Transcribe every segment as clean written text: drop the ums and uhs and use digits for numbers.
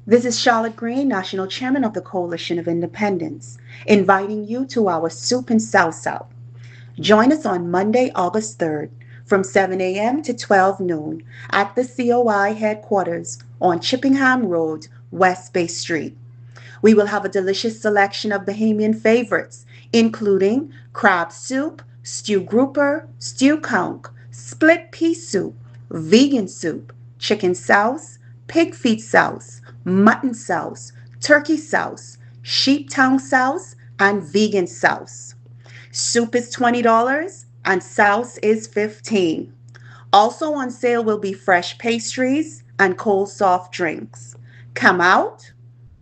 This is Charlotte Green, National Chairman of the Coalition of Independents, inviting you to our Soup and Salsa. Join us on Monday, August 3rd from 7 a.m. to 12 noon at the COI headquarters on Chippingham Road, West Bay Street. We will have a delicious selection of Bahamian favorites, including crab soup, stew grouper, stew conch, split pea soup, vegan soup, chicken sauce, pig feet sauce, mutton sauce, turkey sauce, sheep tongue sauce, and vegan sauce. Soup is $20 and sauce is $15. Also on sale will be fresh pastries and cold soft drinks. Come out,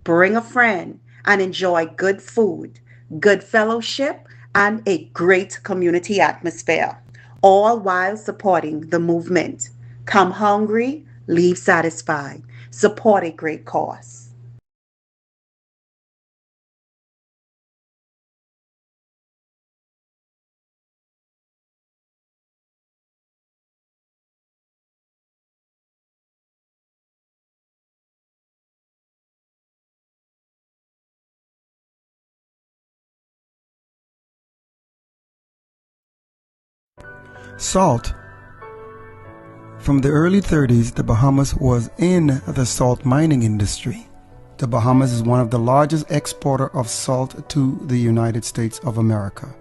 bring a friend, and enjoy good food, good fellowship, and a great community atmosphere, all while supporting the movement. Come hungry, leave satisfied. Support a great cause. Salt. From the early 30s, the Bahamas was in the salt mining industry. The Bahamas is one of the largest exporter of salt to the United States of America.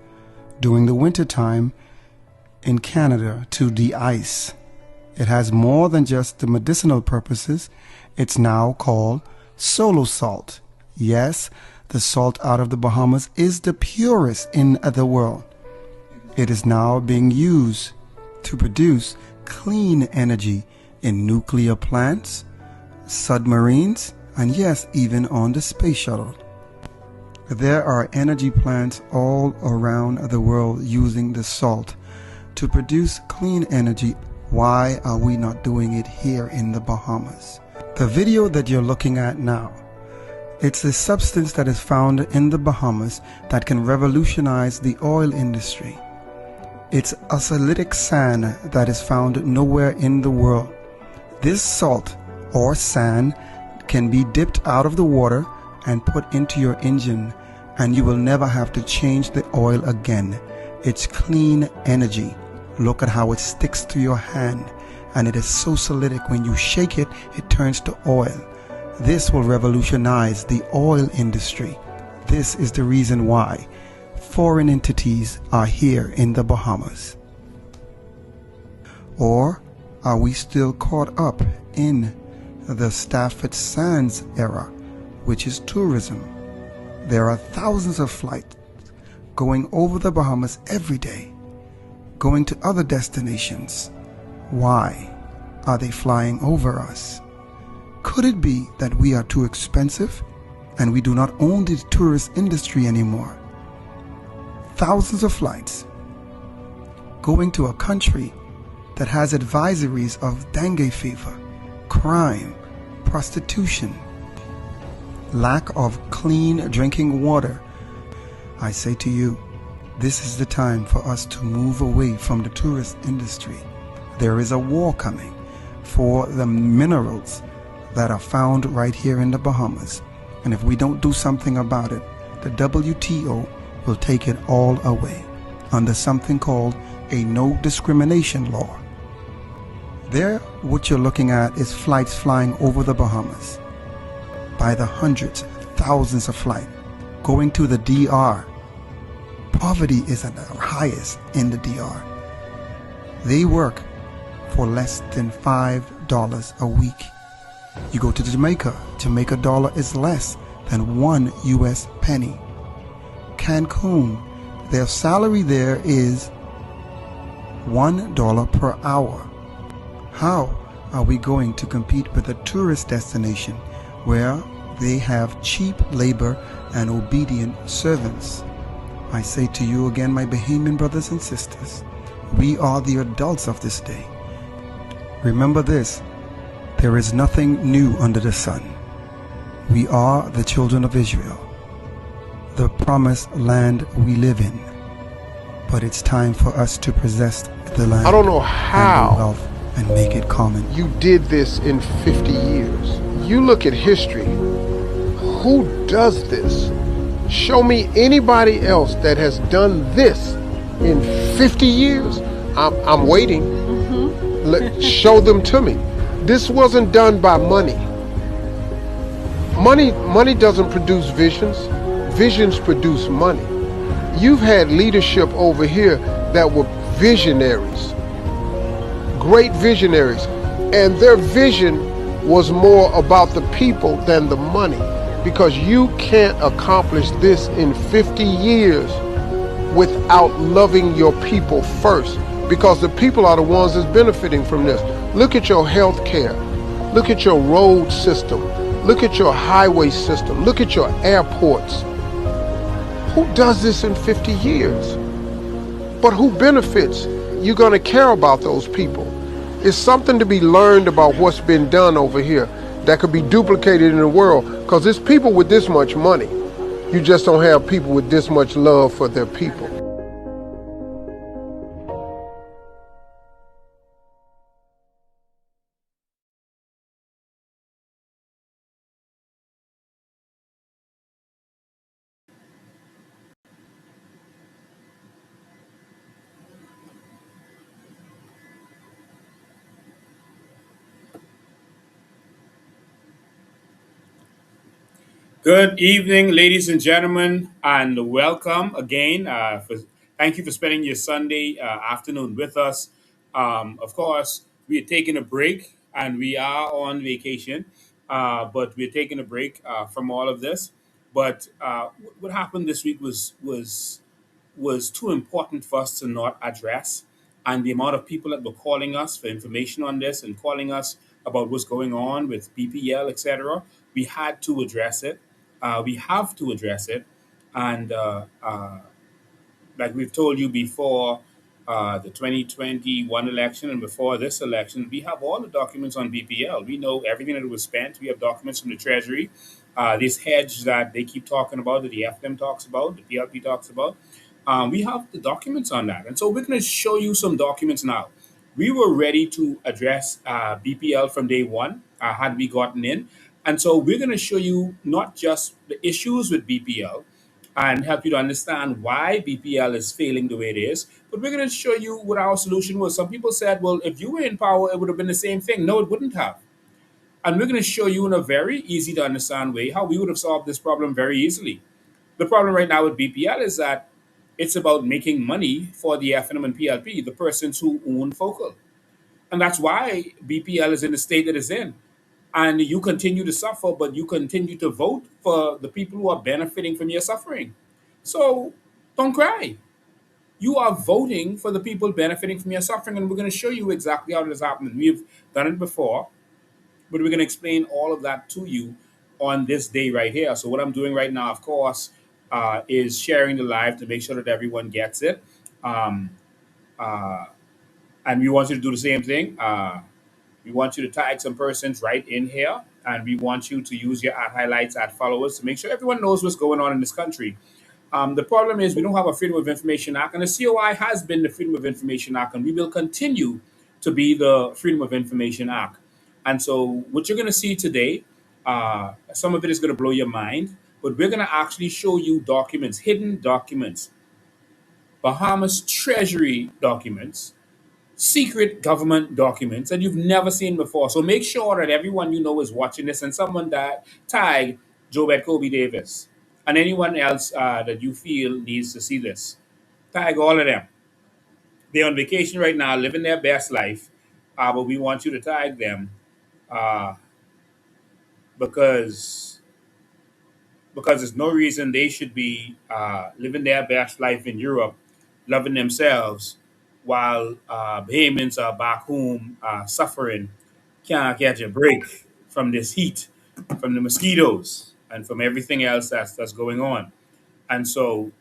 During the wintertime in Canada to de-ice. It has more than just the medicinal purposes. It's now called solo salt. Yes, the salt out of the Bahamas is the purest in the world. It is now being used to produce clean energy in nuclear plants, submarines, and yes, even on the space shuttle. There are energy plants all around the world using the salt to produce clean energy. Why are we not doing it here in the Bahamas? The video that you're looking at now, it's a substance that is found in the Bahamas that can revolutionize the oil industry. It's a oxalitic sand that is found nowhere in the world. This salt or sand can be dipped out of the water and put into your engine, and you will never have to change the oil again. It's clean energy. Look at how it sticks to your hand, and it is so acidic when you shake it, it turns to oil. This will revolutionize the oil industry. This is the reason why foreign entities are here in the Bahamas. Or are we still caught up in the Stafford Sands era, which is tourism? There are thousands of flights going over the Bahamas every day, going to other destinations. Why are they flying over us? Could it be that we are too expensive and we do not own the tourist industry anymore? Thousands of flights going to a country that has advisories of dengue fever, crime, prostitution, lack of clean drinking water. I say to you, this is the time for us to move away from the tourist industry. There is a war coming for the minerals that are found right here in the Bahamas. And if we don't do something about it, the WTO will take it all away under something called a no discrimination law. There, what you're looking at is flights flying over the Bahamas by the hundreds, thousands of flights going to the DR. Poverty is at the highest in the DR. They work for less than $5 a week. You go to Jamaica dollar is less than 1 US penny. Cancun, their salary there is $1 per hour. How are we going to compete with a tourist destination where they have cheap labor and obedient servants? I say to you again, my Bahamian brothers and sisters, we are the adults of this day. Remember this, there is nothing new under the sun. We are the children of Israel, the promised land we live in. But it's time for us to possess the land. I don't know how and make it common. you did this in 50 years. You look at history. Who does this? Show me anybody else that has done this in 50 years. I'm waiting. Show them to me. This wasn't done by money. Money doesn't produce visions. Visions produce money. You've had leadership over here that were visionaries, great visionaries, and their vision was more about the people than the money, because you can't accomplish this in 50 years without loving your people first, because the people are the ones that's benefiting from this. Look at your health care. Look at your road system. Look at your highway system. Look at your airports. Who does this in 50 years? But who benefits? You're going to care about those people. It's something to be learned about what's been done over here that could be duplicated in the world, because it's people with this much money. You just don't have people with this much love for their people. Good evening, ladies and gentlemen, and welcome again. Thank you for spending your Sunday afternoon with us. Of course, we are taking a break and we are on vacation, but we're taking a break from all of this. But what happened this week was too important for us to not address. And the amount of people that were calling us for information on this and calling us about what's going on with BPL, etc., we had to address it. We have to address it. And like we've told you before, the 2021 election and before this election, we have all the documents on BPL. We know everything that was spent. We have documents from the Treasury. This hedge that they keep talking about, that the FDM talks about, the PLP talks about. We have the documents on that. And so we're going to show you some documents now. We were ready to address BPL from day one, had we gotten in. And so we're going to show you not just the issues with BPL, and help you to understand why BPL is failing the way it is. But we're going to show you what our solution was. Some people said, well, if you were in power, it would have been the same thing. No, it wouldn't have. And we're going to show you in a very easy to understand way how we would have solved this problem very easily. The problem right now with BPL is that it's about making money for the FNM and PLP, the persons who own Focal. And that's why BPL is in the state that it's in. And you continue to suffer, but you continue to vote for the people who are benefiting from your suffering. So don't cry. You are voting for the people benefiting from your suffering, and we're going to show you exactly how this happened. We've done it before, but we're going to explain all of that to you on this day right here. So what I'm doing right now, of course, is sharing the live to make sure that everyone gets it. Um, uh, and we want you to do the same thing. We want you to tag some persons right in here, and we want you to use your ad highlights, ad followers to make sure everyone knows what's going on in this country. The problem is we don't have a Freedom of Information Act, and the COI has been the Freedom of Information Act, and we will continue to be the Freedom of Information Act. And so, what you're going to see today, some of it is going to blow your mind, but we're going to actually show you documents, hidden documents, Bahamas Treasury documents, secret government documents that you've never seen before. So make sure that everyone you know is watching this, and someone that tag Jobet Kobe Davis and anyone else that you feel needs to see this. Tag all of them. They're on vacation right now, living their best life, but we want you to tag them uh, because there's no reason they should be living their best life in Europe, loving themselves, while Bahamians are back home suffering, can't catch a break from this heat, from the mosquitoes, and from everything else that's going on. And so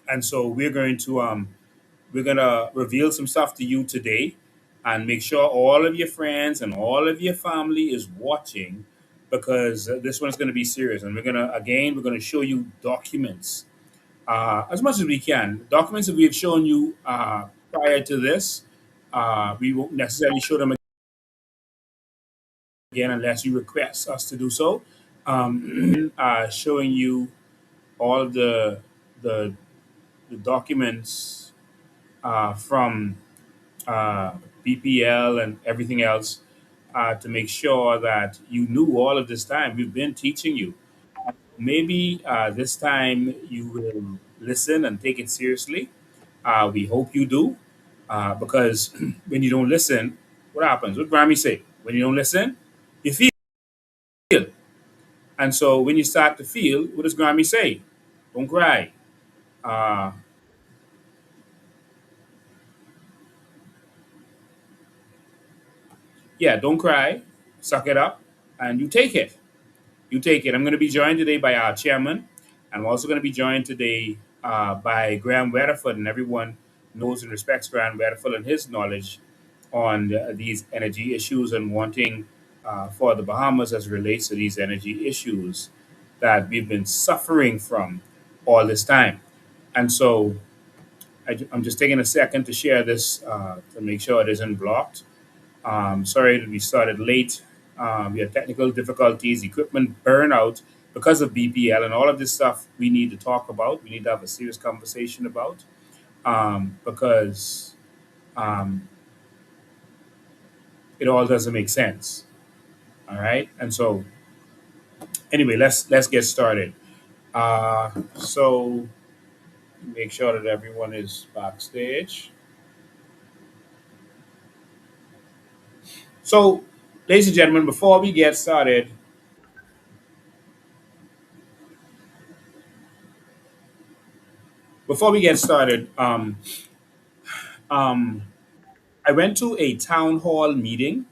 we're gonna reveal some stuff to you today, and make sure all of your friends and all of your family is watching, because this one's gonna be serious. And we're gonna show you documents as much as we can. Documents that we've shown you prior to this, we won't necessarily show them again unless you request us to do so. Showing you all of the, the documents from BPL and everything else to make sure that you knew all of this time. We've been teaching you. Maybe this time you will listen and take it seriously. We hope you do, because when you don't listen, what happens? What Grammy say? When you don't listen, you feel. And so when you start to feel, what does Grammy say? Don't cry. Uh, yeah, don't cry. Suck it up, and you take it. You take it. I'm going to be joined today by our chairman. I'm also going to be joined today by Graham Weatherford, and everyone knows and respects Graham Weatherford and his knowledge on these energy issues and wanting for the Bahamas as it relates to these energy issues that we've been suffering from all this time. And so I'm just taking a second to share this to make sure it isn't blocked. Sorry that we started late. We had technical difficulties, equipment burnout because of BPL, and all of this stuff we need to talk about. We need to have a serious conversation about because um, it all doesn't make sense. All right, and so anyway, let's get started. So make sure that everyone is backstage. So, ladies and gentlemen, before we get started, um, I went to a town hall meeting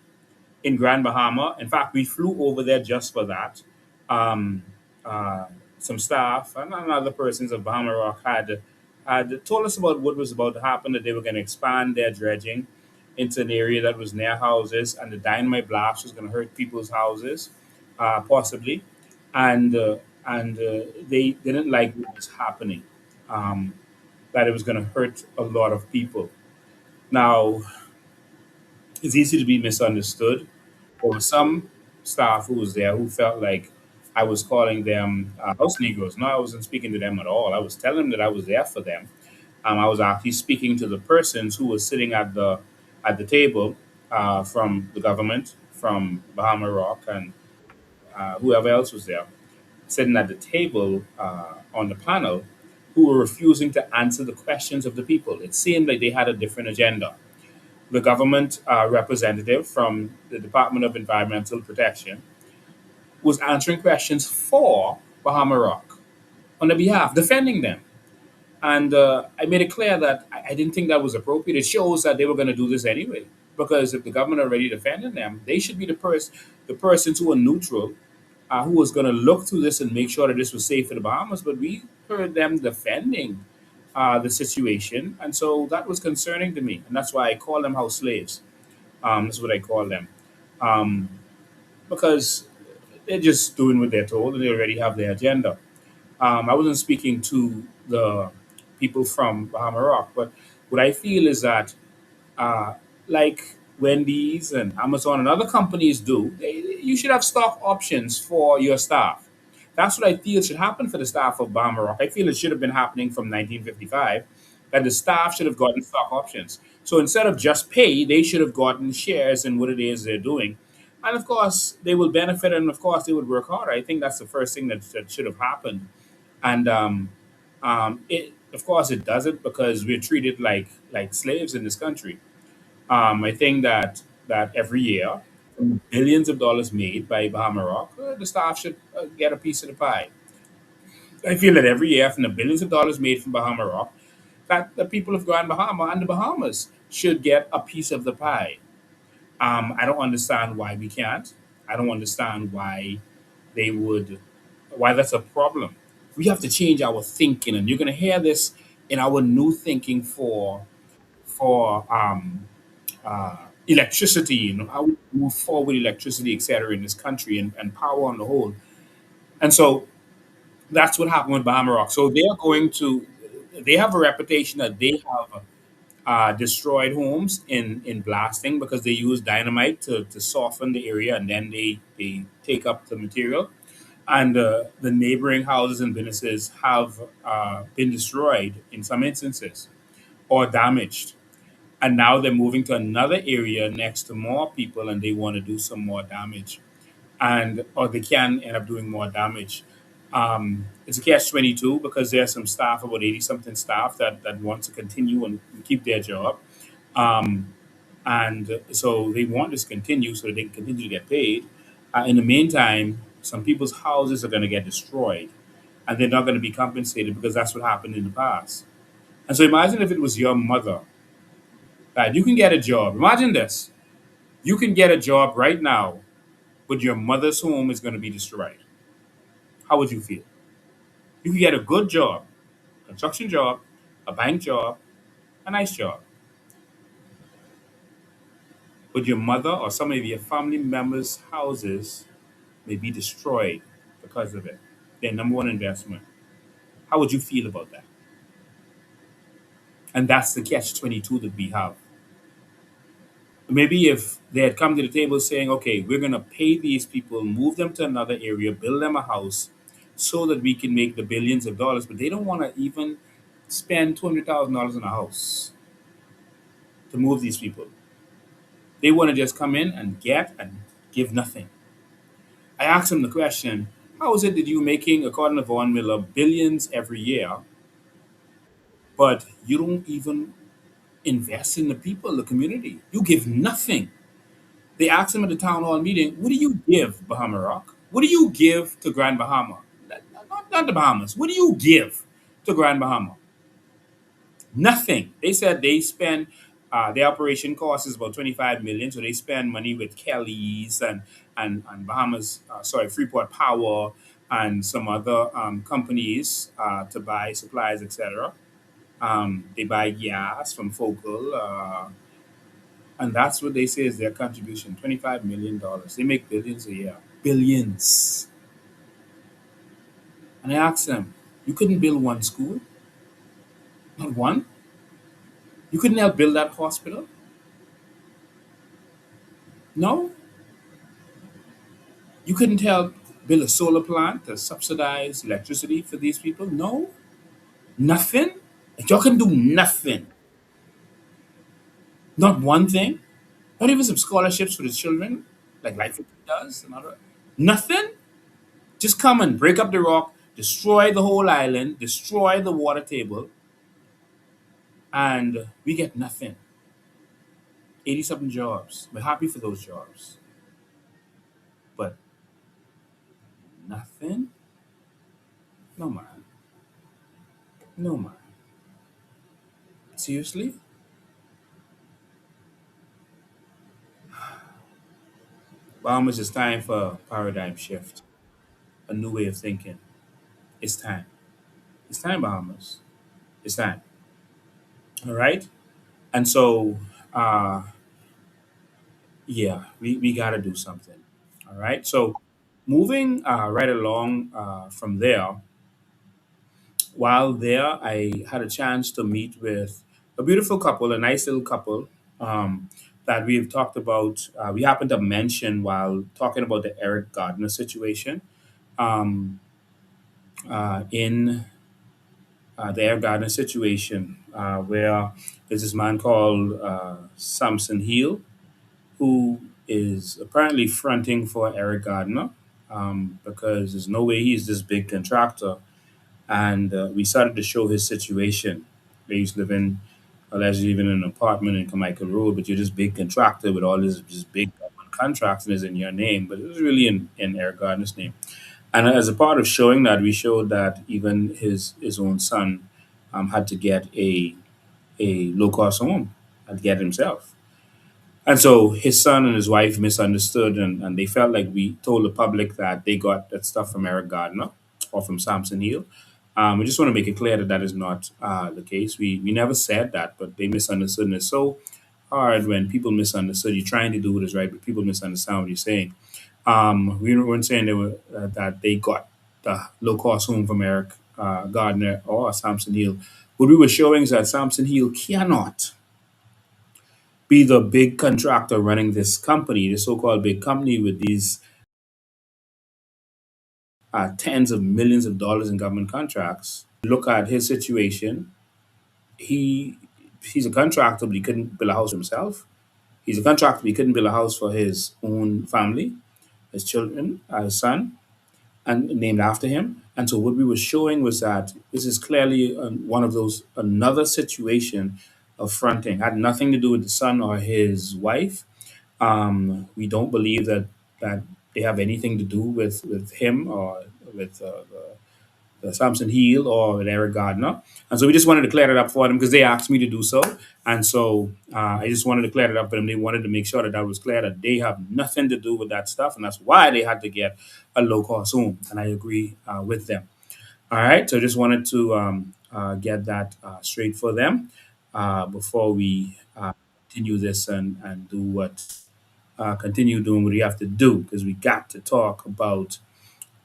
in Grand Bahama. In fact, we flew over there just for that. Um, uh, some staff and other persons of Bahama Rock had told us about what was about to happen. That they were going to expand their dredging into an area that was near houses, and the dynamite blast was going to hurt people's houses, possibly, and they didn't like what was happening. Um, that it was going to hurt a lot of people. Now, it's easy to be misunderstood. There were some staff who was there who felt like I was calling them house Negroes. No, I wasn't speaking to them at all. I was telling them that I was there for them. I was actually speaking to the persons who were sitting at the table from the government, from Bahama Rock, and whoever else was there, sitting at the table on the panel, who were refusing to answer the questions of the people. It seemed like they had a different agenda. The government representative from the Department of Environmental Protection was answering questions for Bahama Rock on their behalf, defending them. And I made it clear that I didn't think that was appropriate. It shows that they were going to do this anyway. Because if the government already defending them, they should be the persons who are neutral, who was going to look through this and make sure that this was safe for the Bahamas. But we heard them defending the situation, and so that was concerning to me, and that's why I call them house slaves. That's what I call them, um, because they're just doing what they're told, and they already have their agenda. I wasn't speaking to the people from Bahama Rock, but what I feel is that uh, like Wendy's and Amazon and other companies do, you should have stock options for your staff. That's what I feel should happen for the staff of Bahama Rock. I feel it should have been happening from 1955, that the staff should have gotten stock options. So instead of just pay, they should have gotten shares in what it is they're doing. And of course, they will benefit, and of course, they would work harder. I think that's the first thing that should have happened. And it, of course, it doesn't, because we're treated like slaves in this country. I think that every year, billions of dollars made by Bahama Rock, the staff should get a piece of the pie. I feel that every year, from the billions of dollars made from Bahama Rock, that the people of Grand Bahama and the Bahamas should get a piece of the pie. I don't understand why we can't. I don't understand they would, why that's a problem. We have to change our thinking, and you're going to hear this in our new thinking for electricity, how we move forward electricity, etc., in this country, and power on the whole. And so that's what happened with Bahama Rock. So they are going to, they have a reputation that they have. destroyed homes in blasting because they use dynamite to soften the area, and then they take up the material. And the neighboring houses and businesses have been destroyed in some instances or damaged. And now they're moving to another area next to more people and they want to do some more damage. And or they can end up doing more damage. It's a catch 22 because there are some staff, about 80 something staff, that want to continue and keep their job. Um, and so they want this to continue so that they can continue to get paid. In the meantime, some people's houses are going to get destroyed and they're not going to be compensated because that's what happened in the past. And so imagine if it was your mother, that you can get a job. Imagine this: you can get a job right now, but your mother's home is going to be destroyed. How would you feel? You can get a good job, construction job, a bank job, a nice job, but your mother or some of your family members' houses may be destroyed because of it. Their number one investment. How would you feel about that? And that's the catch 22 that we have. Maybe if they had come to the table saying, okay, we're going to pay these people, move them to another area, build them a house so that we can make the billions of dollars, but they don't want to even spend $200,000 on a house to move these people. They want to just come in and get and give nothing. I asked them the question, how is it that you're making, according to Vaughan Miller, billions every year, but you don't even invest in the people, the community? You give nothing. They asked him at the town hall meeting, what do you give Bahama Rock? What do you give to Grand Bahama? Not the Bahamas. What do you give to Grand Bahama? Nothing. They said they spend, their operation cost is about 25 million. So they spend money with Kelly's and Bahamas, Freeport Power and some other companies to buy supplies, etc. They buy gas from Focal. And that's what they say is their contribution, $25 million. They make billions a year. Billions. And I asked them, you couldn't build one school? Not one? You couldn't help build that hospital? No? You couldn't help build a solar plant to subsidize electricity for these people? No? Nothing? Like y'all can do nothing. Not one thing? Not even some scholarships for the children, like Life does? Nothing? Just come and break up the rock, destroy the whole island, destroy the water table, and we get nothing. 80 something jobs. We're happy for those jobs. But nothing? No, man. No, man. Seriously? Bahamas, it's time for a paradigm shift, a new way of thinking. It's time. It's time, Bahamas. It's time. All right? And so, uh, yeah, we got to do something. All right? So, moving right along from there, while there, I had a chance to meet with a beautiful couple, a nice little couple that we've talked about. We happened to mention while talking about the Eric Gardner situation um, in the Eric Gardner situation, where there's this man called Samson Heal who is apparently fronting for Eric Gardner because there's no way he's this big contractor. And we started to show his situation. He's living, allegedly living in an apartment in Carmichael Road, but you're this big contractor with all this big government contracts and it's in your name, but it was really in Eric Gardner's name. And as a part of showing that, we showed that even his own son had to get a low cost home, had to get it himself. And so his son and his wife misunderstood, and they felt like we told the public that they got that stuff from Eric Gardner or from Samson Hill. We just want to make it clear that that is not the case. We never said that, but they misunderstood. And it's so hard when people misunderstood. You're trying to do what is right, but people misunderstand what you're saying. We weren't saying that they got the low cost home from Eric Gardner or Samson Hill. What we were showing is that Samson Hill cannot. be the big contractor running this company, the so-called big company with these tens of millions of dollars in government contracts. Look at his situation. He he's a contractor, but he couldn't build a house for himself. He's a contractor, but he couldn't build a house for his own family, his children, his son, and named after him. And so what we were showing was that this is clearly one of those another situation of fronting. Had nothing to do with the son or his wife. We don't believe that they have anything to do with him or with Samson Heal or with Eric Gardner. And so we just wanted to clear that up for them because they asked me to do so. And so I just wanted to clear that up for them. They wanted to make sure that that was clear that they have nothing to do with that stuff. And that's why they had to get a low cost home. And I agree with them. All right. So I just wanted to get that straight for them before we continue this and do what continue doing what we have to do because we got to talk about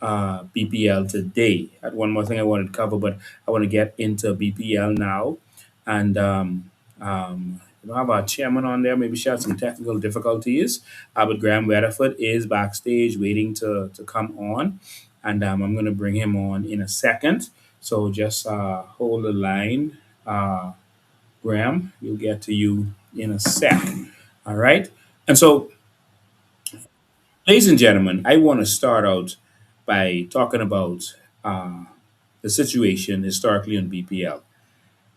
BPL today. I had one more thing I wanted to cover, but I want to get into BPL now. And we don't have our chairman on there. Maybe she had some technical difficulties. But Graham Weatherford is backstage waiting to come on. And I'm going to bring him on in a second. So just hold the line. Graham, we'll get to you in a sec. All right. And so, ladies and gentlemen, I want to start out by talking about uh, the situation historically in BPL.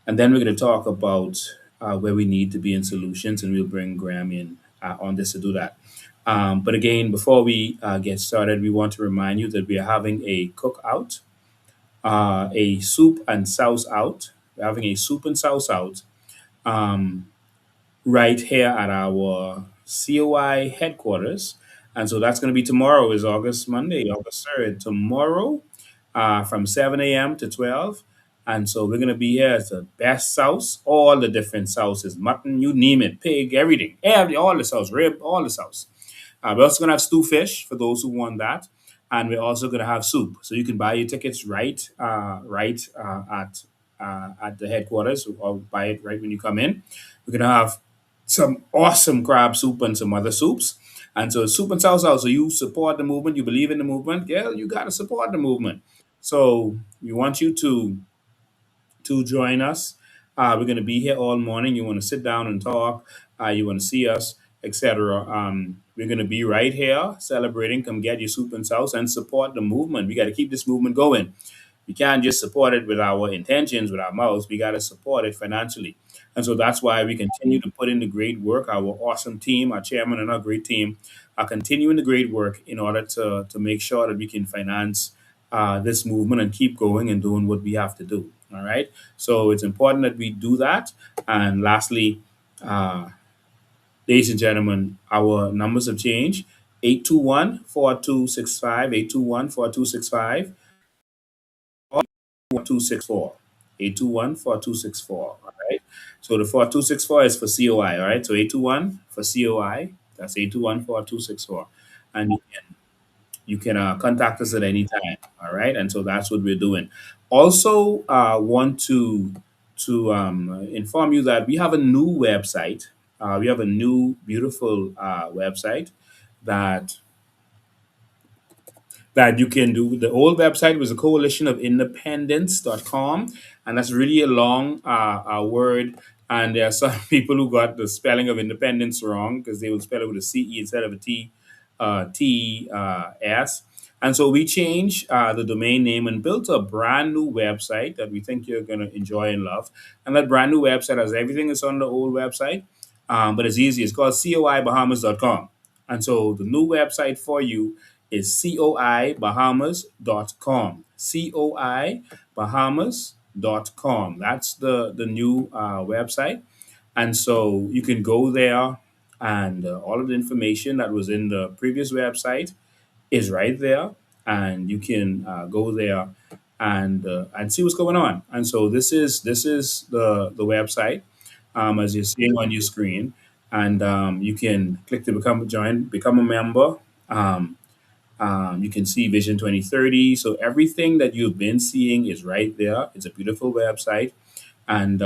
And then we're going to talk about where we need to be in solutions, and we'll bring Graham in on this to do that. But again, before we get started, we want to remind you that we are having a cookout, a soup and sauce out. We're having a soup and sauce out um, right here at our COI headquarters. And so that's going to be tomorrow, is Monday, August 3rd. Tomorrow from 7 a.m. to 12. And so we're going to be here as the best sauce, all the different sauces, mutton, you name it, pig, everything, all the sauce, rib, all the sauce. We're also going to have stew fish for those who want that. And we're also going to have soup. So you can buy your tickets at the headquarters or buy it right when you come in. We're going to have some awesome crab soup and some other soups. And so soup and salsa. So you support the movement, you believe in the movement, girl, you got to support the movement. So we want you to join us. We're going to be here all morning. You want to sit down and talk. You want to see us, etc. We're going to be right here celebrating. Come get your soup and sauce and support the movement. We got to keep this movement going. We can't just support it with our intentions, with our mouths. We got to support it financially. And so that's why we continue to put in the great work. Our awesome team, our chairman and our great team are continuing the great work in order to make sure that we can finance this movement and keep going and doing what we have to do. All right. So it's important that we do that. And lastly, uh, ladies and gentlemen, our numbers have changed. 821-4265, 821-4265. 4264. 821-4264. All right. So the 4264 is for COI. All right. So 821 for COI. That's 821-4264. And you can contact us at any time. All right. And so that's what we're doing. Also, want to inform you that we have a new website. We have a new beautiful website that that you can do. The old website was a coalition of independence.com, and that's really a long word. And there are some people who got the spelling of independence wrong because they will spell it with a CE instead of a S. And so we changed the domain name and built a brand new website that we think you're going to enjoy and love. And that brand new website has everything that's on the old website, but it's easy. It's called coibahamas.com. And so the new website for you is coibahamas.com. Coibahamas.com. That's the new website. And so you can go there, and all of the information that was in the previous website is right there. And you can go there and see what's going on. And so this is the website as you're seeing on your screen. And you can click to become a member. Um, you can see Vision 2030. So everything that you've been seeing is right there. It's a beautiful website. And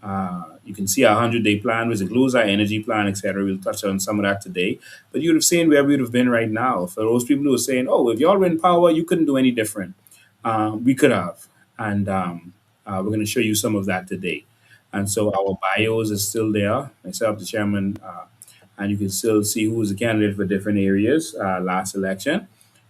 You can see our 100-day plan, which includes our energy plan, etc. We'll touch on some of that today. But you'd have seen where we would have been right now. For those people who are saying, oh, if y'all were in power, you couldn't do any different. We could have. And we're going to show you some of that today. And so our bios is still there. Myself, the chairman, and you can still see who was the candidate for different areas last election.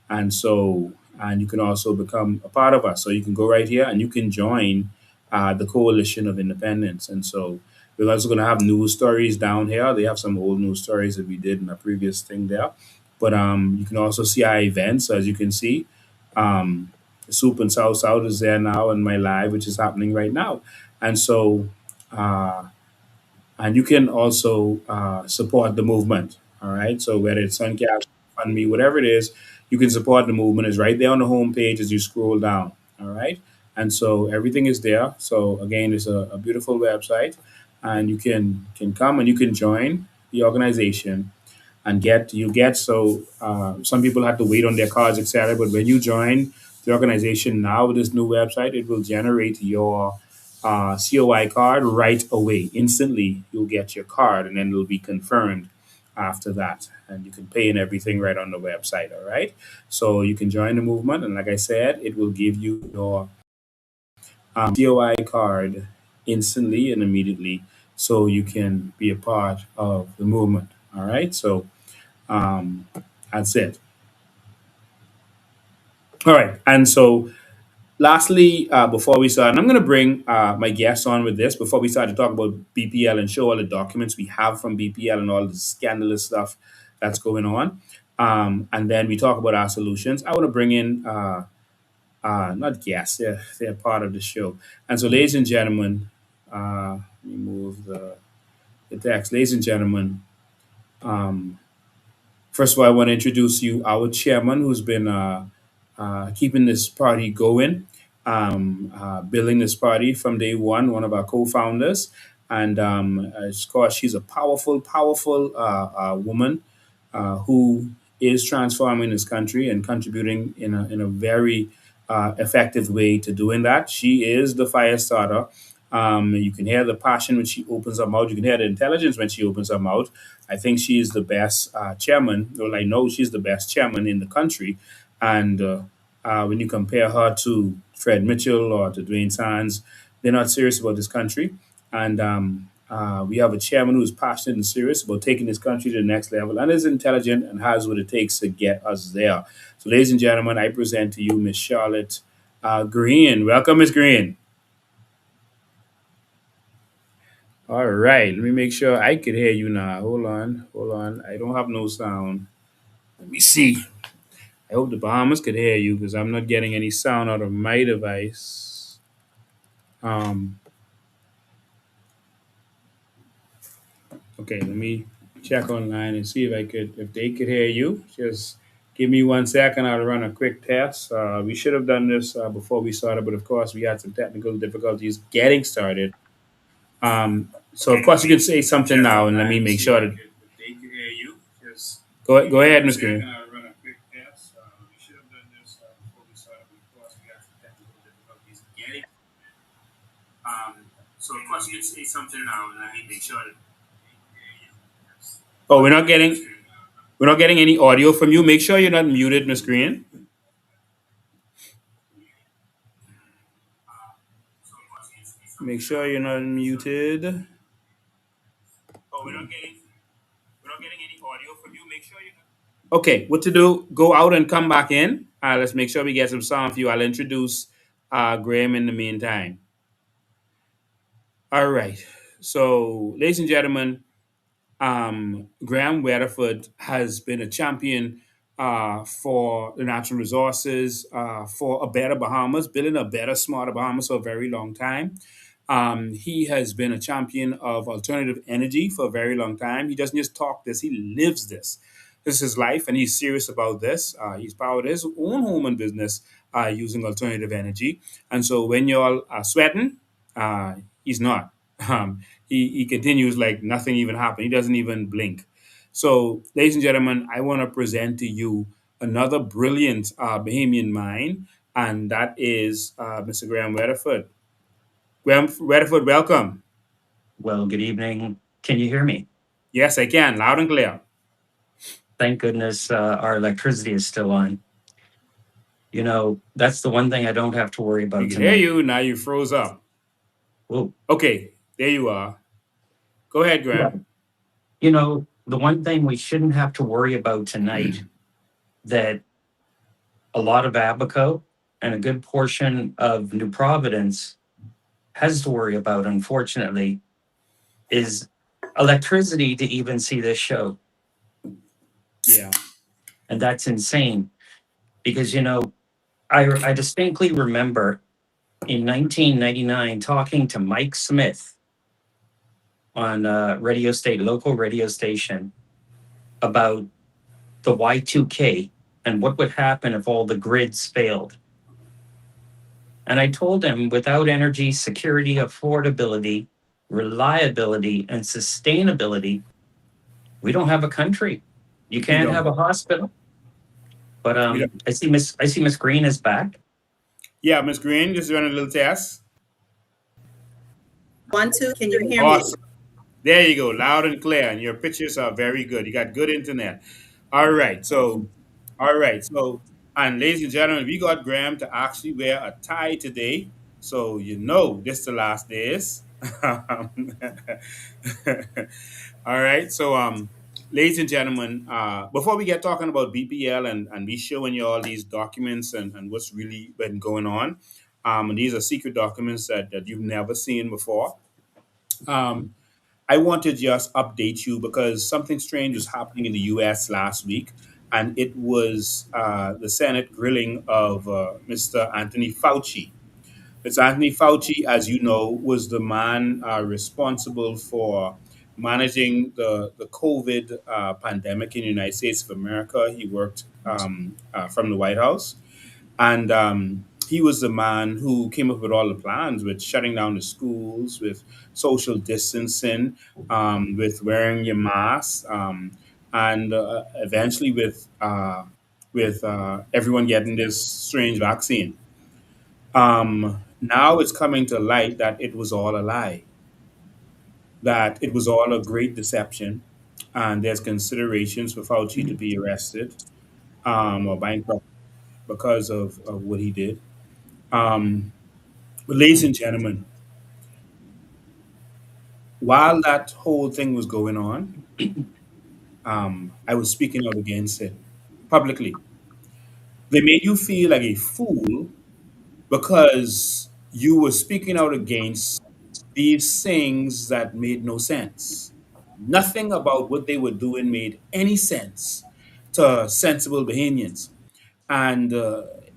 And so, and you can also become a part of us. So you can go right here and you can join the Coalition of Independence. And so we're also going to have news stories down here. They have some old news stories that we did in a previous thing there. But you can also see our events, as you can see. Um, Soup and South South is there now in my live, which is happening right now. And so, uh, and you can also support the movement. All right. So whether it's Suncash, Fund Me, whatever it is, you can support the movement. It's right there on the homepage as you scroll down. All right. And so everything is there. So again, it's a beautiful website, and you can come and you can join the organization and get so some people have to wait on their cards, etc. But when you join the organization now with this new website, it will generate your COI card right away. Instantly, you'll get your card, and then it'll be confirmed after that. And you can pay and everything right on the website. All right. So you can join the movement, and like I said, it will give you your COI card instantly and immediately, so you can be a part of the movement. All right. So um, that's it. All right. And so, lastly, before we start, and I'm going to bring my guests on with this before we start to talk about BPL and show all the documents we have from BPL and all the scandalous stuff that's going on. And then we talk about our solutions. I want to bring in, not guests, they're part of the show. And so, ladies and gentlemen, let me move the text. Ladies and gentlemen, um, first of all, I want to introduce you our chairman, who's been keeping this party going, building this party from day one of our co-founders. And of course, she's a powerful, powerful woman who is transforming this country and contributing in a very effective way to doing that. She is the fire starter. You can hear the passion when she opens her mouth. You can hear the intelligence when she opens her mouth. I think she is the best chairman. Well, I know she's the best chairman in the country. And when you compare her to Fred Mitchell or to Dwayne Sands, they're not serious about this country. And we have a chairman who's passionate and serious about taking this country to the next level and is intelligent and has what it takes to get us there. So, ladies and gentlemen, I present to you Miss Charlotte Green. Welcome, Miss Green. All right, let me make sure I could hear you now. Hold on, hold on. I don't have no sound. Let me see. I hope the Bahamas could hear you because I'm not getting any sound out of my device. Um, okay, let me check online and see if they could hear you. Just give me 1 second. I'll run a quick test. We should have done this before we started, but of course we had some technical difficulties getting started. So of course you can say something now, and let me make sure that they can hear you. Just go ahead, Miss Green. Run a quick test. We should have done this before we started, but of course we had some technical difficulties getting. So of course you can say something now, and let me make sure that. Oh, we're not getting any audio from you. Make sure you're not muted, Miss Green. Make sure you're not muted. Oh, we're not getting any audio from you. Make sure you're not. Okay, what to do? Go out and come back in. Let's make sure we get some sound for you. I'll introduce Graham in the meantime. All right. So, ladies and gentlemen, Graham Weatherford has been a champion for the natural resources, for a better Bahamas, building a better, smarter Bahamas for a very long time. He has been a champion of alternative energy for a very long time. He doesn't just talk this, he lives this. This is his life, and he's serious about this. He's powered his own home and business using alternative energy. And so when y'all are sweating, he's not. He continues like nothing even happened. He doesn't even blink. So, ladies and gentlemen, I want to present to you another brilliant Bahamian mind, and that is Mr. Graham Weatherford. Graham Weatherford, welcome. Well, good evening. Can you hear me? Yes, I can, loud and clear. Thank goodness our electricity is still on. You know, that's the one thing I don't have to worry We about can hear tonight. you. Now you froze up. Whoa. Okay, there you are. Go ahead, Yeah. Graham. You know, the one thing we shouldn't have to worry about tonight that a lot of Abaco and a good portion of New Providence has to worry about, unfortunately, is electricity to even see this show. Yeah. And that's insane because, I distinctly remember in 1999 talking to Mike Smith on local radio station about the Y2K and what would happen if all the grids failed. And I told him without energy security, affordability, reliability, and sustainability, we don't have a country. You We can't have don't. a hospital. But We don't. I see Miss Green is back. Yeah, Miss Green, just running a little test. One, two, can you hear me? Awesome. There you go, loud and clear, and your pictures are very good. You got good internet. All right, so, all right, so, and ladies and gentlemen, we got Graham to actually wear a tie today, so you know this the last days. All right, so, ladies and gentlemen, before we get talking about BPL and me showing you all these documents and what's really been going on, and these are secret documents that you've never seen before. Um, I want to just update you because something strange was happening in the U.S. last week, and it was the Senate grilling of Mr. Anthony Fauci. Mr. Anthony Fauci, as you know, was the man responsible for managing the COVID pandemic in the United States of America. He worked from the White House. And he was the man who came up with all the plans with shutting down the schools, with social distancing, with wearing your mask, and eventually with everyone getting this strange vaccine. Now it's coming to light that it was all a lie, that it was all a great deception, and there's considerations for Fauci to be arrested or bankrupt because of what he did. Um, But ladies and gentlemen, while that whole thing was going on, I was speaking out against it publicly. They made you feel like a fool because you were speaking out against these things that made no sense. Nothing about what they were doing made any sense to sensible Bahamians. And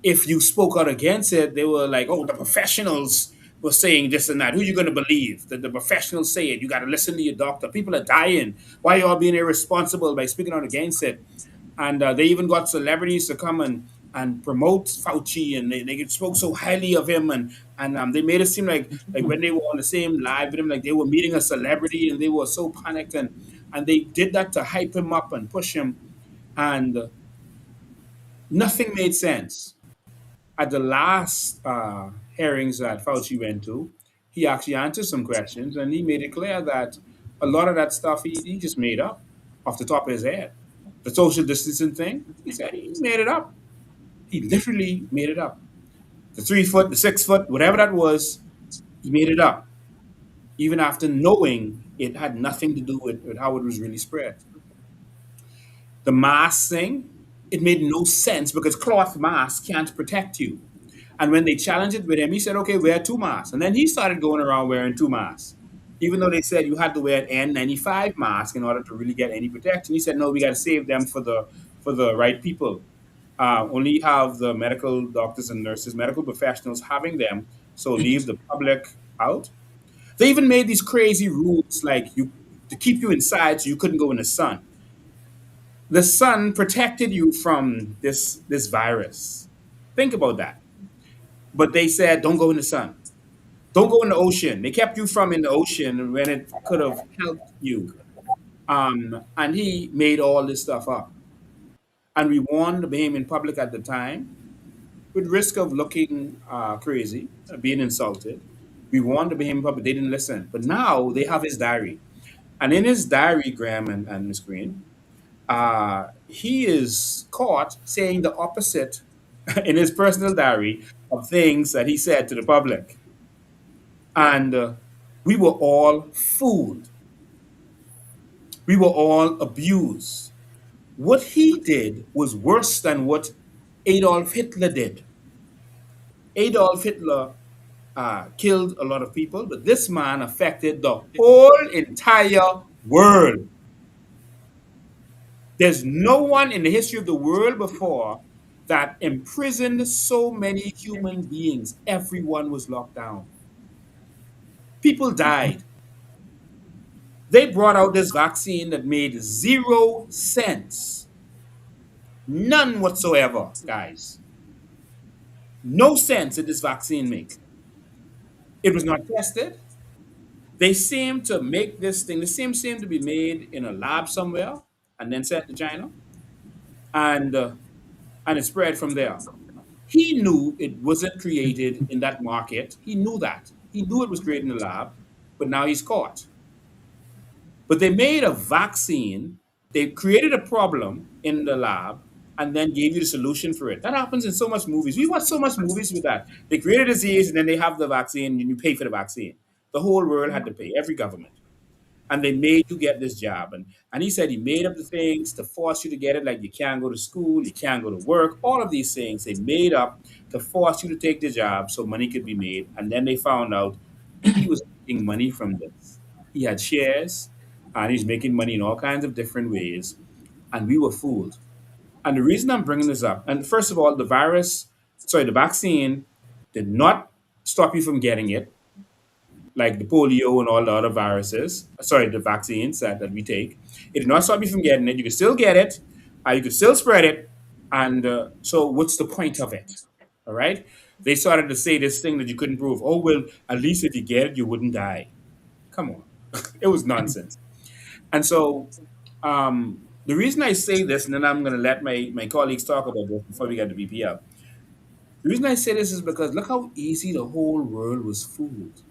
if you spoke out against it, they were like, "Oh, the professionals were saying this and that. Who you going to believe? That the professionals say it. You got to listen to your doctor. People are dying. Why y'all being irresponsible by speaking out against it?" And they even got celebrities to come and promote Fauci, and they spoke so highly of him, and they made it seem like when they were on the same live with him, like they were meeting a celebrity, and they were so panicked, and they did that to hype him up and push him, and nothing made sense. At the last hearings that Fauci went to, he actually answered some questions and he made it clear that a lot of that stuff he just made up off the top of his head. The social distancing thing, he said he made it up. He literally made it up. The 3 foot, the 6 foot, whatever that was, he made it up, even after knowing it had nothing to do with how it was really spread. The mask thing, it made no sense because cloth masks can't protect you. And when they challenged it with him, he said, "Okay, wear two masks." And then he started going around wearing two masks. Even though they said you had to wear an N95 mask in order to really get any protection, he said, "No, we got to save them for the right people. Only have the medical doctors and nurses, medical professionals having them. So leave the public out." They even made these crazy rules like you to keep you inside so you couldn't go in the sun. The sun protected you from this virus. Think about that. But they said, "Don't go in the sun. Don't go in the ocean." They kept you from in the ocean when it could have helped you. And he made all this stuff up. And we warned him in public at the time, with risk of looking crazy, being insulted. We warned the Bahamian public, they didn't listen. But now they have his diary. And in his diary, Graham and Miss Green, he is caught saying the opposite in his personal diary of things that he said to the public. And we were all fooled. We were all abused. What he did was worse than what Adolf Hitler did. Adolf Hitler killed a lot of people, but this man affected the whole entire world. There's no one in the history of the world before that imprisoned so many human beings. Everyone was locked down. People died. They brought out this vaccine that made 0 cents. None whatsoever, guys. No sense did this vaccine make. It was not tested. They seem to make this thing, the same seemed to be made in a lab somewhere and then sent to China, and uh, and it spread from there. He knew it wasn't created in that market. He knew that. He knew it was created in the lab, but now he's caught. But they made a vaccine. They created a problem in the lab and then gave you the solution for it. That happens in so much movies. We watch so much movies with that. They create a disease and then they have the vaccine and you pay for the vaccine. The whole world had to pay, every government. And they made you get this job. And he said he made up the things to force you to get it, like you can't go to school, you can't go to work, all of these things they made up to force you to take the job so money could be made. And then they found out he was making money from this. He had shares and he's making money in all kinds of different ways. And we were fooled. And the reason I'm bringing this up, and first of all, the vaccine did not stop you from getting it, like the polio and all the other viruses, sorry, the vaccines that we take. It did not stop you from getting it. You can still get it, you can still spread it. And so, what's the point of it? All right. They started to say this thing that you couldn't prove. Oh, well, at least if you get it, you wouldn't die. Come on. It was nonsense. And so, the reason I say this, and then I'm going to let my colleagues talk about this before we get to BPL. The reason I say this is because look how easy the whole world was fooled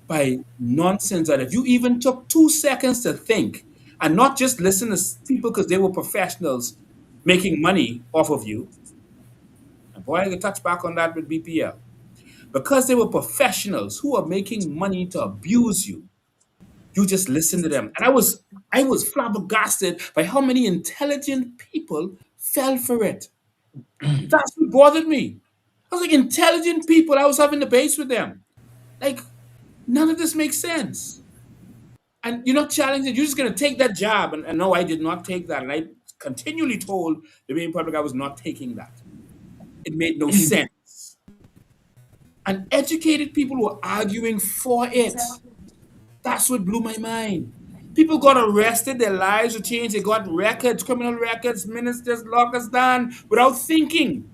by nonsense that if you even took 2 seconds to think and not just listen to people because they were professionals making money off of you, and boy, I can touch back on that with BPL, because they were professionals who are making money to abuse you, you just listen to them. And I was flabbergasted by how many intelligent people fell for it. That's what bothered me. I was like, intelligent people, I was having debates with them. Like, none of this makes sense. And you're not challenging. You're just going to take that job. And no, I did not take that. And I continually told the main public I was not taking that. It made no sense. And educated people were arguing for it. That's what blew my mind. People got arrested, their lives were changed, they got records, criminal records, ministers, lock us down without thinking.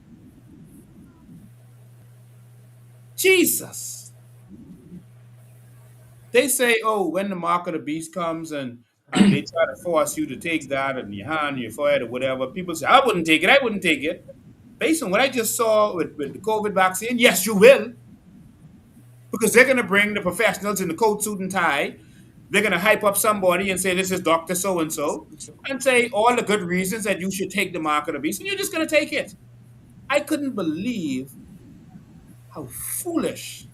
Jesus. They say, oh, when the mark of the beast comes and they try to force you to take that and your hand, your forehead, or whatever, people say, I wouldn't take it, I wouldn't take it. Based on what I just saw with the COVID vaccine, yes, you will. Because they're going to bring the professionals in the coat, suit, and tie. They're going to hype up somebody and say, this is Dr. So and say all the good reasons that you should take the mark of the beast, and you're just going to take it. I couldn't believe how foolish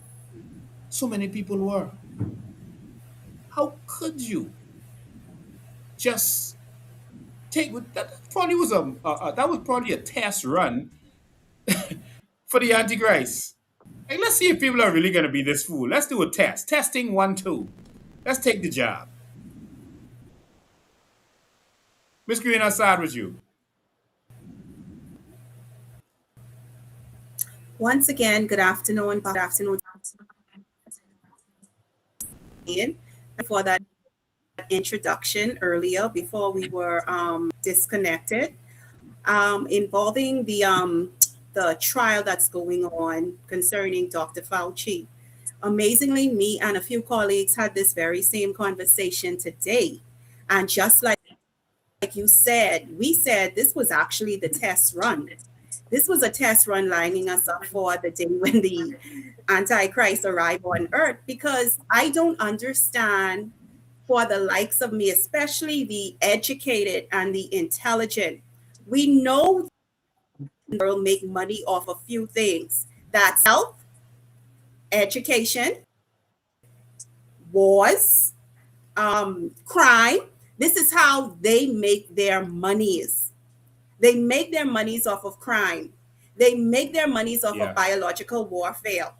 so many people were. How could you just take that? Probably was that was probably a test run for the Antichrist. Like, let's see if people are really going to be this fool. Let's do a test. Testing 1, 2. Let's take the job. Miss Green, I'll start with you. Once again, good afternoon. Ian, for that introduction earlier before we were disconnected, involving the trial that's going on concerning Dr. Fauci. Amazingly, me and a few colleagues had this very same conversation today. And just like you said, we said this was actually the test run. This was a test run lining us up for the day when the Antichrist arrived on earth, because I don't understand, for the likes of me, especially the educated and the intelligent. We know the world make money off a few things. That's health, education, wars, crime. This is how they make their monies. They make their monies off of crime. They make their monies off of Yes. biological warfare.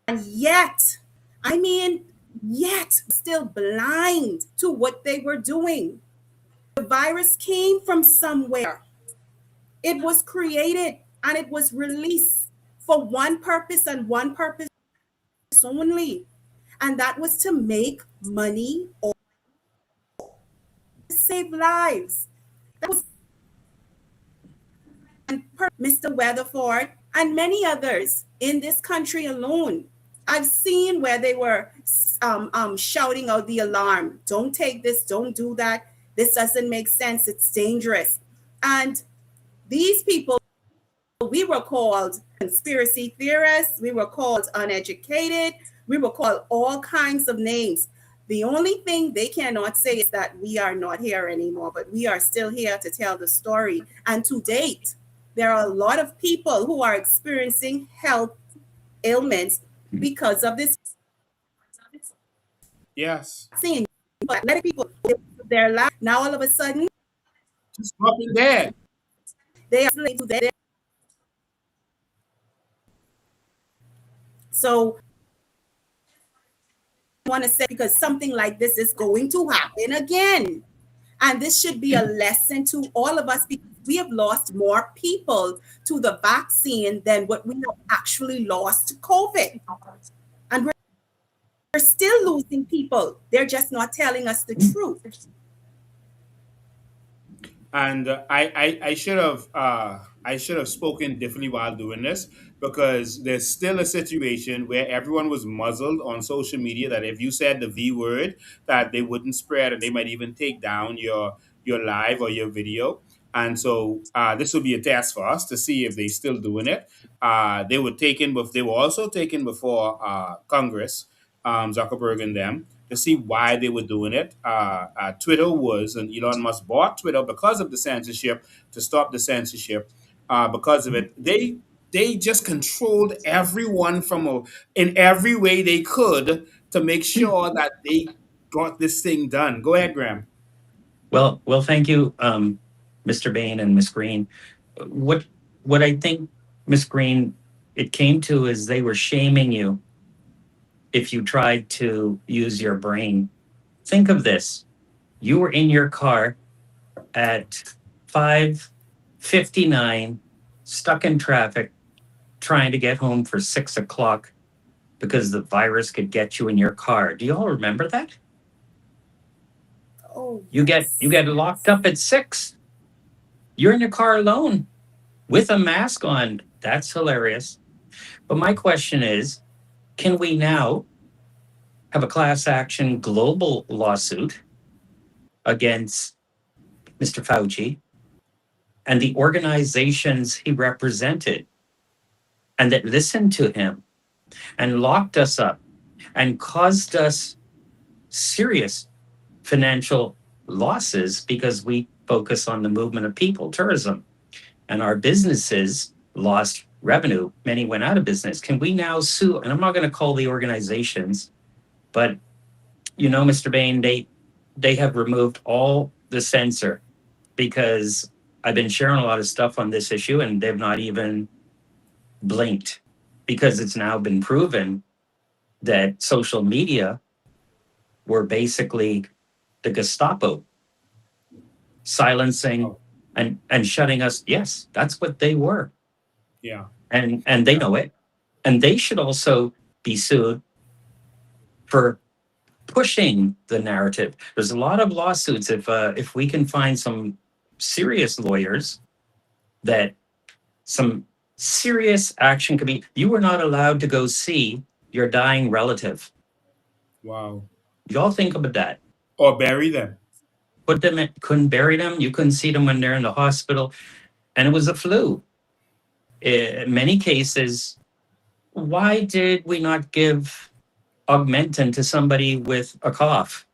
And yet, I mean, yet still blind to what they were doing. The virus came from somewhere. It was created and it was released for one purpose and one purpose only. And that was to make money or save lives. That was Mr. Weatherford and many others in this country alone. I've seen where they were shouting out the alarm. Don't take this, don't do that. This doesn't make sense. It's dangerous. And these people, we were called conspiracy theorists. We were called uneducated. We were called all kinds of names. The only thing they cannot say is that we are not here anymore, but we are still here to tell the story. And to date, there are a lot of people who are experiencing health ailments because of this Yes. vaccine. But letting people live their life, now all of a sudden Just drop it dead. they are to their. So I want to say, because something like this is going to happen again. And this should be a lesson to all of us, because we have lost more people to the vaccine than what we have actually lost to COVID. And we're still losing people. They're just not telling us the truth. And I should have spoken differently while doing this, because there's still a situation where everyone was muzzled on social media that if you said the V word, that they wouldn't spread, and they might even take down your live or your video. And so this will be a test for us to see if they still doing it. They were taken, but they were also taken before Congress, Zuckerberg and them, to see why they were doing it. Twitter was, and Elon Musk bought Twitter because of the censorship, to stop the censorship. Because of it, they just controlled everyone in every way they could to make sure that they got this thing done. Go ahead, Graham. Well, thank you, Mr. Bain and Miss Green. What what I think, Miss Green, it came to is they were shaming you if you tried to use your brain. Think of this: you were in your car at 5:59, stuck in traffic, trying to get home for 6 o'clock because the virus could get you in your car. Do you all remember that? Oh, You get yes. locked up at 6. You're in your car alone with a mask on. That's hilarious. But my question is, can we now have a class action global lawsuit against Mr. Fauci and the organizations he represented, and that listened to him and locked us up and caused us serious financial losses because we focus on the movement of people, tourism, and our businesses lost revenue. Many went out of business. Can we now sue? And I'm not going to call the organizations, but Mr. Bain, they have removed all the censor because I've been sharing a lot of stuff on this issue, and they've not even blinked, because it's now been proven that social media were basically the Gestapo, silencing Oh, and shutting us. Yes, that's what they were. yeah. And they Yeah. know it. And they should also be sued for pushing the narrative. There's a lot of lawsuits. If we can find some serious lawyers, that some serious action could be. You were not allowed to go see your dying relative. Wow. Y'all think about that. Or bury them. Put them in, couldn't bury them. You couldn't see them when they're in the hospital. and it was a flu. In many cases, why did we not give Augmentin to somebody with a cough?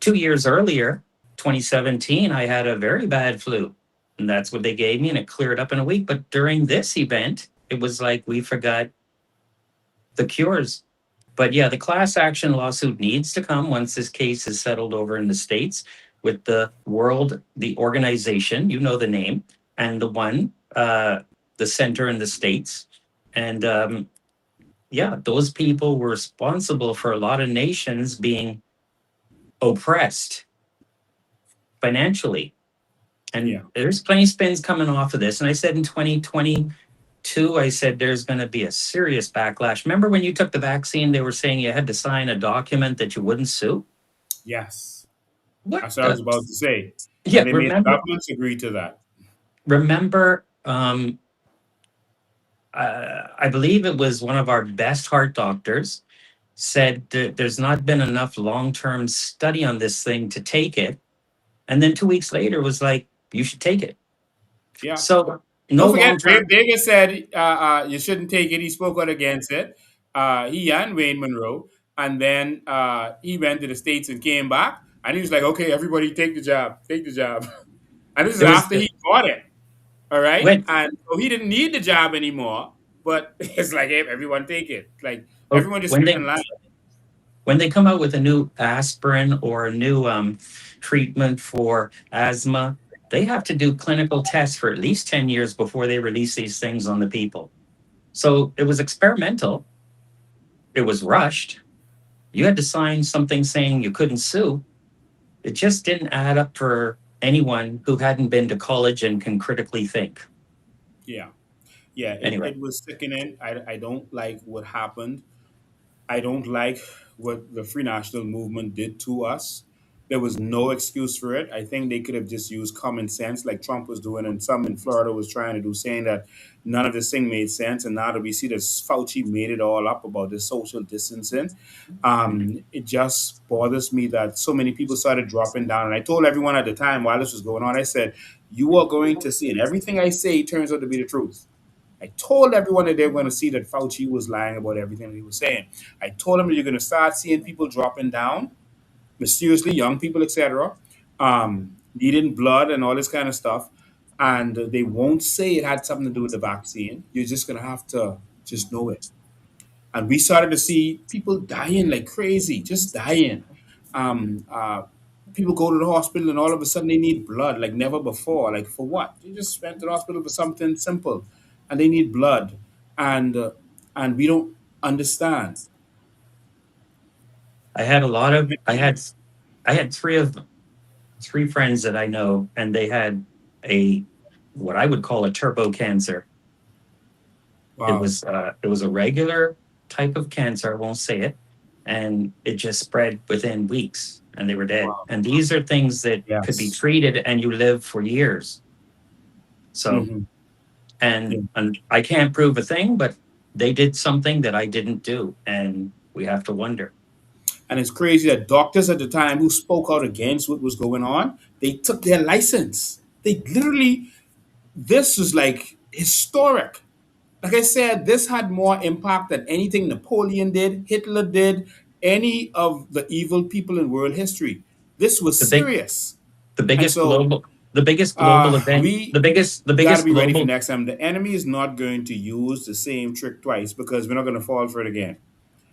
2 years earlier, 2017, I had a very bad flu. And that's what they gave me, and it cleared up in a week. But during this event, it was like we forgot the cures. But yeah, the class action lawsuit needs to come once this case is settled over in the States with the organization, you know the name, and the center in the States. And yeah, those people were responsible for a lot of nations being oppressed financially. And Yeah. there's plenty of spins coming off of this. And I said in 2022, I said there's going to be a serious backlash. Remember when you took the vaccine, they were saying you had to sign a document that you wouldn't sue? Yes. What That's what I was the? about to say. And Yeah, they made the governments agree to that. remember, I believe it was one of our best heart doctors said that there's not been enough long-term study on this thing to take it. And then 2 weeks later was like, you should take it. Yeah. So no Don't forget, long-term. Ray Vegas said you shouldn't take it. He spoke out against it. He and Wayne Monroe. And then he went to the States and came back. And he was like, okay, everybody take the job. Take the job. And this is It was after he got it. All right. when And so he didn't need the job anymore. But it's like, hey, everyone take it. Like, oh, everyone just when get they in line. when they come out with a new aspirin or a new treatment for asthma, they have to do clinical tests for at least 10 years before they release these things on the people. So it was experimental. It was rushed. You had to sign something saying you couldn't sue. It just didn't add up for anyone who hadn't been to college and can critically think. Yeah. Yeah. Anyway, It was sickening. I don't like what happened. I don't like what the Free National Movement did to us. There was no excuse for it. I think they could have just used common sense like Trump was doing and some in Florida was trying to do, saying that none of this thing made sense. And now that we see that Fauci made it all up about this social distancing, it just bothers me that so many people started dropping down. And I told everyone at the time while this was going on, I said, you are going to see, and everything I say turns out to be the truth. I told everyone that they were going to see that Fauci was lying about everything that he was saying. I told them that you're going to start seeing people dropping down, mysteriously, young people, etc., needing blood and all this kind of stuff. And they won't say it had something to do with the vaccine. You're just going to have to just know it. And we started to see people dying like crazy, just dying. Um, uh, People go to the hospital and all of a sudden they need blood like never before. Like for what? They just went to the hospital for something simple, and they need blood, and uh, and we don't understand. I had a lot of I had three friends that I know, and they had a what I would call a turbo cancer. Wow, It was a regular type of cancer. I won't say it, and it just spread within weeks, and they were dead. wow, And these are things that could be yes, treated, and you live for years. So, hmm yeah. and I can't prove a thing, but they did something that I didn't do, and we have to wonder. And it's crazy that doctors at the time who spoke out against what was going on, they took their license. They literally, this was like historic. Like I said, this had more impact than anything Napoleon did, Hitler did, any of the evil people in world history. This was The big, serious. the And biggest so global, the biggest global event, we the got to biggest be ready for global, next time. The enemy is not going to use the same trick twice because we're not going to fall for it again.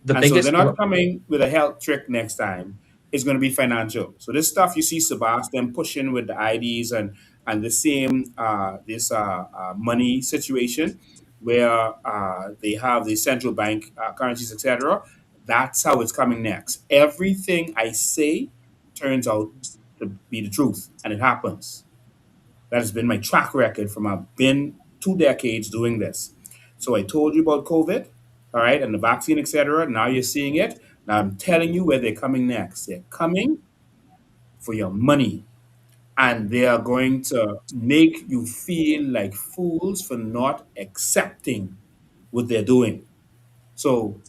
the And so they're biggest, not coming with a health trick next time. It's going to be financial. So this stuff you see Sebastian pushing with the IDs and the same this money situation where they have the central bank currencies, etc. That's how it's coming next. Everything I say turns out to be the truth, and it happens. That has been my track record from I've been 2 decades doing this. So I told you about COVID, all right, and the vaccine, etc. Now you're seeing it. Now I'm telling you where they're coming next. They're coming for your money, and they are going to make you feel like fools for not accepting what they're doing. So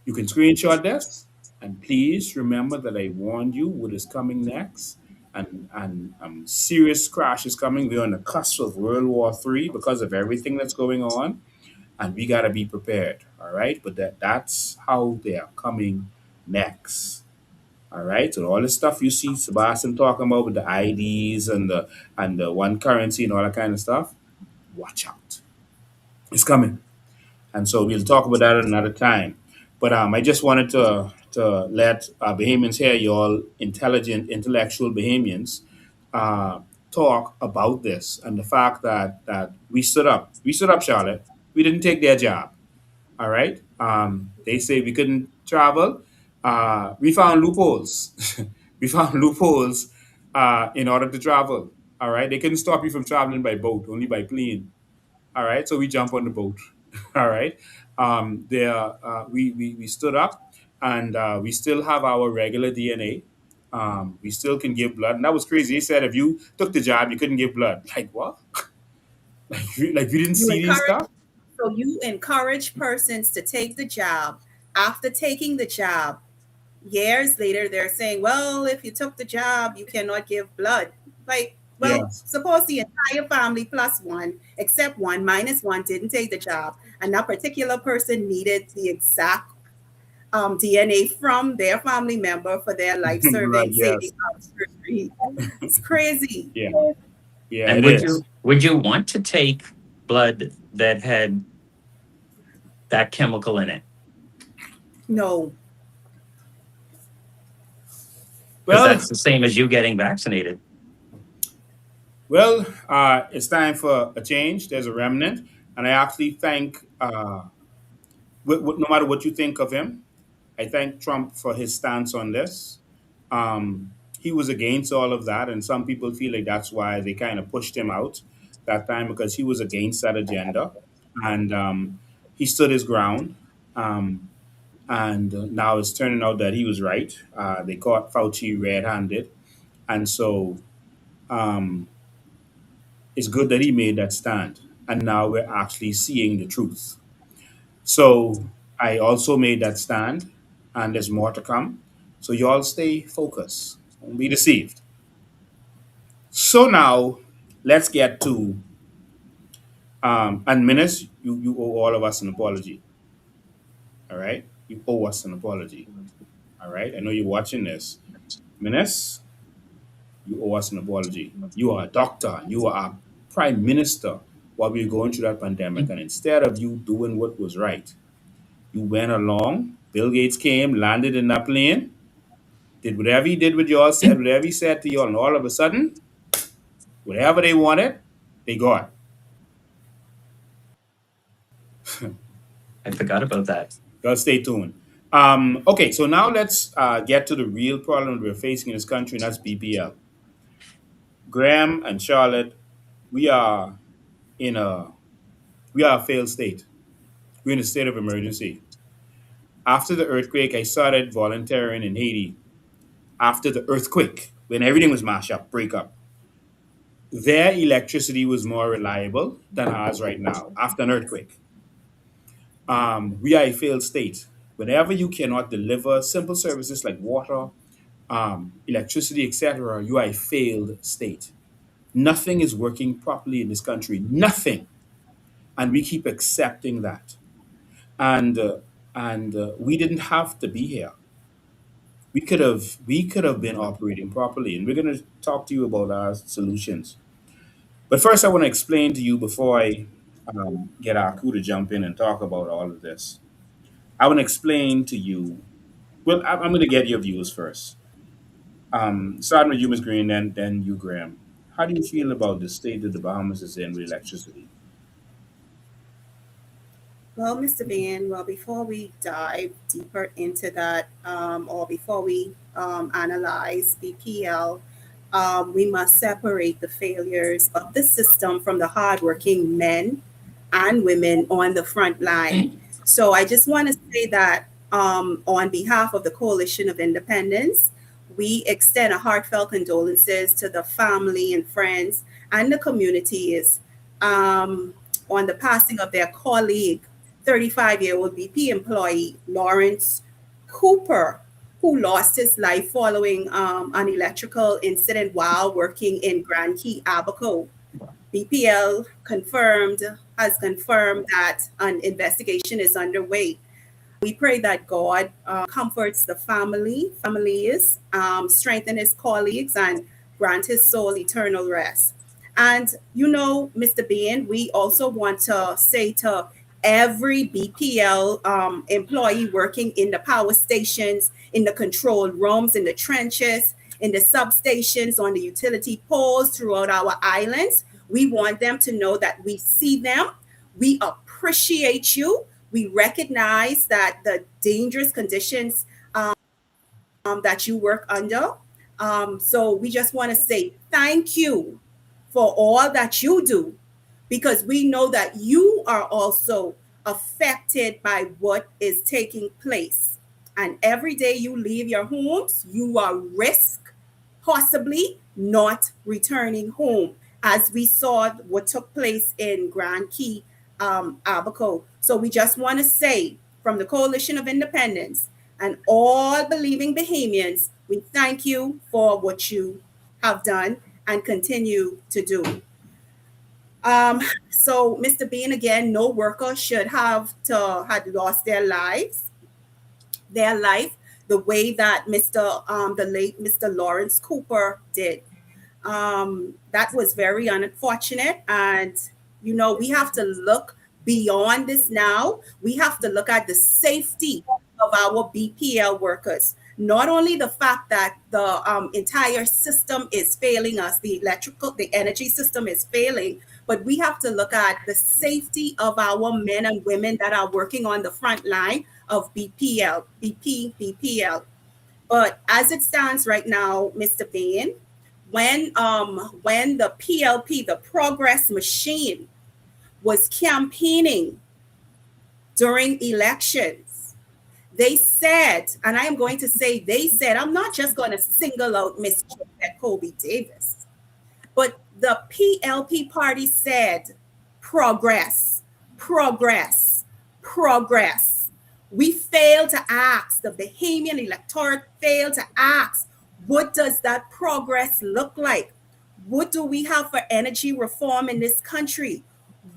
you can screenshot this, and please remember that I warned you what is coming next. and serious crash is coming. We're on the cusp of World War III because of everything that's going on, and we got to be prepared. All right, but that's how they are coming next. All right, so all the stuff you see Sebastian talking about with the IDs and the one currency and all that kind of stuff, watch out, it's coming. And so we'll talk about that at another time. But I just wanted to let Bahamians here, you all intelligent, intellectual Bahamians, uh, talk about this and the fact that we stood up. We stood up, Charlotte. We didn't take their job. All right. They say we couldn't travel. We found loopholes. We found loopholes in order to travel. All right. They couldn't stop you from traveling by boat, only by plane. All right, so we jump on the boat. All right, we stood up, and we still have our regular DNA. We still can give blood, and that was crazy. He said if you took the job, you couldn't give blood. Like what? Like you didn't You see these encourage stuff? So you encourage persons to take the job. After taking the job, years later, they're saying, well, if you took the job, you cannot give blood. Like, well, Yes. suppose the entire family plus one, except one, minus one, didn't take the job. And that particular person needed the exact DNA from their family member for their life Right. saving Yes. surgery. It's crazy. Yeah. Yeah. And It is. would you want to take blood that had that chemical in it? No. Because Well, that's the same as you getting vaccinated. it's time for a change. There's a remnant, and I actually thank, no matter what you think of him, I thank Trump for his stance on this. He was against all of that, and some people feel like that's why they kind of pushed him out that time because he was against that agenda, and he stood his ground. Um, and now it's turning out that he was right. They caught Fauci red-handed, and so um, it's good that he made that stand. And now we're actually seeing the truth. So I also made that stand, and there's more to come. So you all stay focused. Don't be deceived. So now let's get to and Menace, you owe all of us an apology. All right? You owe us an apology. All right? I know you're watching this. Menace, you owe us an apology. You are a doctor, you are a prime minister while we were going through that pandemic. And instead of you doing what was right, you went along. Bill Gates came, landed in that plane, did whatever he did with y'all, said whatever he said to y'all, and all of a sudden, whatever they wanted, they got. I forgot about that. Y'all stay tuned. Okay, so now let's get to the real problem we're facing in this country, and that's BPL. Graham and Charlotte, we are in a we are a failed state. We're in a state of emergency. After the earthquake, I started volunteering in Haiti. After the earthquake, when everything was mashed up, break up, their electricity was more reliable than ours right now after an earthquake. We are a failed state. Whenever you cannot deliver simple services like water, electricity, etc., you are a failed state. Nothing is working properly in this country. Nothing. And we keep accepting that. And we didn't have to be here. We could have been operating properly, and we're going to talk to you about our solutions. But first, I want to explain to you before I get our crew to jump in and talk about all of this. I want to explain to you. Well, I'm going to get your views first. Starting with you, Ms. Green, then you, Graham. How do you feel about the state that the Bahamas is in with electricity? Well, Mr. Van, well, before we dive deeper into that, or before we analyze BPL, we must separate the failures of the system from the hardworking men and women on the front line. So I just want to say that on behalf of the Coalition of Independence, we extend a heartfelt condolences to the family and friends and the communities um, on the passing of their colleague, 35-year-old BP employee Lawrence Cooper, who lost his life following an electrical incident while working in Grand Key, Abaco. BPL has confirmed that an investigation is underway. We pray that God comforts the families, strengthen his colleagues, and grant his soul eternal rest. And Mr. Bean, we also want to say to every BPL employee working in the power stations, in the control rooms, in the trenches, in the substations, on the utility poles throughout our islands, we want them to know that we see them, we appreciate you, we recognize that the dangerous conditions that you work under. So we just want to say thank you for all that you do, because we know that you are also affected by what is taking place. And every day you leave your homes, you are risk possibly not returning home, as we saw what took place in Grand Key, Abaco. So we just want to say, from the Coalition of Independence and all believing Bahamians, we thank you for what you have done and continue to do. Um, so, Mr. Bean, again, no worker should have had lost their life the way that the late Mr. Lawrence Cooper did. That was very unfortunate. And, we have to look beyond this now. We have to look at the safety of our BPL workers. Not only the fact that the entire system is failing us, the energy system is failing, but we have to look at the safety of our men and women that are working on the front line of BPL. But as it stands right now, Mr. Bain, when the PLP, the Progress Machine, was campaigning during elections, they said, and I am going to say they said, I'm not just going to single out Miss Kobe Davis, but the PLP party said progress, progress, progress. We failed to ask, the Bahamian electorate failed to ask, what does that progress look like? What do we have for energy reform in this country?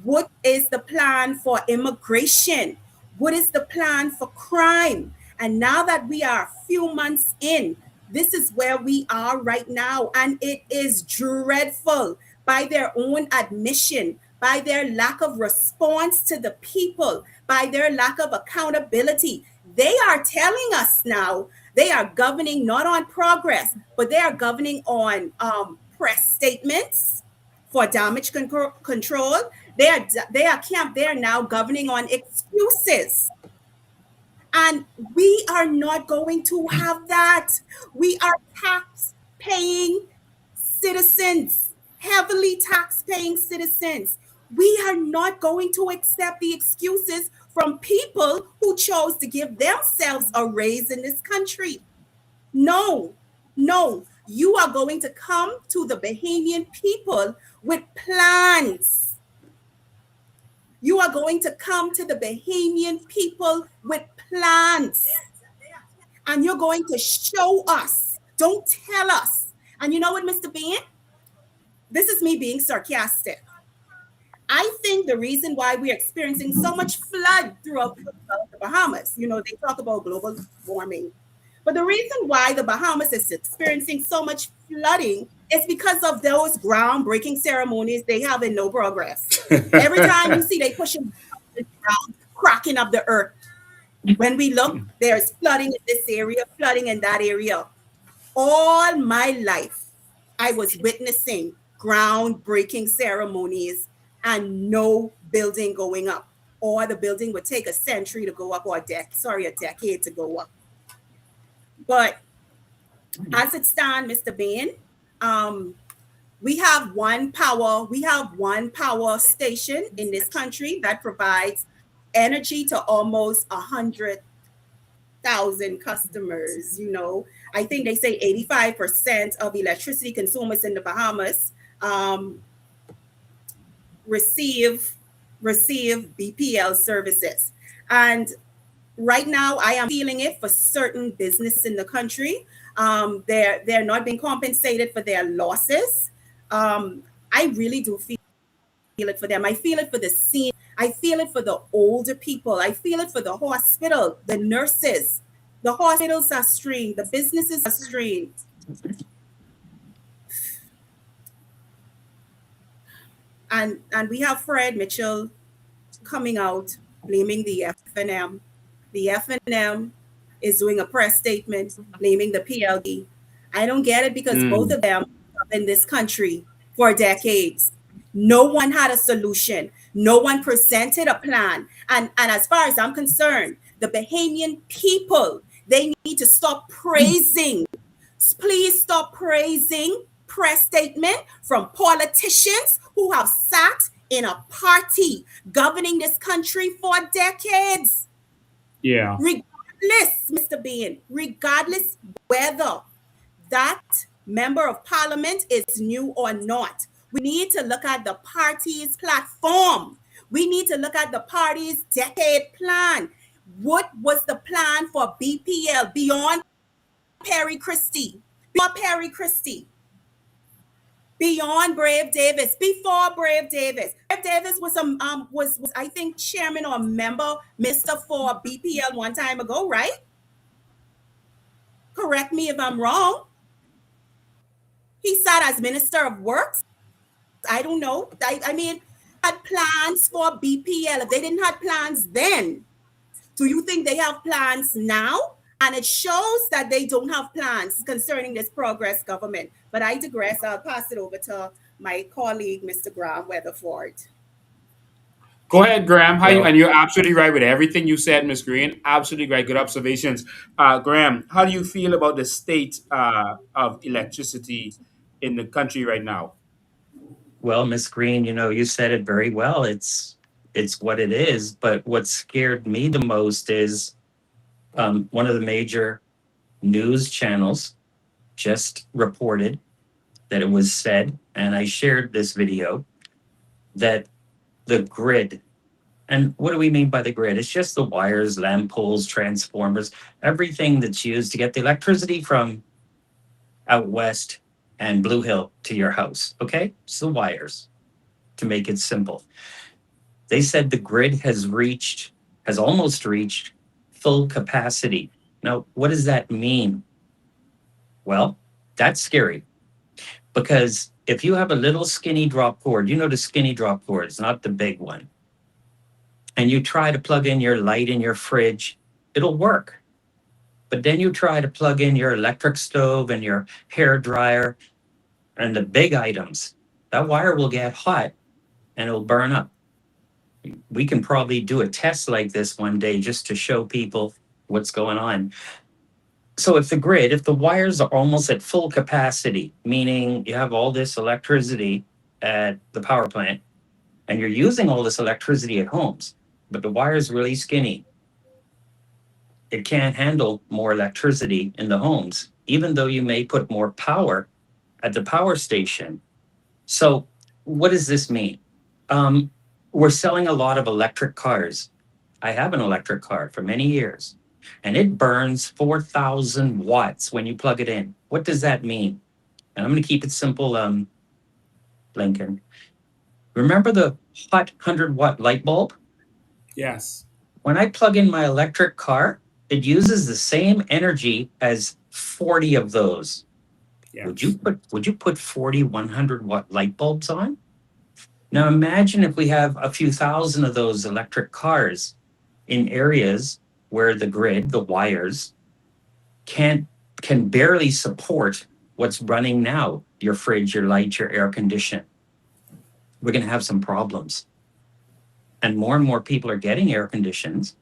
What is the plan for immigration? What is the plan for crime? And now that we are a few months in, this is where we are right now. And it is dreadful, by their own admission, by their lack of response to the people, by their lack of accountability. They are telling us now they are governing not on progress, but they are governing on press statements for damage control. They are now governing on excuses. And we are not going to have that. We are tax paying citizens, heavily tax paying citizens. We are not going to accept the excuses from people who chose to give themselves a raise in this country. No, no. You are going to come to the Bahamian people with plans. You are going to come to the Bahamian people with plans. And you're going to show us. Don't tell us. And you know what, Mr. Bean? This is me being sarcastic. I think the reason why we're experiencing so much flood throughout the Bahamas, they talk about global warming. But the reason why the Bahamas is experiencing so much flooding is because of those groundbreaking ceremonies they have in no progress. Every time you see they pushing down, cracking up the earth. When we look, there's flooding in this area, flooding in that area. All my life, I was witnessing groundbreaking ceremonies and no building going up. Or the building would take a century to go up, or a decade to go up. But as it stands, Mr. Bain, we have one power station in this country that provides energy to almost 100,000 customers. I think they say 85% of electricity consumers in the Bahamas receive BPL services. And Right now, I am feeling it for certain business in the country. They're not being compensated for their losses. I really do feel it for them. I feel it for the senior. I feel it for the older people. I feel it for the hospital, the nurses. The hospitals are strained. The businesses are strained. And we have Fred Mitchell coming out blaming the FNM. The FNM is doing a press statement blaming the PLD. I don't get it because both Mm. of them have in this country for decades. No one had a solution. No one presented a plan. And as far as I'm concerned, the Bahamian people, they need to stop praising. Please stop praising press statement from politicians who have sat in a party governing this country for decades. Yeah. Regardless, Mr. Bean, regardless whether that member of parliament is new or not, we need to look at the party's platform. We need to look at the party's decade plan. What was the plan for BPL beyond Perry Christie? Beyond Perry Christie, beyond Brave Davis, before Brave Davis. Brave Davis was was I think chairman or member minister for BPL one time ago, right? Correct me if I'm wrong. He sat as minister of works. I don't know. I mean, had plans for BPL. If they didn't have plans then, do you think they have plans now? And it shows that they don't have plans concerning this progress government. But I digress. I'll pass it over to my colleague, Mr. Graham Weatherford. Go ahead, Graham. How you? Well, And you're absolutely right with everything you said, Miss Green. Absolutely right. Good observations. Graham, how do you feel about the state of electricity in the country right now? well, Miss Green, you said it very well. It's what it is. But what scared me the most is one of the major news channels just reported that it was said, and I shared this video, that the grid, and what do we mean by the grid? It's just the wires, lamp poles, transformers, everything that's used to get the electricity from out west and Blue Hill to your house. Okay? It's the wires, to make it simple. They said the grid has almost reached full capacity. Now, what does that mean? Well, that's scary because if you have a little skinny drop cord, the skinny drop cords, not the big one, and you try to plug in your light in your fridge, it'll work. But then you try to plug in your electric stove and your hair dryer and the big items, that wire will get hot and it'll burn up. We can probably do a test like this one day just to show people what's going on. So if the wires are almost at full capacity, meaning you have all this electricity at the power plant and you're using all this electricity at homes, but the wire is really skinny, it can't handle more electricity in the homes, even though you may put more power at the power station. So, what does this mean? Um, we're selling a lot of electric cars. I have an electric car for many years, and it burns 4,000 watts when you plug it in. What does that mean? And I'm going to keep it simple, Lincoln. Remember the hot 100-watt light bulb? Yes. When I plug in my electric car, it uses the same energy as 40 of those. Yes. Would you put 40 100-watt light bulbs on? Now imagine if we have a few thousand of those electric cars in areas where the grid, the wires, can barely support what's running now, your fridge, your light, your air condition. We're going to have some problems. And more people are getting air conditions,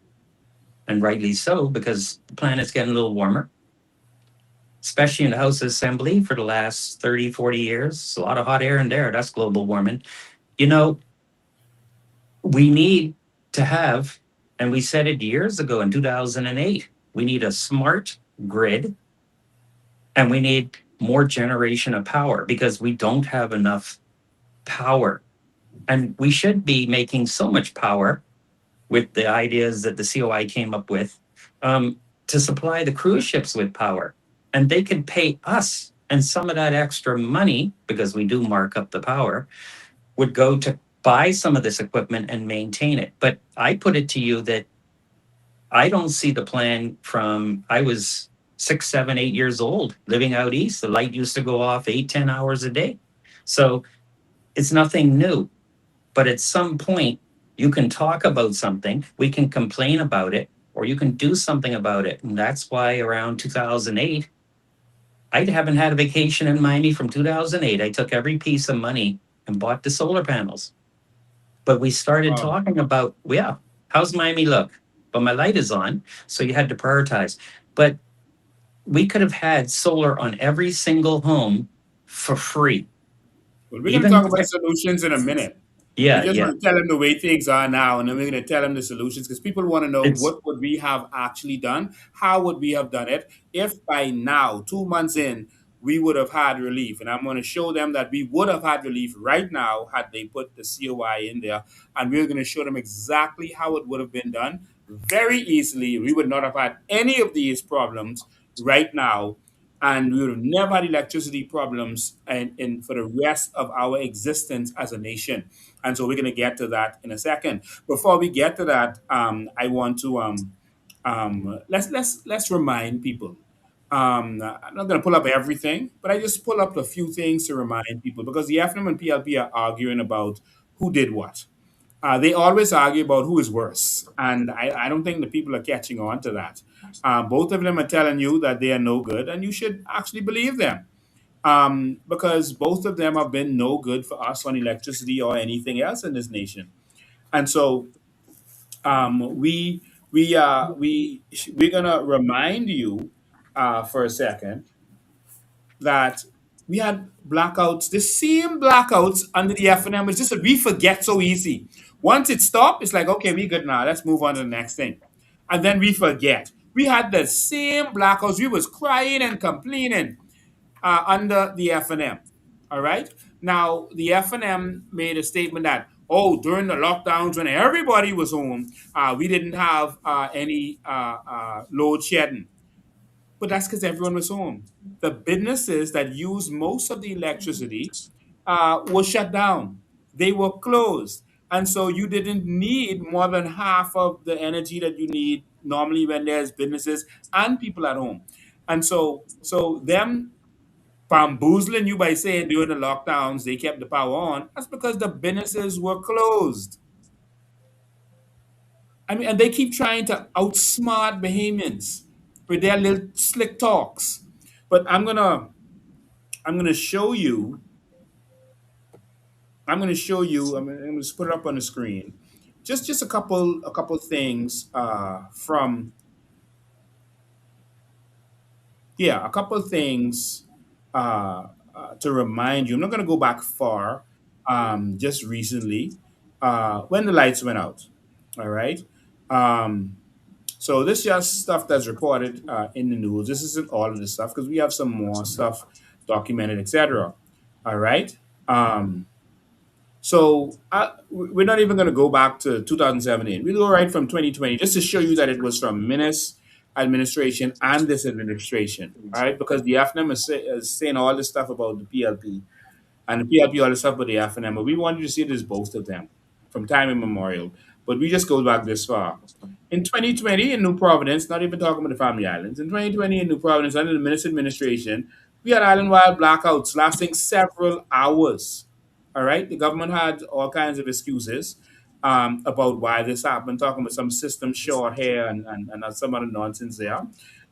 and rightly so, because the planet's getting a little warmer, especially in the House of Assembly for the last 30, 40 years. It's a lot of hot air in there. That's global warming. You know, we need to have, and we said it years ago in 2008, we need a smart grid and we need more generation of power because we don't have enough power. And we should be making so much power with the ideas that the COI came up with to supply the cruise ships with power. And they could pay us. And some of that extra money, because we do mark up the power, would go to buy some of this equipment and maintain it. But I put it to you that I don't see the plan from I was 6, 7, 8 years old living out east. The light used to go off 8, 10 hours a day. So it's nothing new. But at some point, you can talk about something, we can complain about it, or you can do something about it. And that's why around 2008, I haven't had a vacation in Miami from 2008. I took every piece of money and bought the solar panels. But we started Wow. talking about, well, yeah, how's Miami look? But my light is on. So you had to prioritize. But we could have had solar on every single home for free. Well, we're going to Even, talk about solutions in a minute. We yeah, just yeah. want to tell them the way things are now, and then we're going to tell them the solutions because people want to know It's, what would we have actually done, how would we have done it if by now, 2 months in, we would have had relief. And I'm going to show them that we would have had relief right now had they put the COI in there, and we're going to show them exactly how it would have been done very easily. We would not have had any of these problems right now, and we would have never had electricity problems and for the rest of our existence as a nation. And so we're going to get to that in a second. Before we get to that, I want to let's remind people. I'm not going to pull up everything, but I just pull up a few things to remind people because the FNM and PLP are arguing about who did what. They always argue about who is worse, and I don't think the people are catching on to that. Both of them are telling you that they are no good, and you should actually believe them because both of them have been no good for us on electricity or anything else in this nation. And so we're gonna remind you for a second that we had blackouts, the same blackouts under the FNM. It's just that we forget so easy. Once it stopped, it's like, okay, we good now. Let's move on to the next thing. And then we forget. We had the same blackouts. We was crying and complaining under the FNM. All right. Now the FNM made a statement that during the lockdowns when everybody was home, we didn't have any load shedding. But that's because everyone was home. The businesses that use most of the electricity were shut down. They were closed. And so you didn't need more than half of the energy that you need normally when there's businesses and people at home. And so them bamboozling you by saying during the lockdowns they kept the power on, that's because the businesses were closed. I mean, and they keep trying to outsmart Bahamians with their little slick talks. But I'm gonna show you. I'm gonna just put it up on the screen. Just a couple things from yeah, a couple things to remind you. I'm not gonna go back far. Just recently, when the lights went out. All right. Um, So this is just stuff that's reported in the news. This isn't all of this stuff because we have some more stuff documented, etc. All right. We're not even going to go back to 2017. We'll go right from 2020 just to show you that it was from Minis administration and this administration. All right, because the AFNM is saying all this stuff about the PLP and the PLP all this stuff about the FNM, but we wanted to see it as both of them from time immemorial. But we just go back this far. In 2020 in New Providence, not even talking about the Family Islands, in 2020 in New Providence under the Minister administration, we had island-wide blackouts lasting several hours. All right, the government had all kinds of excuses about why this happened, talking about some system short here and some other nonsense there.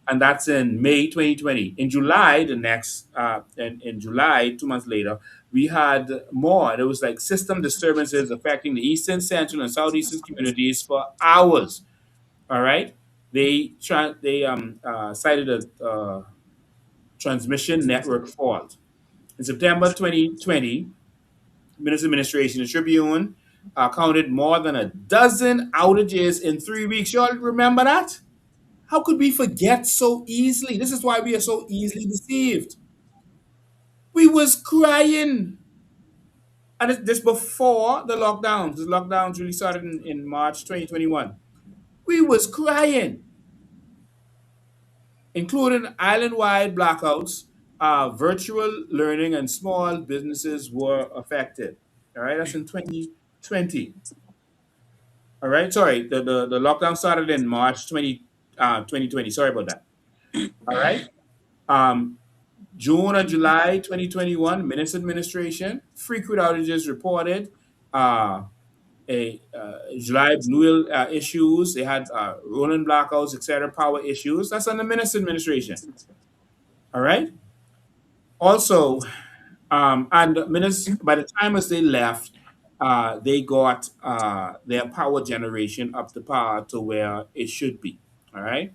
And that's in May 2020. In July, in July, 2 months later, we had more. There was like system disturbances affecting the eastern, central, and southeastern communities for hours. All right, they cited a transmission network fault. In September 2020, Minister Administration, the Tribune counted more than a dozen outages in 3 weeks. Y'all remember that? How could we forget so easily? This is why we are so easily deceived. We was crying. And this before the lockdowns. The lockdowns really started in March 2021. We was crying. including island-wide blackouts. Virtual learning and small businesses were affected. All right, that's in 2020. All right, sorry, the lockdown started in March 2020. Sorry about that. All right. Um, June and July 2021, Minister Administration, frequent outages reported. Uh, July Blue issues, they had rolling blackouts, etc., power issues. That's on the Minister Administration. All right. Also, and minutes by the time as they left, they got their power generation up to par to where it should be. All right.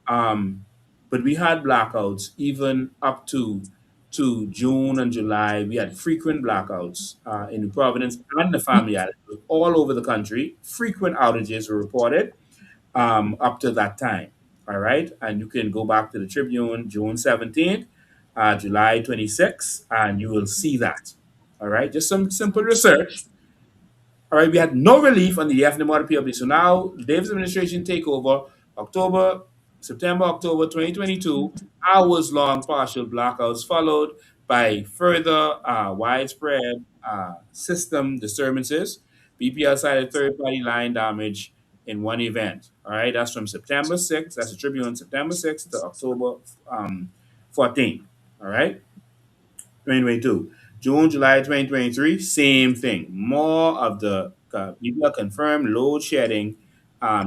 Um, but we had blackouts even up to June and July. We had frequent blackouts in New Providence and the Family Island, all over the country. Frequent outages were reported up to that time. All right, and you can go back to the Tribune, June 17th, July 26th, and you will see that. All right, just some simple research. All right, we had no relief on the FNM PLP. So now Davis administration take over October, September, October 2022, hours long partial blackouts followed by further widespread system disturbances. BPL cited third party line damage in one event. All right, that's from September 6th, that's the Tribune, September 6th to October 14th. All right. 2022. June, July 2023, same thing. More of the people are confirmed load shedding.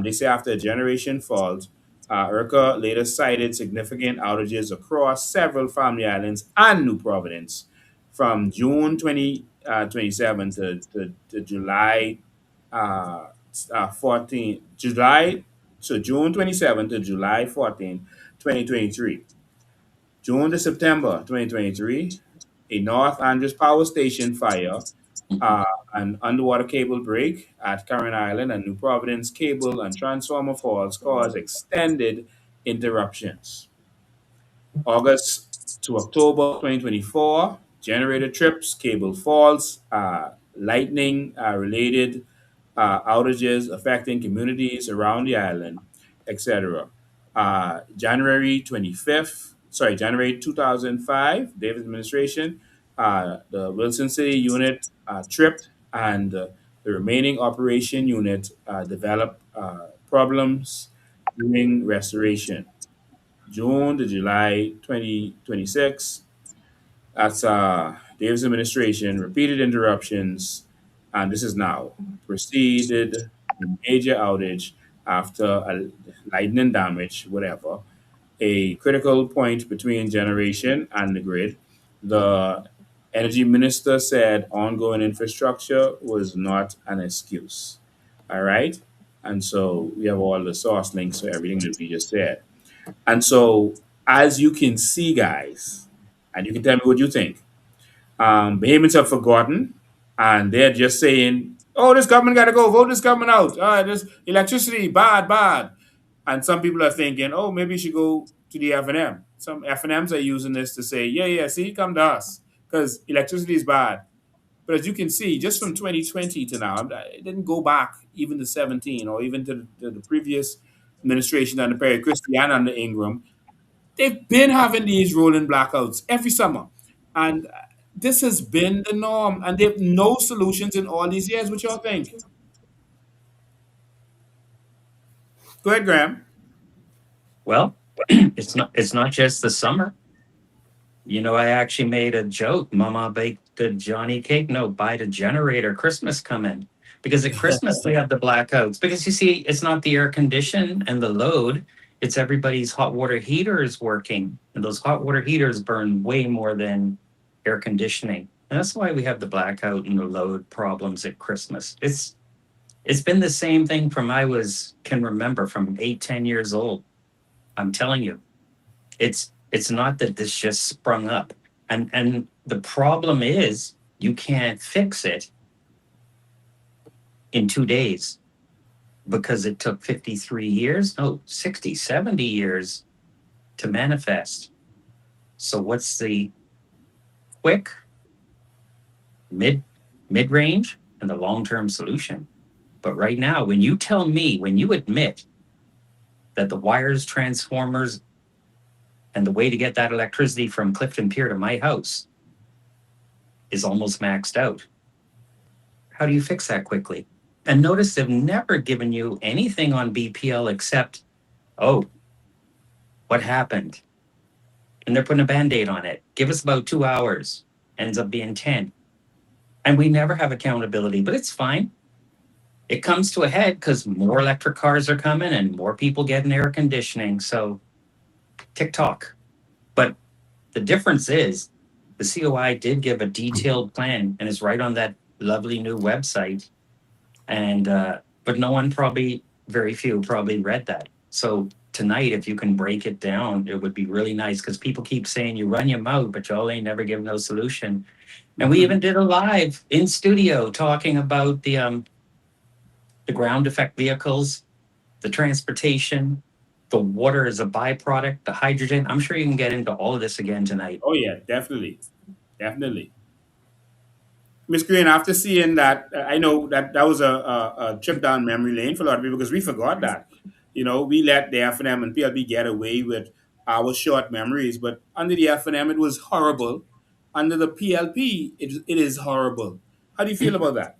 They say after a generation fault, ERCA later cited significant outages across several Family Islands and New Providence from June 2027 to July 14, July, so June 27 to July 14, 2023. June to September 2023, a North Andros Power Station fire, uh, an underwater cable break at Karen Island and New Providence cable and transformer faults caused extended interruptions. August to October 2024, generator trips, cable faults, lightning related outages affecting communities around the island, etc. January 2005, Davis administration, the Wilson City unit tripped, and the remaining operation unit developed problems during restoration. June to July 2026, that's Davis administration, repeated interruptions, and this is now preceded major outage after a lightning damage, whatever, a critical point between generation and the grid. The energy minister said ongoing infrastructure was not an excuse. All right. And so we have all the source links for everything that we just said. And so, as you can see, guys, and you can tell me what you think, Bahamians have forgotten, and they're just saying, "Oh, this government got to go. Vote this government out. This electricity bad, bad." And some people are thinking, "Oh, maybe you should go to the FNM." Some FNMs are using this to say, "Yeah, yeah, see, come to us because electricity is bad." But as you can see, just from 2020 to now, it didn't go back even to 17 or even to the previous administration under Perry Christie and under Ingram. They've been having these rolling blackouts every summer. And this has been the norm. And they have no solutions in all these years. What y'all think? Go ahead, Graham. Well, it's not just the summer. You know, I actually made a joke. Mama baked a Johnny cake. No, buy the generator. Christmas coming. Because at Christmas they have the blackouts. Because you see, it's not the air condition and the load. It's everybody's hot water heaters working. And those hot water heaters burn way more than air conditioning. And that's why we have the blackout and the load problems at Christmas. It's been the same thing from I was can remember from 8, 10 years old. I'm telling you, it's not that this just sprung up. And the problem is you can't fix it in 2 days because it took 53 years, no, 60, 70 years to manifest. So what's the quick, mid mid range, and the long term solution? But right now, when you tell me, when you admit that the wires, transformers, And the way to get that electricity from Clifton Pier to my house is almost maxed out. How do you fix that quickly? And notice they've never given you anything on BPL except, oh, what happened? And they're putting a band aid on it. Give us about 2 hours. Ends up being 10. And we never have accountability, but it's fine. It comes to a head because more electric cars are coming and more people getting air conditioning. So, TikTok. But the difference is the COI did give a detailed plan and is right on that lovely new website. And, but no one probably, very few probably read that. So, tonight, if you can break it down, it would be really nice because people keep saying you run your mouth, but y'all ain't never give no solution. And we even did a live in studio talking about the ground effect vehicles, the transportation, the water as a byproduct, the hydrogen. I'm sure you can get into all of this again tonight. Oh yeah, definitely, definitely. Miss Green, after seeing that, I know that that was a trip down memory lane for a lot of people because we forgot that. You know, we let the F&M and PLB get away with our short memories, but under the F&M, it was horrible. Under the PLP, it is horrible. How do you feel about that?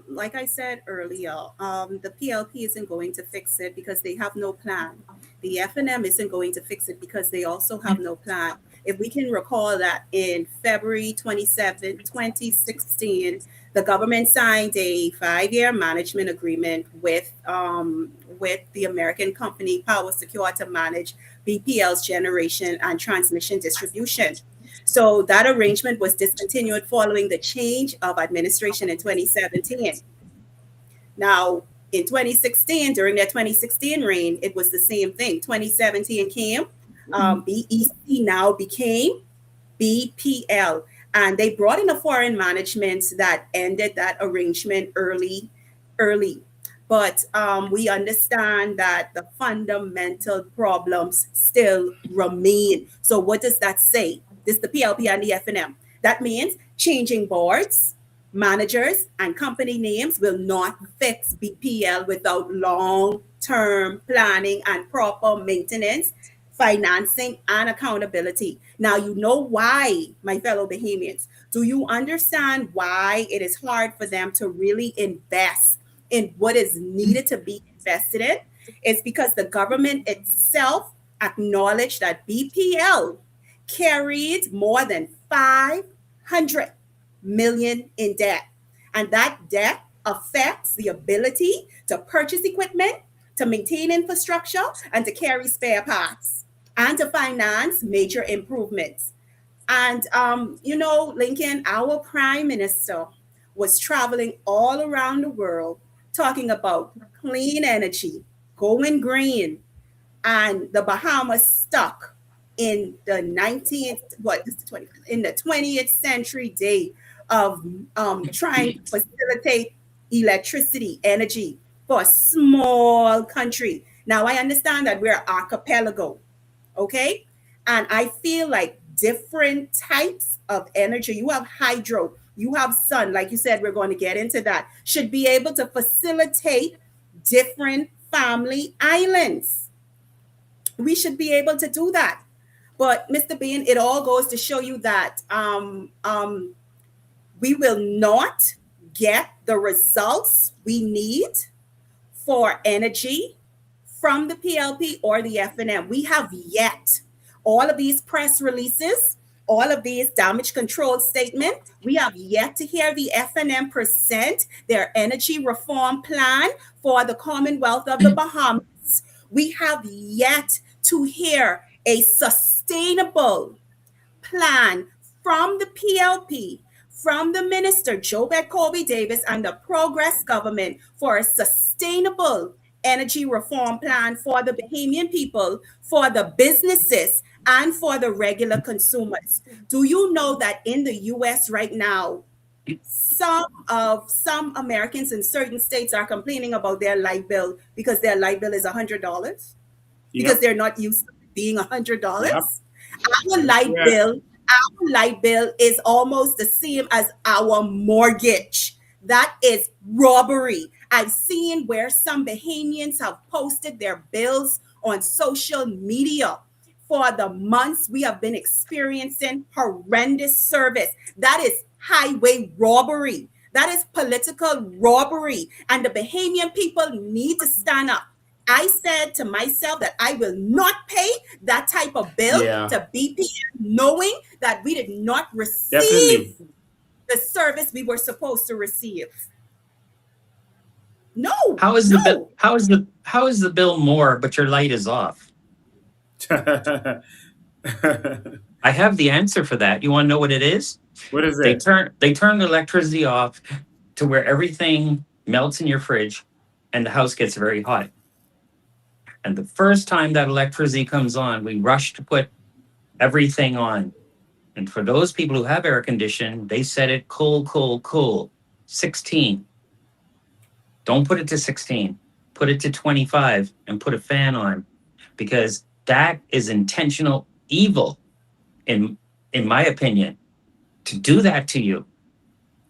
Like I said earlier, the PLP isn't going to fix it because they have no plan. The FNM isn't going to fix it because they also have no plan. If we can recall that in February 27, 2016, the government signed a 5-year management agreement with the American company Power Secure to manage BPL's generation and transmission distribution. So that arrangement was discontinued following the change of administration in 2017. Now, in 2016, during their 2016 reign, it was the same thing. 2017 came, BEC now became BPL, and they brought in a foreign management that ended that arrangement early. But we understand that the fundamental problems still remain. So what does that say? This is the PLP and the FNM. That means changing boards, managers, and company names will not fix BPL without long-term planning and proper maintenance, financing, and accountability. Now, you know why, my fellow Bahamians. Do you understand why it is hard for them to really invest in what is needed to be invested in? It's because the government itself acknowledged that BPL carried more than 500 million in debt. And that debt affects the ability to purchase equipment, to maintain infrastructure, and to carry spare parts, and to finance major improvements. And, Lincoln, our prime minister was traveling all around the world talking about clean energy, going green, and the Bahamas stuck in the 19th, what is the 20th, in the 20th century day of trying to facilitate electricity, energy for a small country. Now I understand that we're archipelago, okay? And I feel like different types of energy, you have hydro, you have sun, like you said, we're going to get into that, should be able to facilitate different family islands. We should be able to do that. But Mr. Bean, it all goes to show you that we will not get the results we need for energy from the PLP or the FNM. We have yet all of these press releases, all of these damage control statements. We have yet to hear the FNM present their energy reform plan for the Commonwealth of the Bahamas. We have yet to hear a sustainable plan from the PLP, from the minister, Jobed Colby Davis, and the Progress government for a sustainable energy reform plan for the Bahamian people, for the businesses, and for the regular consumers. Do you know that in the US right now, some Americans in certain states are complaining about their light bill because their light bill is $100 because Yep, they're not used to it being yep, $100. Our that's light correct. bill, our light bill is almost the same as our mortgage. That is robbery. I've seen where some Bahamians have posted their bills on social media. for the months we have been experiencing horrendous service. That is highway robbery. That is political robbery. And the Bahamian people need to stand up. I said to myself that I will not pay that type of bill Yeah, to BPL, knowing that we did not receive definitely. the service we were supposed to receive. No, How is the bill? no. How is the bill more, but your light is off? I have the answer for that. You want to know what it is? What is They it? turn the electricity off to where everything melts in your fridge, and the house gets very hot. And the first time that electricity comes on, we rush to put everything on. And for those people who have air conditioning, they set it cool, cool, cool. 16. Don't put it to 16. Put it to 25 and put a fan on, because that is intentional evil in my opinion, to do that to you,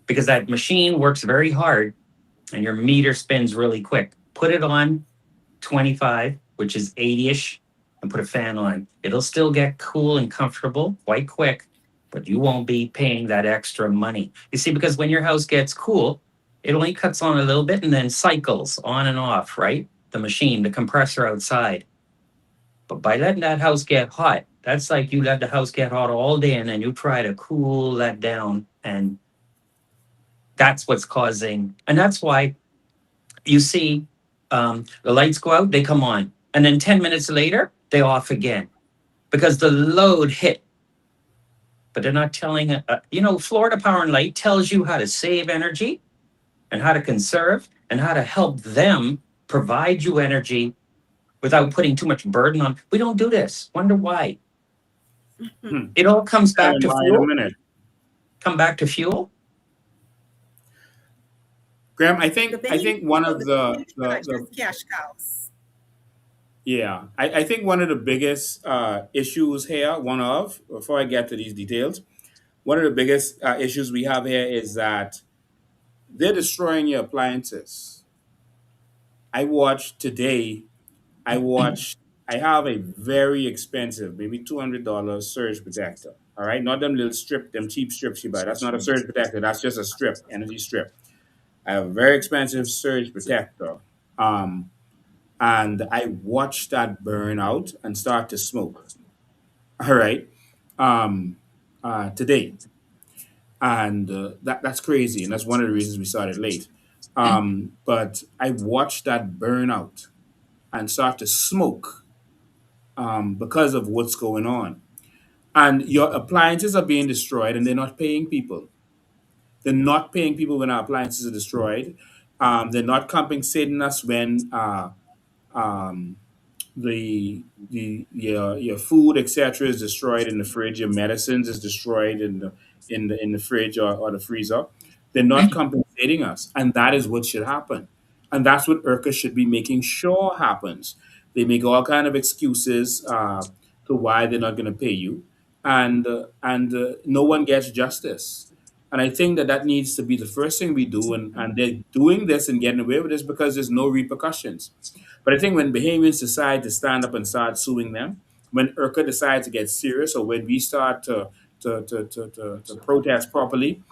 because that machine works very hard and your meter spins really quick. Put it on 25, which is 80ish, and put a fan on. It'll still get cool and comfortable quite quick, but you won't be paying that extra money. You see, because when your house gets cool, it only cuts on a little bit and then cycles on and off, right? The machine, the compressor outside. But by letting that house get hot, that's like you let the house get hot all day and then you try to cool that down. And that's what's causing, and that's why you see the lights go out, they come on. And then 10 minutes later, they off again because the load hit. But they're not telling, Florida Power and Light tells you how to save energy and how to conserve and how to help them provide you energy without putting too much burden on. We don't do this. Wonder why? Hmm. It all comes Tell back me to why in a fuel. minute. Come back to fuel. Graham, The I Bahamian think one people, of the Bahamian people are the just cash cows. yeah, I think one of the biggest issues here, one of, before I get to these details, one of the biggest issues we have here is that they're destroying your appliances. I watched today, I watched, I have a very expensive, maybe $200 surge protector. All right. Not them little strip, them cheap strips you buy. That's not a surge protector. That's just a strip, energy strip. I have a very expensive surge protector. Um, and I watched that burn out and start to smoke. All right. Um, Today. And that's crazy. And that's one of the reasons we started late. But I watched that burn out and start to smoke because of what's going on. And your appliances are being destroyed and they're not paying people. They're not paying people when our appliances are destroyed. They're not compensating us when um, your food etc. is destroyed in the fridge. Your medicines is destroyed in the fridge or the freezer. They're not compensating us, and that is what should happen. And that's what IRCA should be making sure happens. They make all kind of excuses to why they're not going to pay you, and no one gets justice. And I think that that needs to be the first thing we do. And they're doing this and getting away with this because there's no repercussions. But I think when Bahamians decide to stand up and start suing them, when IRCA decides to get serious, or when we start to protest properly,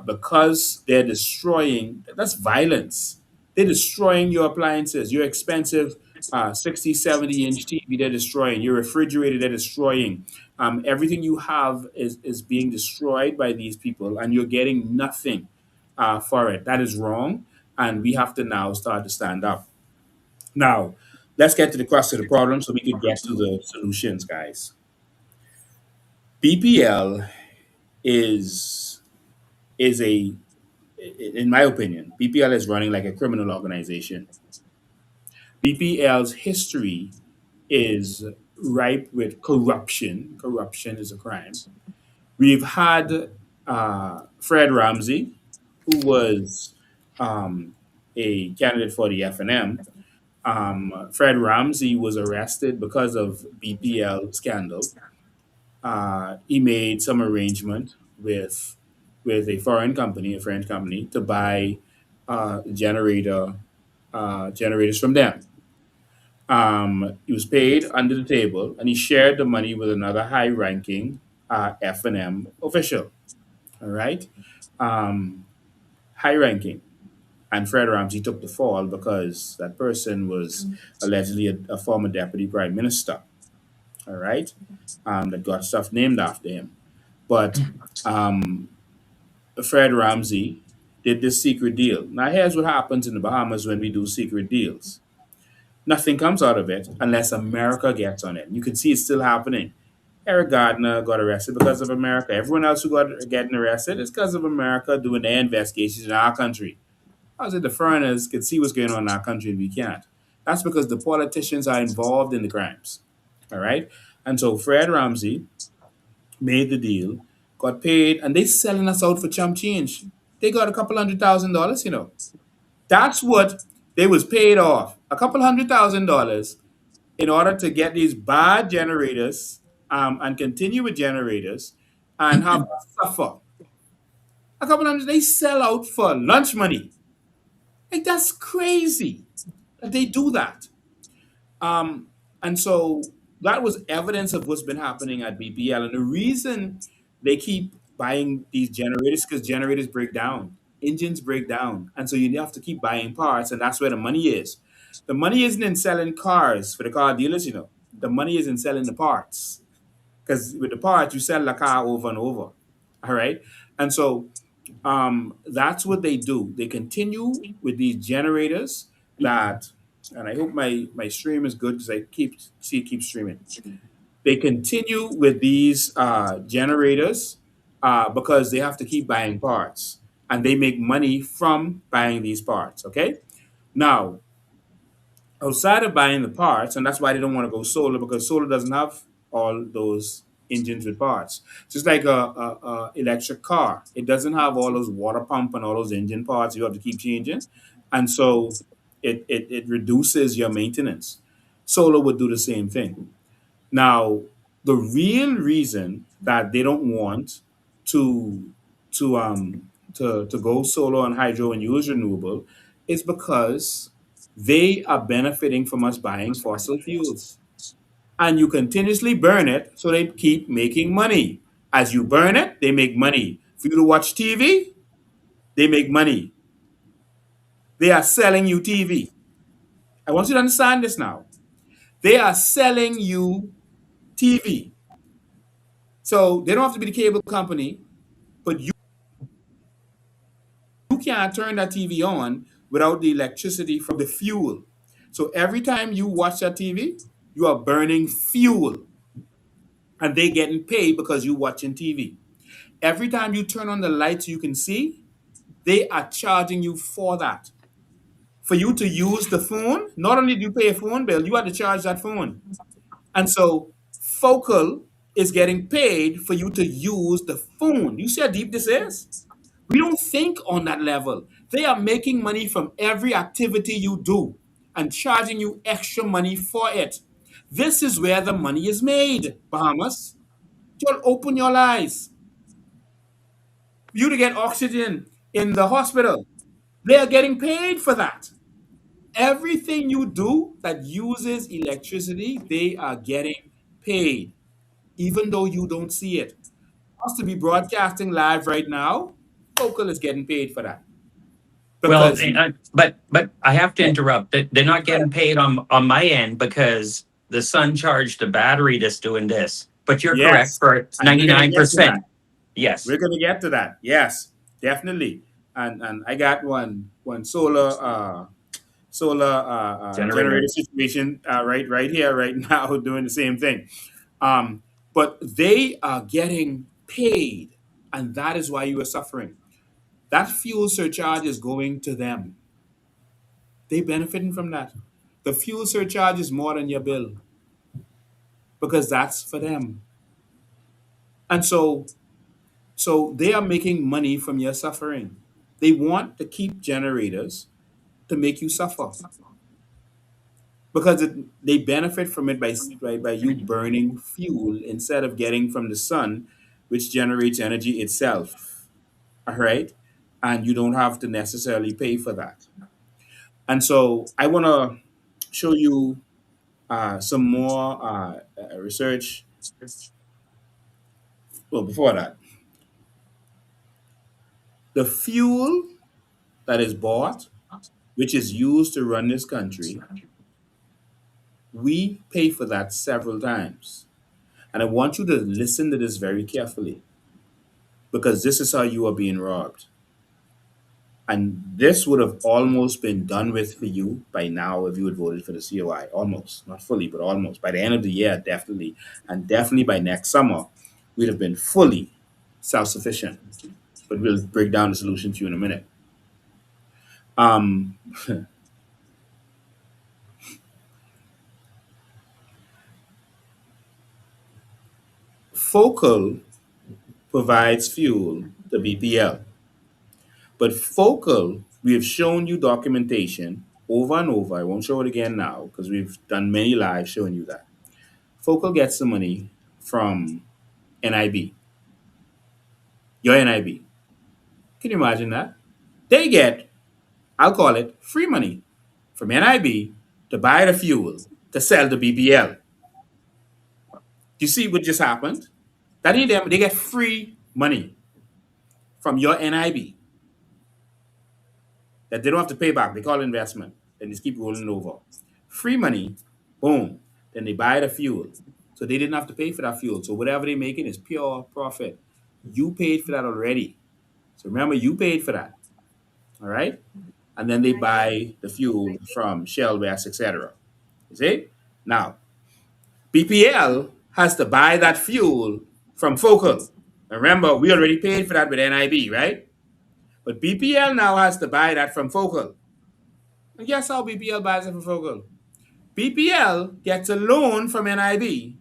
because they're destroying, that's violence. They're destroying your appliances, your expensive 60, 70-inch TV, they're destroying. Your refrigerator, they're destroying. Everything you have is being destroyed by these people, and you're getting nothing for it. That is wrong, and we have to now start to stand up. Now, let's get to the crux of the problem so we could get to the solutions, guys. BPL is is a, in my opinion, BPL is running like a criminal organization. BPL's history is ripe with corruption. Corruption is a crime. We've had Fred Ramsey, who was a candidate for the FNM. Fred Ramsey was arrested because of BPL scandal. He made some arrangement with a foreign company, a French company, to buy generators from them. He was paid under the table, and he shared the money with another high-ranking F&M official. All right, um, high-ranking, and Fred Ramsey took the fall because that person was allegedly a former deputy prime minister. All right, that got stuff named after him. But um, Fred Ramsey did this secret deal. Now, here's what happens in the Bahamas when we do secret deals. Nothing comes out of it unless America gets on it. You can see it's still happening. Eric Gardner got arrested because of America. Everyone else who got getting arrested is because of America doing their investigations in our country. I said the foreigners can see what's going on in our country and we can't. That's because the politicians are involved in the crimes. All right. And so Fred Ramsey made the deal, got paid, and they selling us out for chump change. They got a couple $100,000, you know. That's what they was paid off. A couple $100,000 in order to get these bad generators and continue with generators and have us suffer. A couple hundred, they sell out for lunch money. Like that's crazy that they do that. Um, and so that was evidence of what's been happening at BPL. And the reason they keep buying these generators because generators break down, engines break down, and so you have to keep buying parts, and that's where the money is. The money isn't in selling cars for the car dealers, you know. The money is in selling the parts because with the parts you sell the car over and over. All right, and so that's what they do. They continue with these generators that, and I hope my stream is good because I keep streaming. They continue with these generators because they have to keep buying parts, and they make money from buying these parts. Okay, now outside of buying the parts, and that's why they don't want to go solar because solar doesn't have all those engines with parts. Just like a electric car, it doesn't have all those water pump and all those engine parts you have to keep changing, and so it reduces your maintenance. Solar would do the same thing. Now, the real reason that they don't want to to go solar and hydro and use renewable is because they are benefiting from us buying fossil fuels. And you continuously burn it, so they keep making money. As you burn it, they make money. For you to watch TV, they make money. They are selling you TV. I want you to understand this now. They are selling you TV. So they don't have to be the cable company, but you can't turn that TV on without the electricity from the fuel. So every time you watch that TV, you are burning fuel and they getting paid because you watching TV. Every time you turn on the lights you can see, they are charging you for that. For you to use the phone, not only do you pay a phone bill, you have to charge that phone. And so Focal is getting paid for you to use the phone. You see how deep this is? We don't think on that level. They are making money from every activity you do and charging you extra money for it. This is where the money is made, Bahamas. You'll open your eyes. You to get oxygen in the hospital. They are getting paid for that. Everything you do that uses electricity, they are getting paid, even though you don't see it. Us to be broadcasting live right now, Focal is getting paid for that Well, because but I have to yeah, interrupt. They're not go ahead. getting paid on my end because the sun charged a battery that's doing this. But you're correct Yes, for and we're gonna get to that. 99%. Yes, We're gonna get to that. Yes, definitely. And I got one solar generator generator. situation right here right now doing the same thing. Um, but they are getting paid, and that is why you are suffering. That fuel surcharge is going to them. They benefiting from that. The fuel surcharge is more than your bill because that's for them. And so they are making money from your suffering. They want to keep generators to make you suffer because they benefit from it by you burning fuel instead of getting from the sun, which generates energy itself. All right. And you don't have to necessarily pay for that. And so I want to show you. some more research. Well, before that, the fuel that is bought, which is used to run this country, we pay for that several times. And I want you to listen to this very carefully because this is how you are being robbed. And this would have almost been done with for you by now if you had voted for the COI. Almost. Not fully, but almost. By the end of the year, definitely. And definitely by next summer, we'd have been fully self sufficient. But we'll break down the solution to you in a minute. Um, Focal provides fuel to BPL. But Focal, we have shown you documentation over and over. I won't show it again now because we've done many lives showing you that. Focal gets the money from NIB, your NIB. Can you imagine that? They get, I'll call it, free money from NIB to buy the fuel to sell to BPL. Do you see what just happened? That ain't them. They get free money from your NIB that they don't have to pay back. They call it investment. Then just keep rolling over. Free money, boom. Then they buy the fuel. So they didn't have to pay for that fuel. So whatever they're making is pure profit. You paid for that already. So remember, you paid for that. All right? And then they buy the fuel from Shell, West, etc. You see? Now, BPL has to buy that fuel from Focal. Remember, we already paid for that with NIB, right? But BPL now has to buy that from Focal. And guess how BPL buys it from Focal? BPL gets a loan from NIB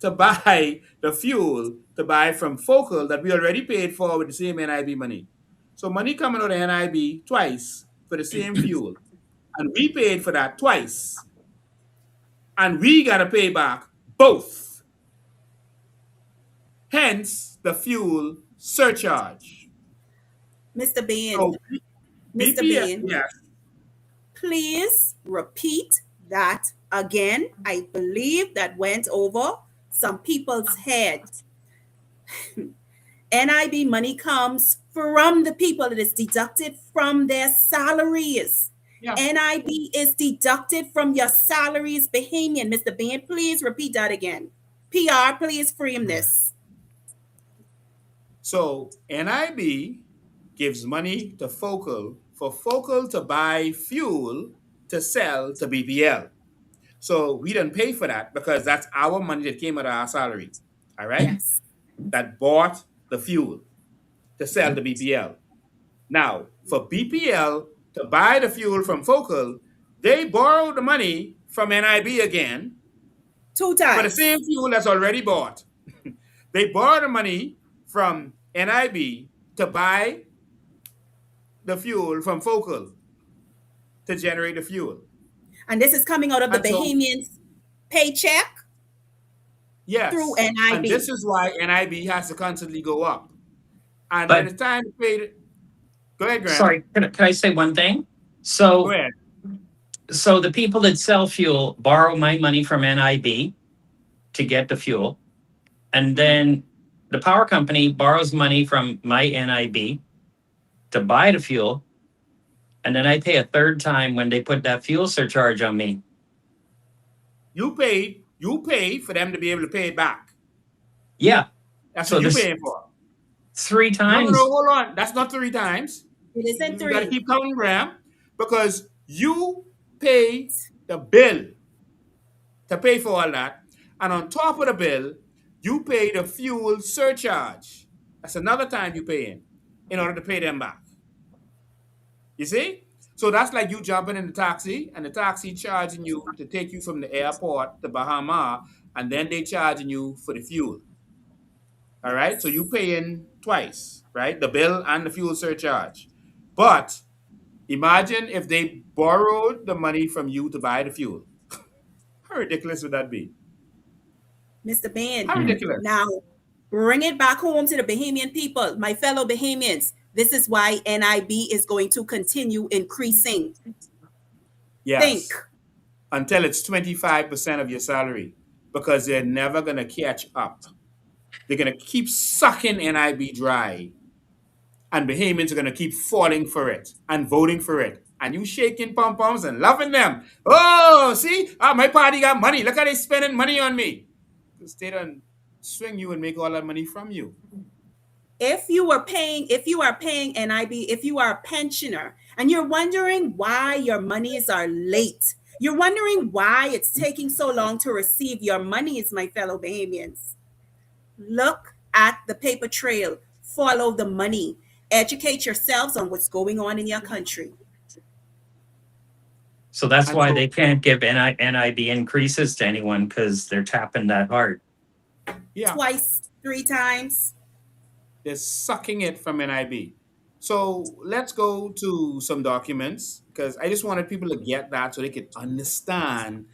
to buy the fuel to buy from Focal that we already paid for with the same NIB money. So money coming out of NIB twice for the same fuel. And we paid for that twice. And we got to pay back both. Hence the fuel surcharge. Mr. Bain, So Mr. BPL, Bain, yes. please repeat that again. I believe that went over some people's head. NIB money comes from the people. It is deducted from their salaries. Yeah. NIB is deducted from your salaries, Bahamian. Mr. Bain, please repeat that again. PR, please frame this. So NIB gives money to Focal for Focal to buy fuel to sell to BPL. So we didn't pay for that because that's our money that came out of our salary. All right? Yes. That bought the fuel to sell to BPL. Now, for BPL to buy the fuel from Focal, they borrowed the money from NIB again Two for the times. same fuel that's already bought. They borrowed the money from NIB to buy the fuel from Focal to generate the fuel. And this is coming out of the And so, Bahamians' paycheck through yes, and NIB. this is why NIB has to constantly go up. And when But it's time to pay, go ahead, Graham. sorry, can I say one thing? Go So ahead. so the people that sell fuel borrow my money from NIB to get the fuel, and then the power company borrows money from my NIB to buy the fuel, and then I pay a third time when they put that fuel surcharge on me. You pay for them to be able to pay it back. Yeah. That's So what you there's paying for. three No, no, no, times. hold on. That's not three times. It isn't You got to three. keep counting, Graham, because you pay the bill to pay for all that. And on top of the bill, you pay the fuel surcharge. That's another time you pay in order to pay them back. You see? So that's like you jumping in the taxi and the taxi charging you to take you from the airport to Bahama, and then they charging you for the fuel. All right? So you paying twice, right? The bill and the fuel surcharge. But imagine if they borrowed the money from you to buy the fuel. How ridiculous would that be? Mr. Bain, How Mm. ridiculous. now bring it back home to the Bahamian people, my fellow Bahamians. This is why NIB is going to continue increasing. Think. Yes. until it's 25% of your salary because they're never going to catch up. They're going to keep sucking NIB dry, and Bahamians are going to keep falling for it and voting for it. And you shaking pom poms and loving them. Oh, see, my party got money. Look how they spending money on me. Because they don't swing you and make all that money from you. If you are paying NIB, if you are a pensioner and you're wondering why your monies are late, you're wondering why it's taking so long to receive your monies, my fellow Bahamians, look at the paper trail, follow the money, educate yourselves on what's going on in your country. So that's And why so, they can't give NIB increases to anyone because they're tapping that hard. yeah, Twice, three times. they're sucking it from NIB. So let's go to some documents because I just wanted people to get that so they could understand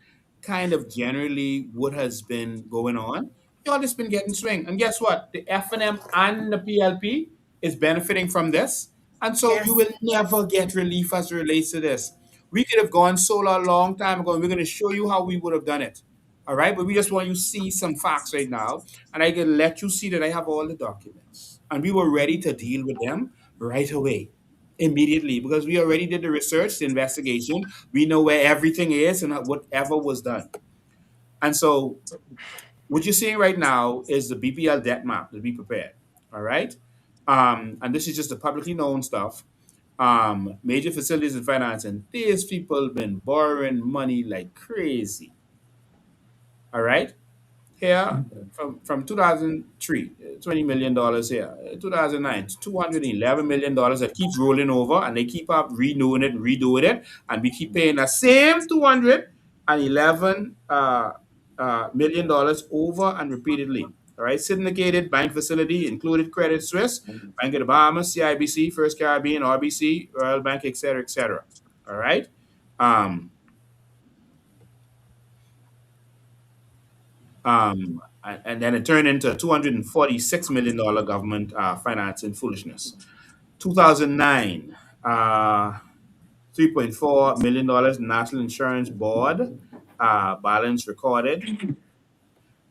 kind of generally what has been going on. Y'all just been getting swing. And guess what? The FNM and the PLP is benefiting from this. And so you Yes. will never get relief as it relates to this. We could have gone solar a long time ago and we're going to show you how we would have done it. All right. But we just want you to see some facts right now. And I can let you see that I have all the documents. And we were ready to deal with them right away, immediately, because we already did the research, the investigation. We know where everything is and whatever was done. And so what you're seeing right now is the BPL debt map to be prepared. All right. And this is just the publicly known stuff. Major facilities and financing. These people been borrowing money like crazy. All right. Here from 2003, $20 million here. 2009, $211 that keeps rolling over, and they keep up renewing it and redoing it, and we keep paying the same $211 million over and repeatedly. All right, syndicated bank facility included Credit Suisse, Bank of the Bahamas, CIBC, First Caribbean, RBC, Royal Bank, etc., etc. All right. Um, and then it turned into $246 million government financing foolishness. 2009, $3.4 million National Insurance Board balance recorded.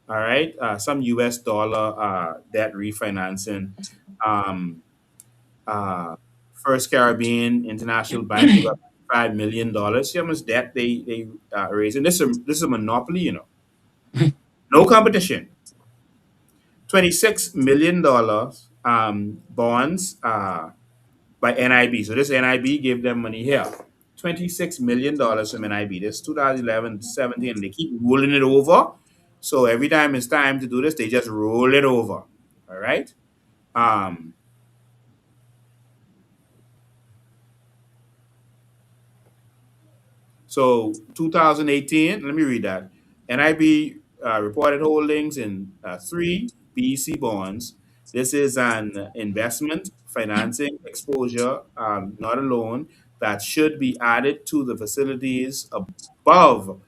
All right, some US dollar debt refinancing. Um, First Caribbean International Bank took up $5 million. See how much debt they raised, and this is a monopoly, no competition. $26 million bonds by NIB. So this NIB gave them money here. $26 million from NIB. This 2011, 17, and they keep rolling it over. So every time it's time to do this, they just roll it over. All right. Um, So 2018, let me read that. NIB reported holdings in three BEC bonds. This is an investment financing exposure, not a loan, that should be added to the facilities above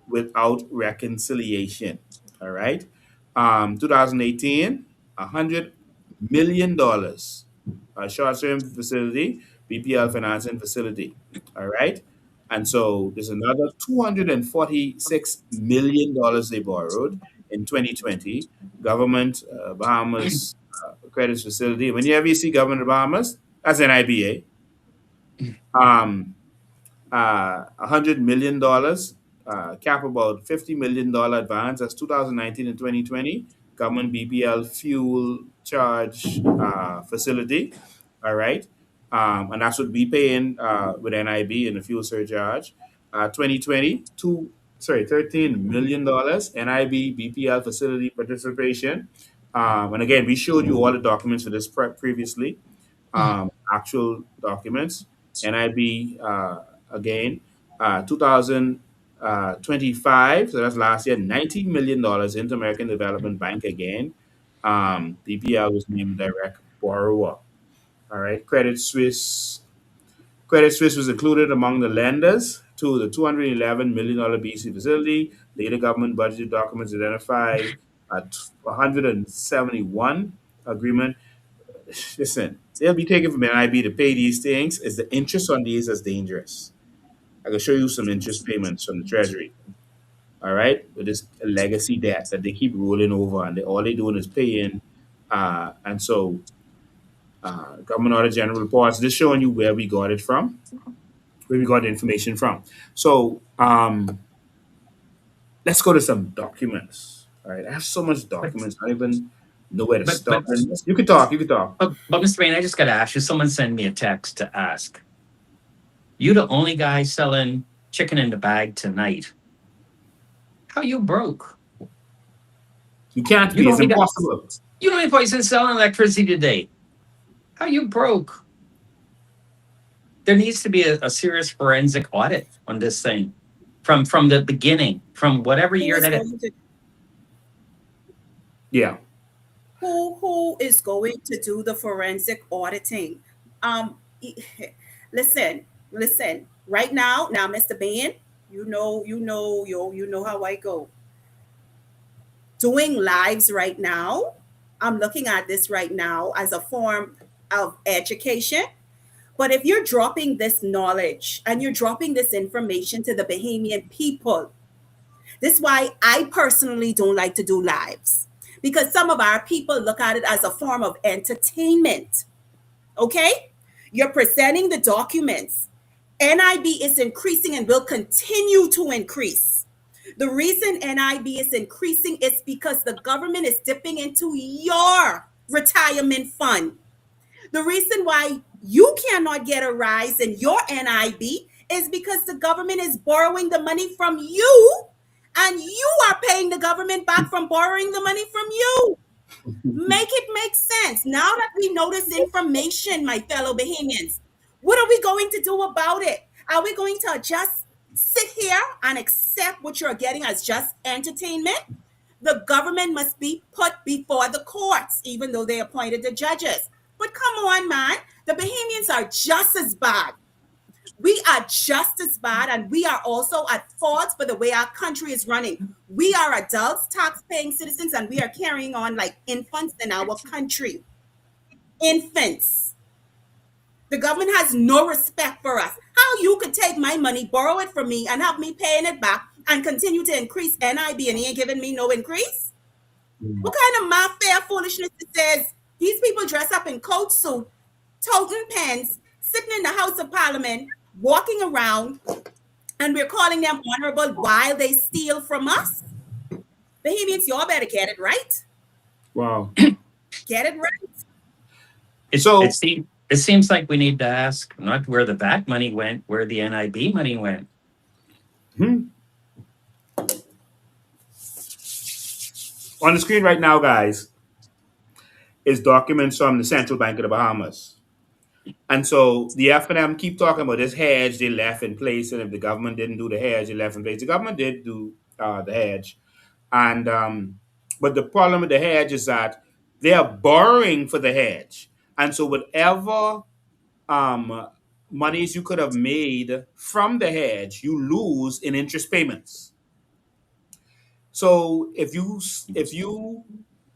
without reconciliation. All right. 2018, $100 million, a short-term facility, BPL financing facility. All right. And so there's another $246 million they borrowed in 2020. Government Bahamas credit facility. Whenever you see government of Bahamas, that's NIBA. Um, $100 million, cap about $50 million advance. That's 2019 and 2020 government BPL fuel charge facility. All right, and that's what we pay in with NIB and the fuel surcharge. 2020, $13 million NIB BPL facility participation. And again, we showed you all the documents for this previously, actual documents. NIB again, 2025, so that's last year, $19 million into American Development Bank again. BPL was named direct borrower. All right, Credit Suisse. Credit Suisse was included among the lenders to the $211 million BC facility. Later government budget documents identified a 171 agreement. Listen, they'll be taken from NIB to pay these things. Is the interest on these as dangerous? I can show you some interest payments from the Treasury. All right, with this legacy debt that they keep rolling over, and all they doing is paying. And so, government order general reports. This showing you where we got it from, where we got the information from. So, let's go to some documents. All right, I have so much But documents. I don't even know where to but start. but And you can talk. You can talk. but Mr. Bain, I just got to ask you. Someone sent me a text to ask. You the only guy selling chicken in the bag tonight. How you broke? You can't You be. the It's only guy. impossible. You the only person selling electricity today. How you broke? There needs to be a serious forensic audit on this thing, from the beginning, from whatever Who year is that it. going to Yeah. who is going to do the forensic auditing? Um, e- listen, listen. Right now, Mr. Bain, you know how I go. Doing lives right now. I'm looking at this right now as a form of education. But if you're dropping this knowledge and you're dropping this information to the Bahamian people, this is why I personally don't like to do lives, because some of our people look at it as a form of entertainment. Okay? You're presenting the documents. NIB is increasing and will continue to increase. The reason NIB is increasing is because the government is dipping into your retirement fund. The reason why you cannot get a rise in your NIB is because the government is borrowing the money from you, and you are paying the government back from borrowing the money from you. Make it make sense. Now that we know this information, my fellow Bahamians, what are we going to do about it? Are we going to just sit here and accept what you're getting as just entertainment? The government must be put before the courts, even though they appointed the judges. But come on, man, the Bahamians are just as bad. We are just as bad, and we are also at fault for the way our country is running. We are adults, tax-paying citizens, and we are carrying on like infants in our country. Infants. The government has no respect for us. How you could take my money, borrow it from me, and have me paying it back and continue to increase NIB, and he ain't giving me no increase? What kind of mafia foolishness it says these people dress up in coat suit, toting pens, sitting in the House of Parliament, walking around, and we're calling them honorable while they steal from us? Bahamians, y'all better get it right. Wow. Get it right. It So, seems like we need to ask not where the VAT money went, where the NIB money went. hmm, on the screen right now, guys, is documents from the Central Bank of the Bahamas. And so the FNM keep talking about this hedge they left in place, and if the government didn't do the hedge they left in place, the government did do the hedge, and but the problem with the hedge is that they are borrowing for the hedge, and so whatever um, monies you could have made from the hedge, you lose in interest payments. So if you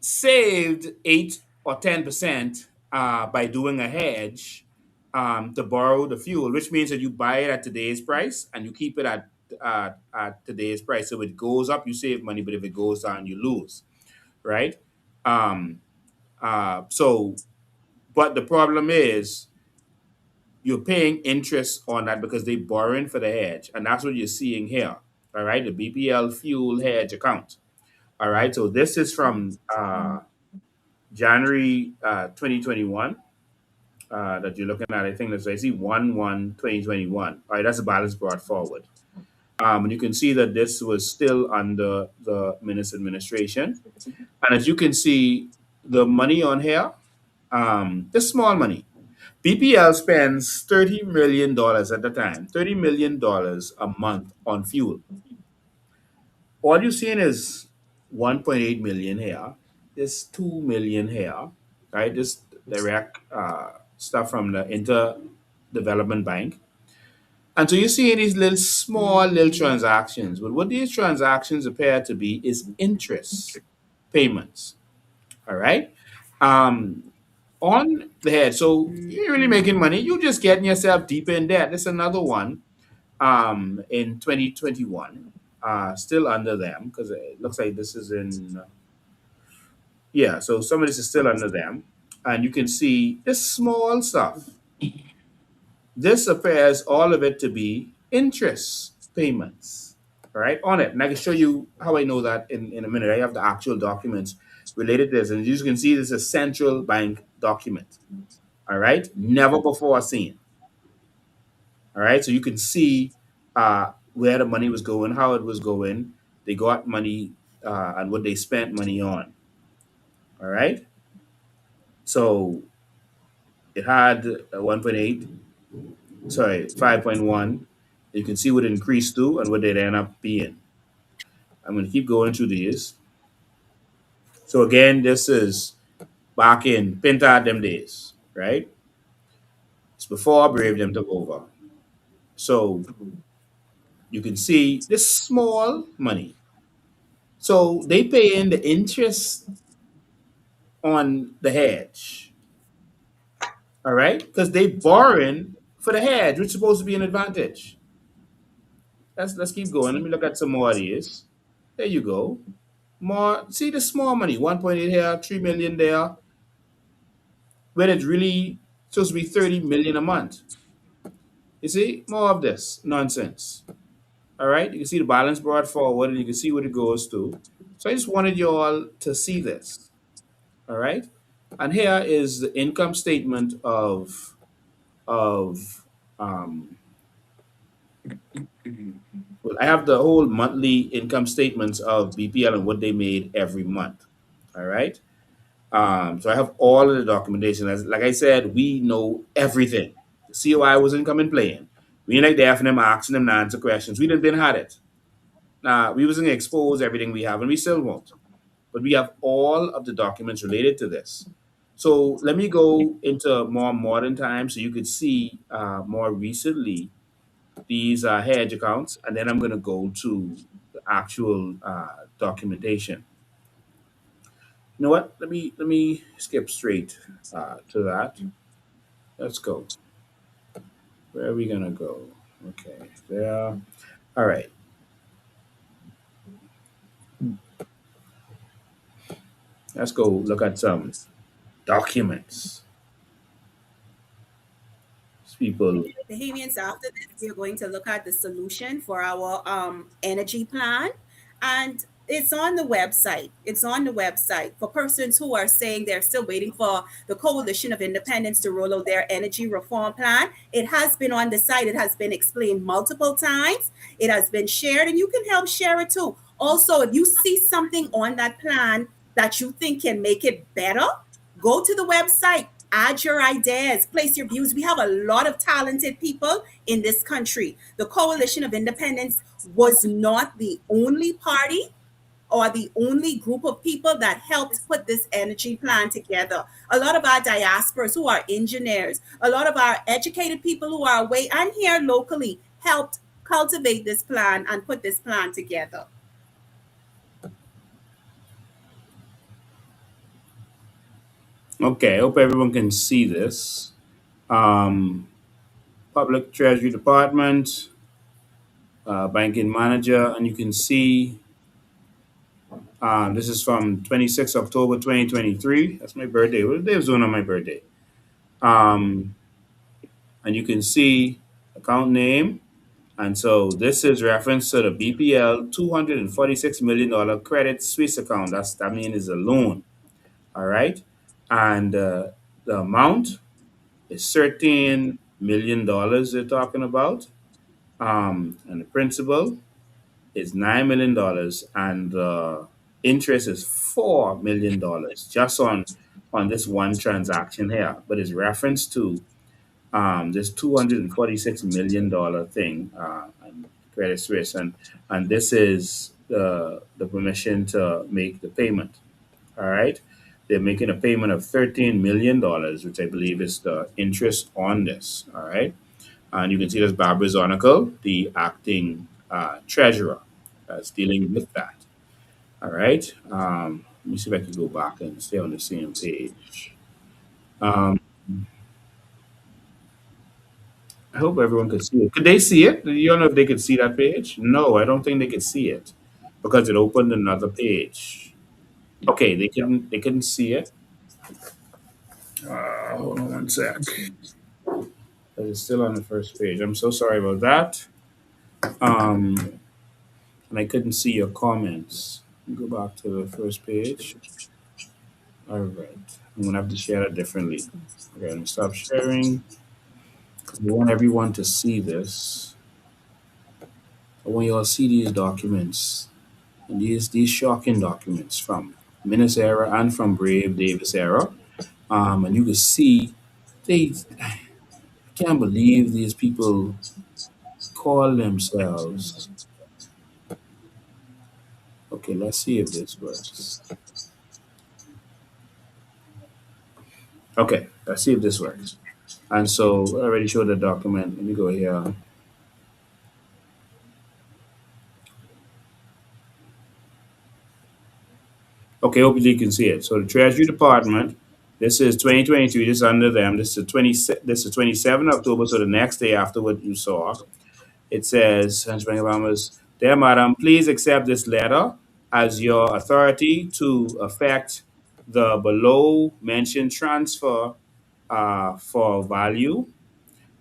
saved 8 or 10% by doing a hedge to borrow the fuel, which means that you buy it at today's price and you keep it at today's price. So if it goes up, you save money, but if it goes down, you lose, right? Um, so, but the problem is you're paying interest on that because they borrowing for the hedge, and that's what you're seeing here. All right, the BPL fuel hedge account. All right, so this is from January 2021 that you're looking at. I think that's I see 1/1/2021. All right, that's the balance brought forward. And you can see that this was still under the minister administration. And as you can see, the money on here, this small money. BPL spends $30 million at the time, $30 million a month on fuel. All you're seeing is 1.8 million here. There's 2 million here, right? This direct stuff from the Inter Development Bank. And so you're seeing these little small little transactions. But what these transactions appear to be is interest payments. All right. Um, on the head. So you're really making money. You're just getting yourself deeper in debt. That's another one. in 2021, still under them because it looks like this is in, yeah, so some of this is still under them. And you can see this small stuff. This appears all of it to be interest payments, right, on it. And I can show you how I know that in a minute. I have the actual documents related to this. And as you can see, this is a central bank document, all right? Never before seen, all right? So you can see where the money was going, how it was going. They got money and what they spent money on, all right? So it had 1.8, sorry, 5.1. You can see what it increased to and what it ended up being. I'm going to keep going through these. So again, this is back in Pinta them days, right? It's before Brave them took over. So you can see this small money. So they pay in the interest on the hedge, all right? Because they borrowing for the hedge, which is supposed to be an advantage. Let's keep going. Let me look at some more of these. There you go. More, see the small money, 1.8 here, 3 million there, when it's really supposed to be 30 million a month. You see, more of this nonsense. All right, you can see the balance brought forward and you can see what it goes to. So I just wanted you all to see this. All right, and here is the income statement of well, I have the whole monthly income statements of BPL and what they made every month. All right. So I have all of the documentation. As like I said, we know everything. The COI wasn't coming playing. We ain't like there for them asking them to answer questions. We done been had it. Nah, we wasn't gonna expose everything we have, and we still won't. But we have all of the documents related to this. So let me go into more modern times so you could see more recently these hedge accounts, and then I'm gonna go to the actual documentation. You know what? Let me skip straight to that. Let's go. Where are we gonna go? Okay, there. All right. Let's go look at some documents. People. Bahamians, after this, we're going to look at the solution for our energy plan. And it's on the website. It's on the website for persons who are saying they're still waiting for the Coalition of Independence to roll out their energy reform plan. It has been on the site. It has been explained multiple times. It has been shared, and you can help share it too. Also, if you see something on that plan that you think can make it better, go to the website, add your ideas, place your views. We have a lot of talented people in this country. The Coalition of Independence was not the only party or the only group of people that helped put this energy plan together. A lot of our diasporas who are engineers, a lot of our educated people who are away and here locally helped cultivate this plan and put this plan together. Okay, I hope everyone can see this. Um, Public Treasury Department, banking manager, and you can see this is from 26 October 2023. That's my birthday. What day was doing on my birthday? Um, and you can see account name. And so this is reference to the BPL $246 million credit Swiss account. That means is a loan. All right. And the amount is $13 million they're talking about. And the principal is $9 million, and interest is $4 million just on this one transaction here. But it's reference to this $246 million thing, and Credit Suisse, and this is the permission to make the payment. All right, they're making a payment of $13 million, which I believe is the interest on this. All right, and you can see there's Barbara Zonical, the acting treasurer, that's dealing with that. All right, let me see if I can go back and stay on the same page. Um, I hope everyone could see it. Could they see it? You don't know if they could see that page? No, I don't think they could see it because it opened another page. Okay, they couldn't see it. Hold on one sec. It's still on the first page. I'm so sorry about that. Um, and I couldn't see your comments. Go back to the first page. All right. I'm gonna have to share that differently. Okay, I'm gonna stop sharing because I want everyone to see this. I want you all to see these documents and these shocking documents from Menace era and from Brave Davis era. And you can see they I can't believe these people call themselves. Okay, let's see if this works. Okay, let's see if this works. And so I already showed the document. Let me go here. Okay, hopefully you can see it. So the Treasury Department, this is 2022. This is under them. This is 27 October. So the next day after what you saw, it says, Pennsylvania Bahamas, dear madam, please accept this letter as your authority to effect the below mentioned transfer for value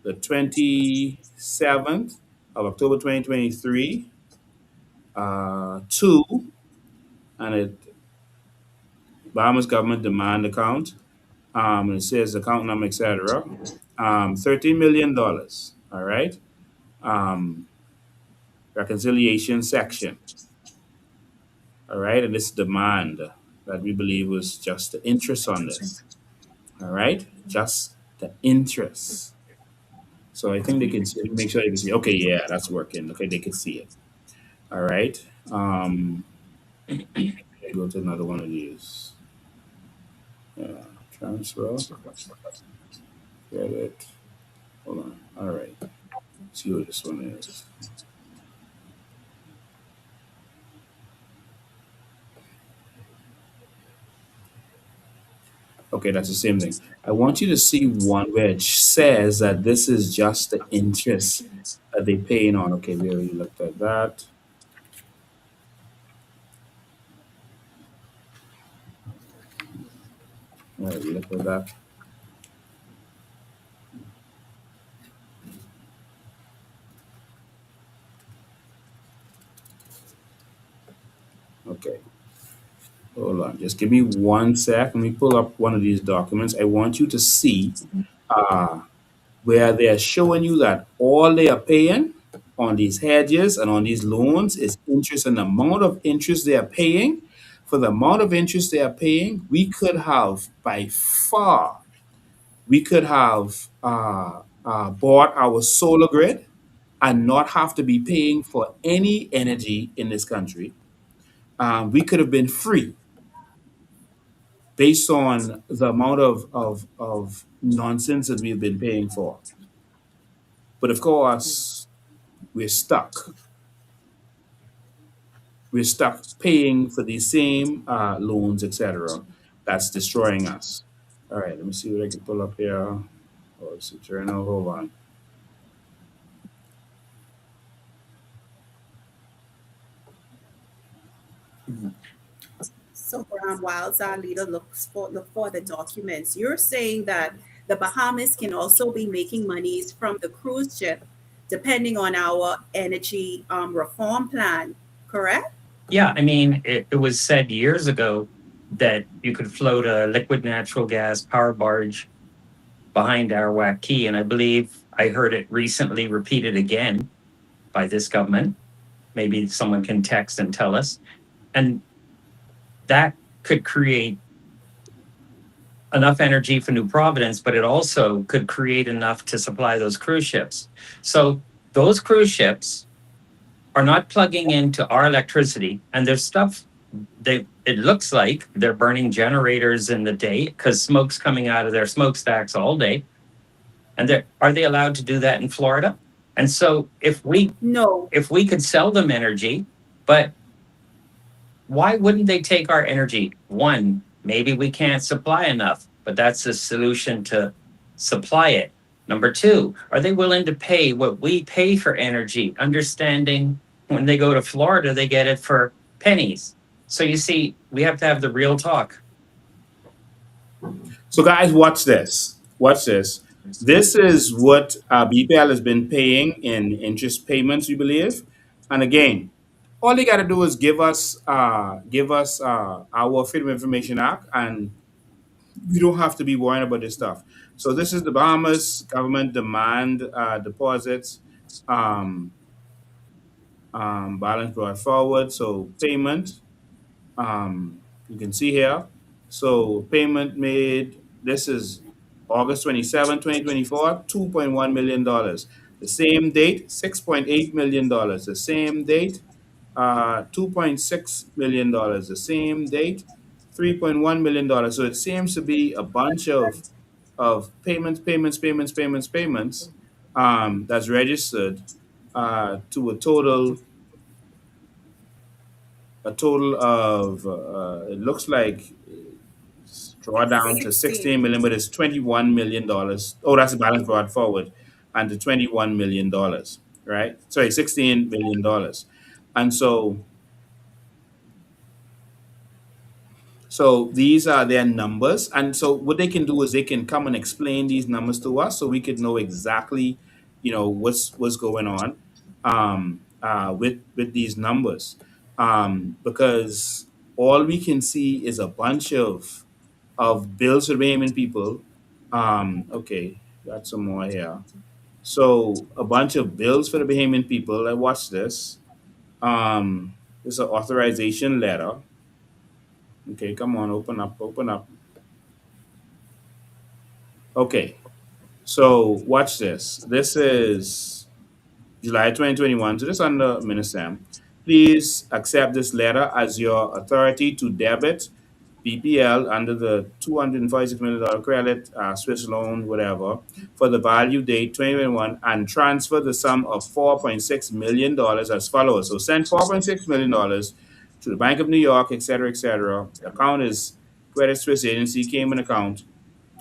the 27th of October 2023 to, and it Bahamas government demand account. And it says account number, etc. $13 million. All right. Um, reconciliation section. All right, and this demand that we believe was just the interest on this. All right, just the interest. So I think they can see, make sure they can see. Okay, yeah, that's working. Okay, they can see it. All right. I go to another one of these. Transfer, credit. Hold on. All right. Let's see what this one is. Okay, that's the same thing. I want you to see one which says that this is just the interest that they paying on. Okay, we already looked at that. All right, we looked at that. Okay, hold on. Just give me one sec. Let me pull up one of these documents. I want you to see uh, where they're showing you that all they are paying on these hedges and on these loans is interest, and the amount of interest they are paying. For the amount of interest they are paying, we could have by far, we could have bought our solar grid and not have to be paying for any energy in this country. We could have been free based on the amount of nonsense that we've been paying for. But of course, we're stuck. We're stuck paying for these same loans, etc. That's destroying us. All right, let me see what I can pull up here. Oh, it's a journal. Hold on. So whilst our leader look for the documents, you're saying that the Bahamas can also be making monies from the cruise ship, depending on our energy reform plan, correct? Yeah, I mean, it was said years ago that you could float a liquid natural gas power barge behind Arawak Key, and I believe I heard it recently repeated again by this government. Maybe someone can text and tell us. And that could create enough energy for New Providence, but it also could create enough to supply those cruise ships. So those cruise ships are not plugging into our electricity, and there's stuff it looks like they're burning generators in the day because smoke's coming out of their smokestacks all day. And are they allowed to do that in Florida? And so No. if we could sell them energy, but why wouldn't they take our energy? One, maybe we can't supply enough, but that's the solution to supply it. Number two, are they willing to pay what we pay for energy, understanding when they go to Florida, they get it for pennies? So you see, we have to have the real talk. So, guys, watch this. Watch this. This is what BPL has been paying in interest payments, we believe. And again, all they got to do is give us our Freedom of Information Act, and we don't have to be worrying about this stuff. So, this is the Bahamas government demand deposits. Um, Balance brought forward. So payment, you can see here. So payment made, this is August 27, 2024, $2.1 million. The same date, $6.8 million. The same date, $2.6 million. The same date, $3.1 million. So it seems to be a bunch of payments, that's registered to a total of it looks like draw down to 16 16. million, but it's $21 million. Oh, that's the balance brought forward, and to $21 million, right? Sorry, $16 million. And so these are their numbers. And so what they can do is they can come and explain these numbers to us so we could know exactly, what's going on with these numbers. Because all we can see is a bunch of bills for payment people. Okay, got some more here. So a bunch of bills for the Bahamian people. I watch this. This is an authorization letter. Okay, come on, open up, open up. Okay, so watch this. This is July 2021. So this under Minister. Please accept this letter as your authority to debit BPL under the $246 million credit, Swiss loan, whatever, for the value date 2021, and transfer the sum of $4.6 million as follows. So send $4.6 million to the Bank of New York, et cetera, et cetera. The account is Credit Suisse Agency Cayman account,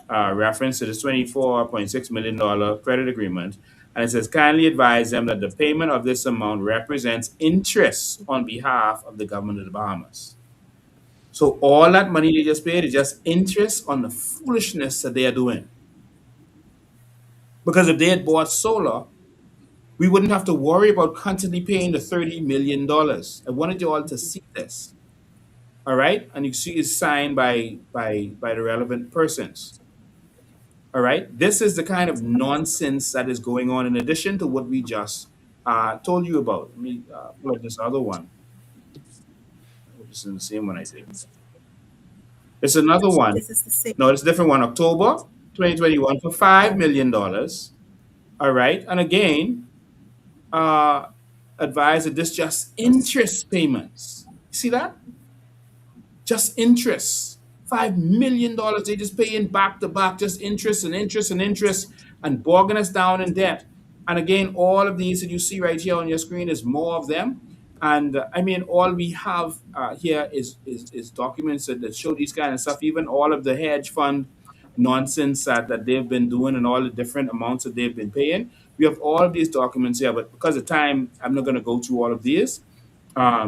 reference to this $24.6 million credit agreement. And it says, kindly advise them that the payment of this amount represents interest on behalf of the government of the Bahamas. So all that money they just paid is just interest on the foolishness that they are doing. Because if they had bought solar, we wouldn't have to worry about constantly paying the $30 million. I wanted you all to see this. All right? And you see it's signed by the relevant persons. All right? This is the kind of nonsense that is going on in addition to what we just told you about. Let me pull up this other one. I hope this is the same one, I think. It's another one. This is the same. No, it's a different one. October 2021 for $5 million. All right. And again, uh, advise that this just interest payments. See that? Just interest. $5 million they just paying back to back, just interest and interest and interest, and bogging us down in debt. And again, all of these that you see right here on your screen is more of them. And I mean, all we have here is documents that show these kind of stuff. Even all of the hedge fund nonsense that they've been doing and all the different amounts that they've been paying. We have all of these documents here, but because of time, I'm not going to go through all of these.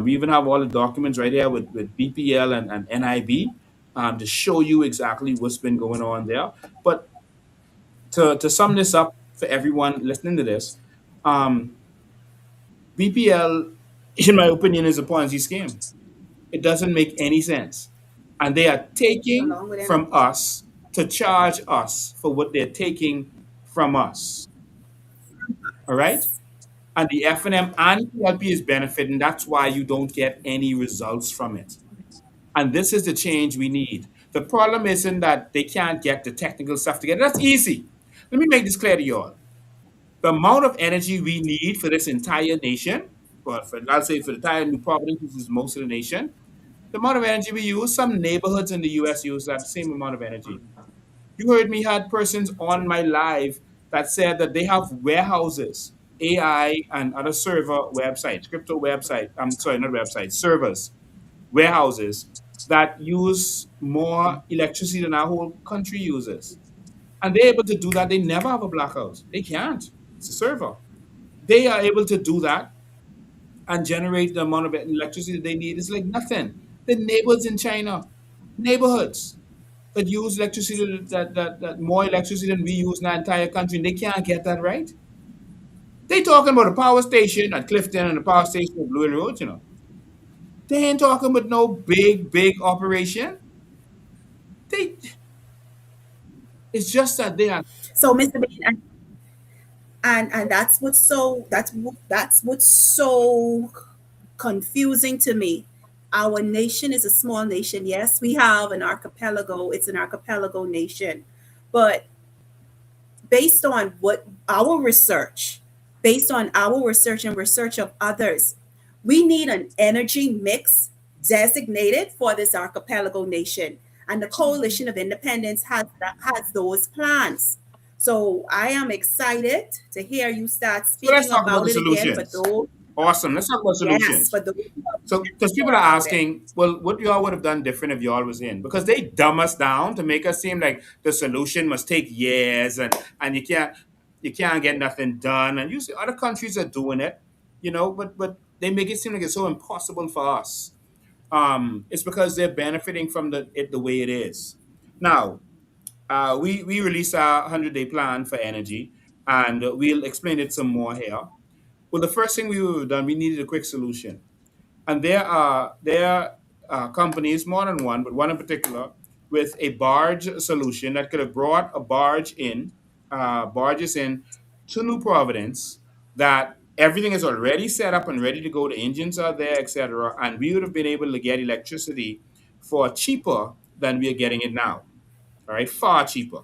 We even have all the documents right here with BPL and NIB to show you exactly what's been going on there. But to sum this up for everyone listening to this, BPL, in my opinion, is a Ponzi scheme. It doesn't make any sense. And they are taking Along with from energy. us to charge us for what they're taking from us. All right? And the FNM and PLP is benefiting. That's why you don't get any results from it. And this is the change we need. The problem isn't that they can't get the technical stuff together. That's easy. Let me make this clear to you all. The amount of energy we need for this entire nation, well, I'll say for the entire New Providence, which is most of the nation, the amount of energy we use, some neighborhoods in the US use that same amount of energy. You heard me had persons on my live that said that they have warehouses, AI and other server websites, crypto website. I'm sorry, not websites, servers, warehouses that use more electricity than our whole country uses. And they're able to do that. They never have a blackout. They can't. It's a server. They are able to do that and generate the amount of electricity they need. It's like nothing. The neighbors in China, neighborhoods that use electricity, that more electricity than we use in our entire country, and they can't get that right. They talking about a power station at Clifton and a power station at Blue Hill Road, you know. They ain't talking about no big operation. They It's just that they are. So, Mr. Bain, and that's what's so confusing to me. Our nation is a small nation. Yes, we have an archipelago. It's an archipelago nation, but based on what our research, based on our research and research of others, we need an energy mix designated for this archipelago nation. And the Coalition of Independence has those plans. So I am excited to hear you start So let's speaking talk about about the it again for solutions. those, Awesome. Let's talk about yes, solutions. for those who have So, because never people thought are about it. asking, well, what y'all would have done different if y'all was in? Because they dumb us down to make us seem like the solution must take years, and you can't get nothing done. And you see other countries are doing it, but they make it seem like it's so impossible for us. It's because they're benefiting from the way it is. Now, we released our 100-day plan for energy, and we'll explain it some more here. Well, the first thing we would have done, we needed a quick solution. And there are companies, more than one, but one in particular, with a barge solution that could have brought a barges in to New Providence, that everything is already set up and ready to go. The engines are there, etc. And we would have been able to get electricity for cheaper than we are getting it now. All right, far cheaper.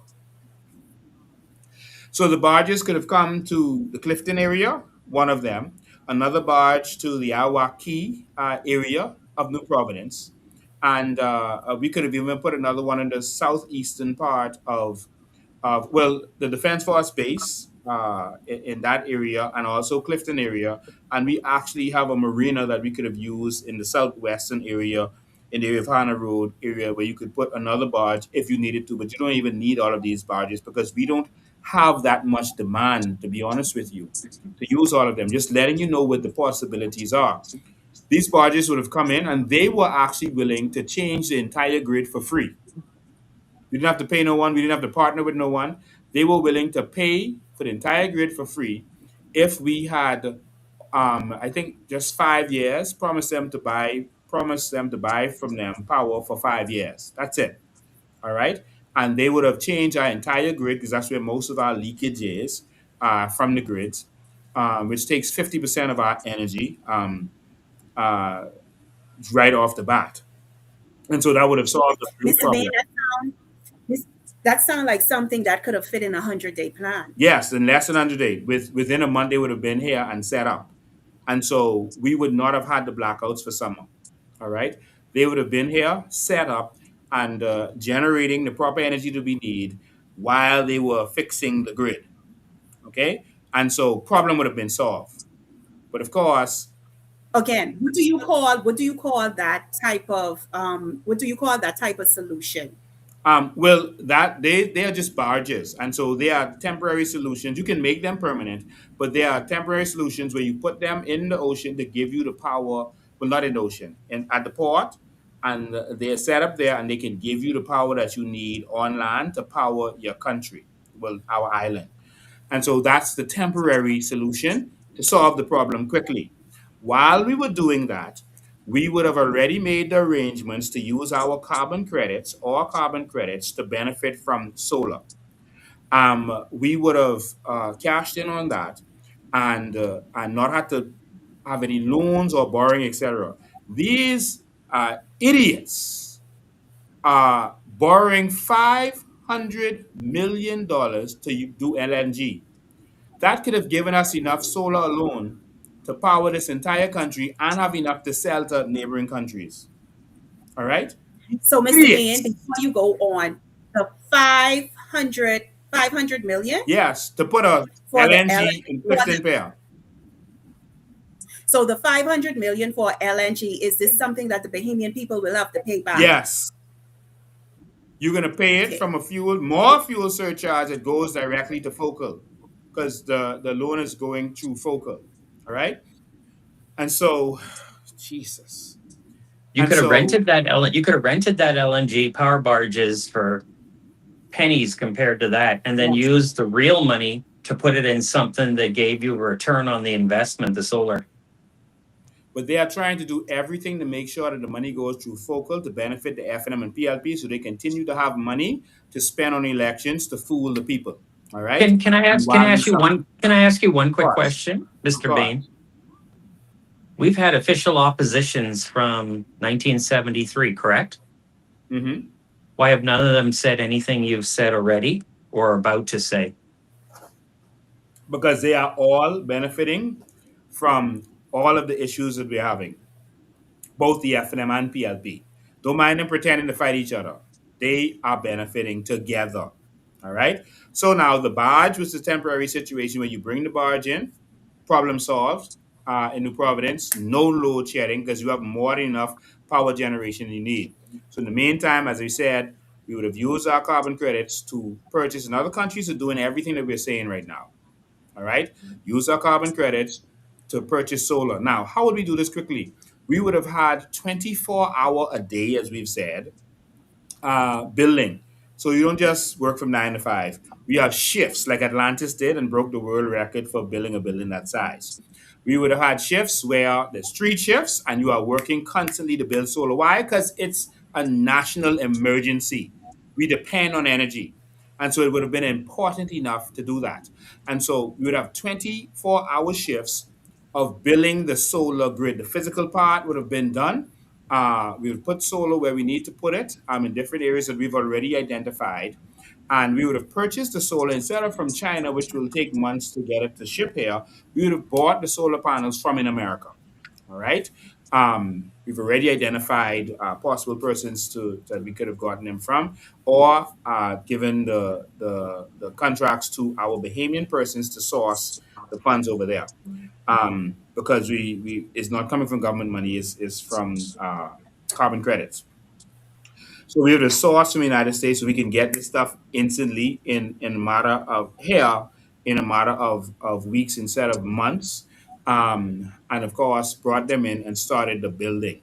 So the barges could have come to the Clifton area, one of them, another barge to the Awaki area of New Providence, and we could have even put another one in the southeastern part of well, the Defense Force Base in that area, and also Clifton area. And we actually have a marina that we could have used in the southwestern area, in the area of Hana Road area, where you could put another barge if you needed to. But you don't even need all of these barges because we don't have that much demand, to be honest with you, to use all of them. Just letting you know what the possibilities are. These barges would have come in, and they were actually willing to change the entire grid for free. We didn't have to pay no one. We didn't have to partner with no one. They were willing to pay for the entire grid for free if we had, I think, just 5 years. Promise them to buy from them power for 5 years. That's it. All right, and they would have changed our entire grid because that's where most of our leakage is from the grids, which takes 50% of our energy uh, right off the bat. And so that would have solved a real Mr. Bain, problem. this, that sounds like something that could have fit in a 100-day plan. Yes, in less than 100 days, within a month, they would have been here and set up. And so we would not have had the blackouts for summer. All right. They would have been here, set up, and generating the proper energy that we need while they were fixing the grid. Okay. And so problem would have been solved. But of course, Again, what do you call that type of solution? well, that they are just barges, and so they are temporary solutions. You can make them permanent, but they are temporary solutions where you put them in the ocean to give you the power. Well, not in the ocean, and at the port, and they're set up there, and they can give you the power that you need on land to power your country, well, our island. And so that's the temporary solution to solve the problem quickly. While we were doing that, we would have already made the arrangements to use our carbon credits to benefit from solar. We would have cashed in on that and not had to have any loans or borrowing, etc. These idiots are borrowing $500 million to do LNG. That could have given us enough solar alone to power this entire country and have enough to sell to neighboring countries. All right? So, Mr. Bain, Idiots. before you go on, the 500 million Yes, to put a for the LNG in Clifton Pair. so the 500 million for LNG, is this something that the Bahamian people will have to pay back? Yes. You're going to pay it Okay. from a fuel, more fuel surcharge that goes directly to Focal because the loan is going through Focal. All right. And so, Jesus. You And could have so, rented you could have rented that LNG power barges for pennies compared to that, and then yes. used the real money to put it in something that gave you a return on the investment, the solar. But they are trying to do everything to make sure that the money goes through Focal to benefit the FNM and PLP so they continue to have money to spend on elections to fool the people. All right. And Can I while we ask you some, one can I ask you one of quick course, question, of Mr. Bain? course. We've had official oppositions from 1973, correct? Hmm. Why have none of them said anything you've said already or are about to say? Because they are all benefiting from all of the issues that we're having, both the FNM and PLP. Don't mind them pretending to fight each other. They are benefiting together. All right. So now the barge was a temporary situation where you bring the barge in, problem solved. In New Providence, no load shedding because you have more than enough power generation you need. So in the meantime, as I said, we would have used our carbon credits to purchase, and other countries are doing everything that we're saying right now. All right. Use our carbon credits to purchase solar. Now, how would we do this quickly? We would have had 24-hour a day, as we've said, billing. So you don't just work from 9 to 5. We have shifts like Atlantis did and broke the world record for billing a building that size. We would have had shifts where there's 3 shifts and you are working constantly to build solar. Why? Because it's a national emergency. We depend on energy. And so it would have been important enough to do that. And so we would have 24-hour shifts of billing the solar grid. The physical part would have been done. We would put solar where we need to put it in different areas that we've already identified. And we would have purchased the solar instead of from China, which will take months to get it to ship here. We would have bought the solar panels from in America. All right. We've already identified possible persons that we could have gotten them from, or given the contracts to our Bahamian persons to source the funds over there. Because we it's not coming from government money, is from carbon credits. So we have the source from the United States, so we can get this stuff instantly in a matter of here, in a matter of weeks instead of months. And of course, brought them in and started the building.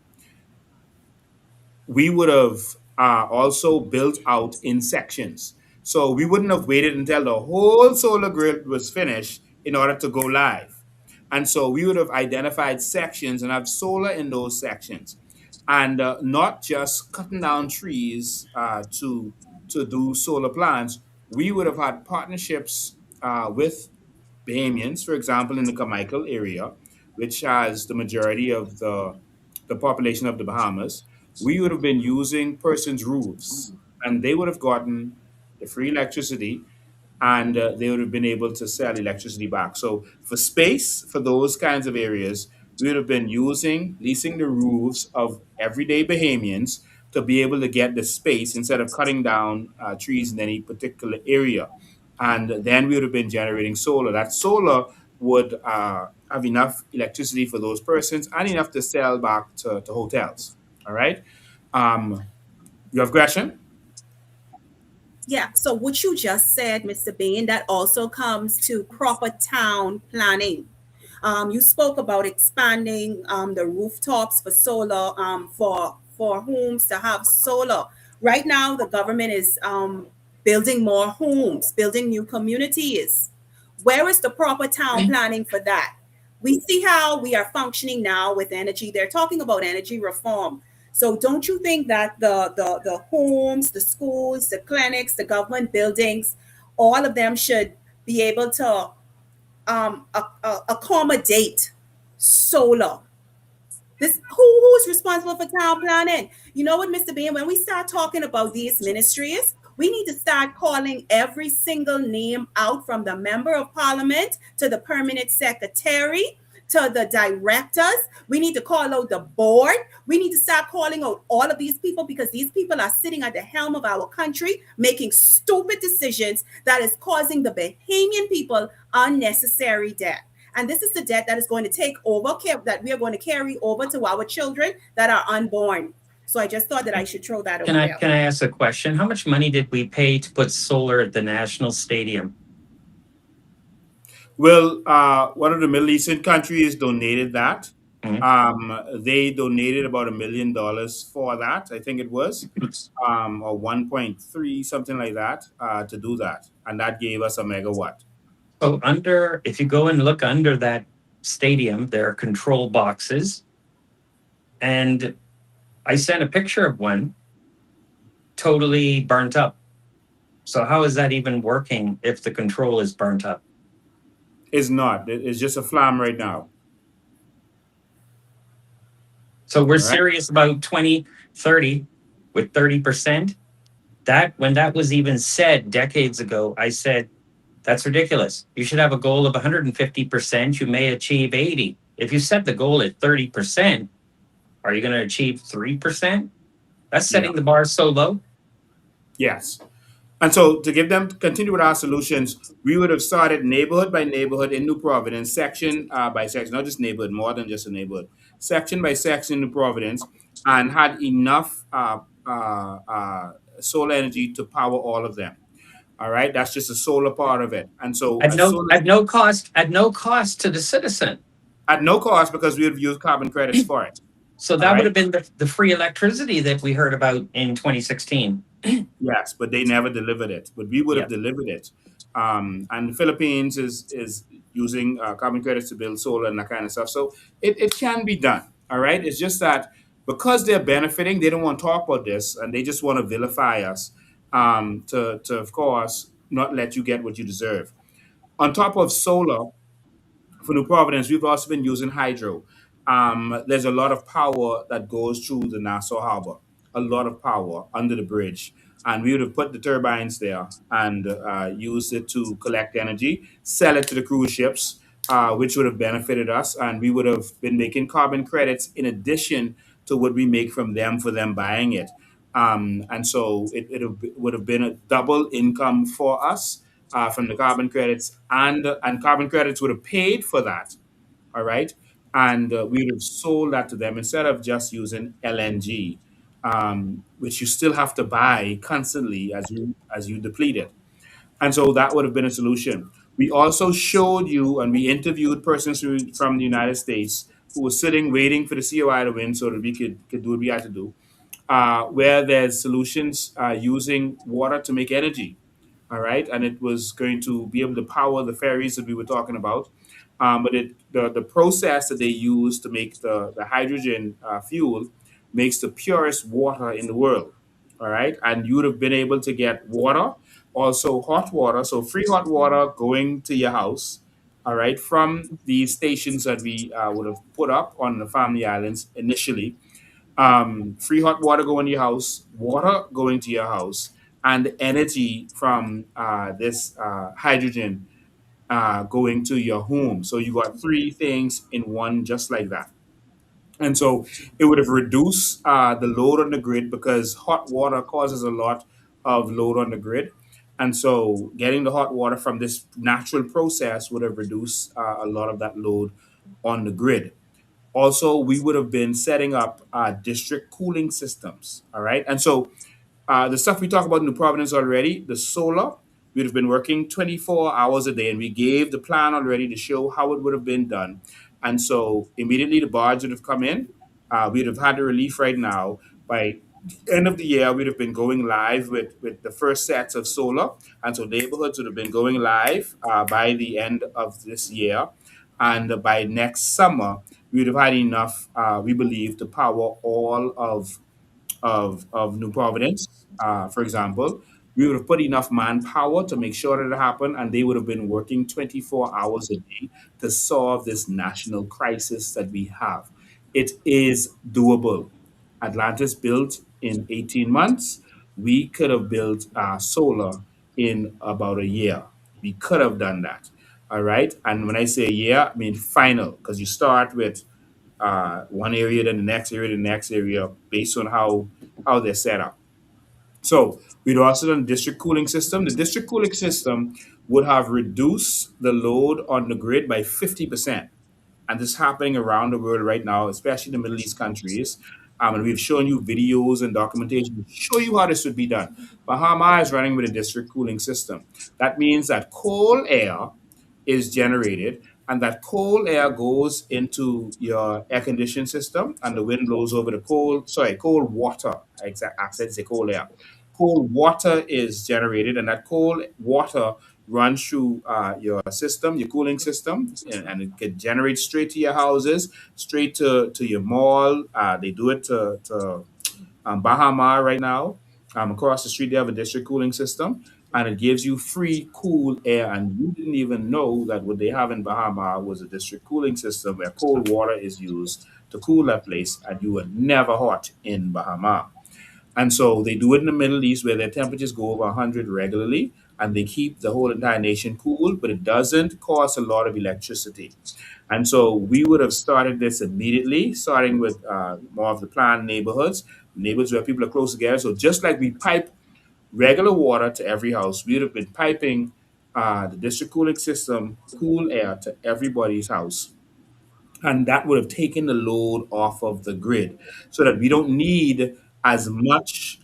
We would have also built out in sections. So we wouldn't have waited until the whole solar grid was finished in order to go live. And so we would have identified sections and have solar in those sections, and not just cutting down trees to do solar plants. We would have had partnerships with Bahamians, for example, in the Carmichael area, which has the majority of the population of the Bahamas. We would have been using persons' roofs, and they would have gotten the free electricity, and they would have been able to sell electricity back. So for space, for those kinds of areas, we would have been leasing the roofs of everyday Bahamians to be able to get the space instead of cutting down trees in any particular area. And then we would have been generating solar. That solar would have enough electricity for those persons and enough to sell back to hotels. All right. Um, you have a question? Yeah, so what you just said, Mr. Bain, that also comes to proper town planning. You spoke about expanding the rooftops for solar, for homes to have solar. Right now, the government is building more homes, building new communities. Where is the proper town planning for that? We see how we are functioning now with energy. They're talking about energy reform. So don't you think that the homes, the schools, the clinics, the government buildings, all of them should be able to accommodate solar? This who's responsible for town planning? You know what, Mr. Bean? When we start talking about these ministries, we need to start calling every single name out, from the member of parliament to the permanent secretary to the directors. We need to call out the board. We need to start calling out all of these people, because these people are sitting at the helm of our country making stupid decisions that is causing the Bahamian people unnecessary debt. And this is the debt that is going to take over, that we are going to carry over to our children that are unborn. So I just thought that I should throw that Can out I there. can I ask a question? How much money did we pay to put solar at the national stadium? Well, one of the Middle Eastern countries donated that. Hmm? They donated about $1 million for that. I think it was, or 1.3, something like that, to do that, and that gave us a megawatt. So under, if you go and look under that stadium, there are control boxes, and I sent a picture of one totally burnt up. So how is that even working if the control is burnt up? It's not. It's just a flam right now. So we're All right. serious about 2030 with 30%. That when that was even said decades ago, I said that's ridiculous. You should have a goal of 150%. You may achieve 80. If you set the goal at 30%, are you going to achieve 3%? That's Yeah. setting the bar so low. Yes. And so, to give them continue with our solutions, we would have started neighborhood by neighborhood in New Providence, section by section, not just neighborhood, more than just a neighborhood, section by section in New Providence, and had enough solar energy to power all of them. All right, that's just the solar part of it. And so, At as no soon as at no cost, at no cost to the citizen. at no cost, because we would use carbon credits for it. So All that would right. have been the free electricity that we heard about in 2016. Yes, but they never delivered it. But we would have Yeah. delivered it. And the Philippines is using carbon credits to build solar and that kind of stuff. So it can be done. All right. It's just that because they're benefiting, they don't want to talk about this, and they just want to vilify us, to of course not let you get what you deserve. On top of solar, for New Providence, we've also been using hydro. There's a lot of power that goes through the Nassau Harbor, a lot of power under the bridge. And we would have put the turbines there and used it to collect energy, sell it to the cruise ships, which would have benefited us. And we would have been making carbon credits in addition to what we make from them for them buying it. And so would have been a double income for us from the carbon credits, and carbon credits would have paid for that. All right, and we would have sold that to them instead of just using LNG, which you still have to buy constantly as you deplete it. And so that would have been a solution. We also showed you, and we interviewed persons from the United States who were sitting waiting for the COI to win so that we could do what we had to do, where there's solutions using water to make energy. All right, and it was going to be able to power the ferries that we were talking about. But the process that they use to make the hydrogen fuel makes the purest water in the world. All right, and you would have been able to get water, also hot water, so free hot water going to your house. All right, from these stations that we would have put up on the Family Islands initially, free hot water going to your house, water going to your house, and energy from this hydrogen going to your home. So you got three things in one, just like that. And so it would have reduced the load on the grid because hot water causes a lot of load on the grid. And so getting the hot water from this natural process would have reduced a lot of that load on the grid. Also, we would have been setting up district cooling systems. All right. And so the stuff we talked about in New Providence already, the solar, we'd have been working 24 hours a day, and we gave the plan already to show how it would have been done. And so immediately the barge would have come in. We'd have had the relief right now. By end of the year, we'd have been going live with the first sets of solar. And so neighborhoods would have been going live by the end of this year. And by next summer, we would have had enough, we believe, to power all of New Providence, for example. We would have put enough manpower to make sure that it happened, and they would have been working 24 hours a day to solve this national crisis that we have. It is doable. Atlantis built in 18 months. We could have built solar in about a year. We could have done that. All right. And when I say a year, I mean final, because you start with one area, then the next area, the next area, based on how they're set up. So we'd also done district cooling system. The district cooling system would have reduced the load on the grid by 50%. And this is happening around the world right now, especially the Middle East countries. And we've shown you videos and documentation to show you how this would be done. Bahama is running with a district cooling system. That means that cold air is generated, and that cold air goes into your air conditioning system, and the wind blows over the cold water. I said say cold air. Cold water is generated, and that cold water runs through your system, your cooling system, and it can generate straight to your houses, straight to your mall. They do it to Bahama right now. Across the street, they have a district cooling system, and it gives you free cool air. And you didn't even know that what they have in Bahama was a district cooling system where cold water is used to cool that place, and you were never hot in Bahama. And so they do it in the Middle East where their temperatures go over 100 regularly, and they keep the whole entire nation cool, but it doesn't cost a lot of electricity. And so we would have started this immediately, starting with more of the planned neighborhoods where people are close together. So just like we pipe regular water to every house, we would have been piping the district cooling system, cool air to everybody's house, and that would have taken the load off of the grid so that we don't need as much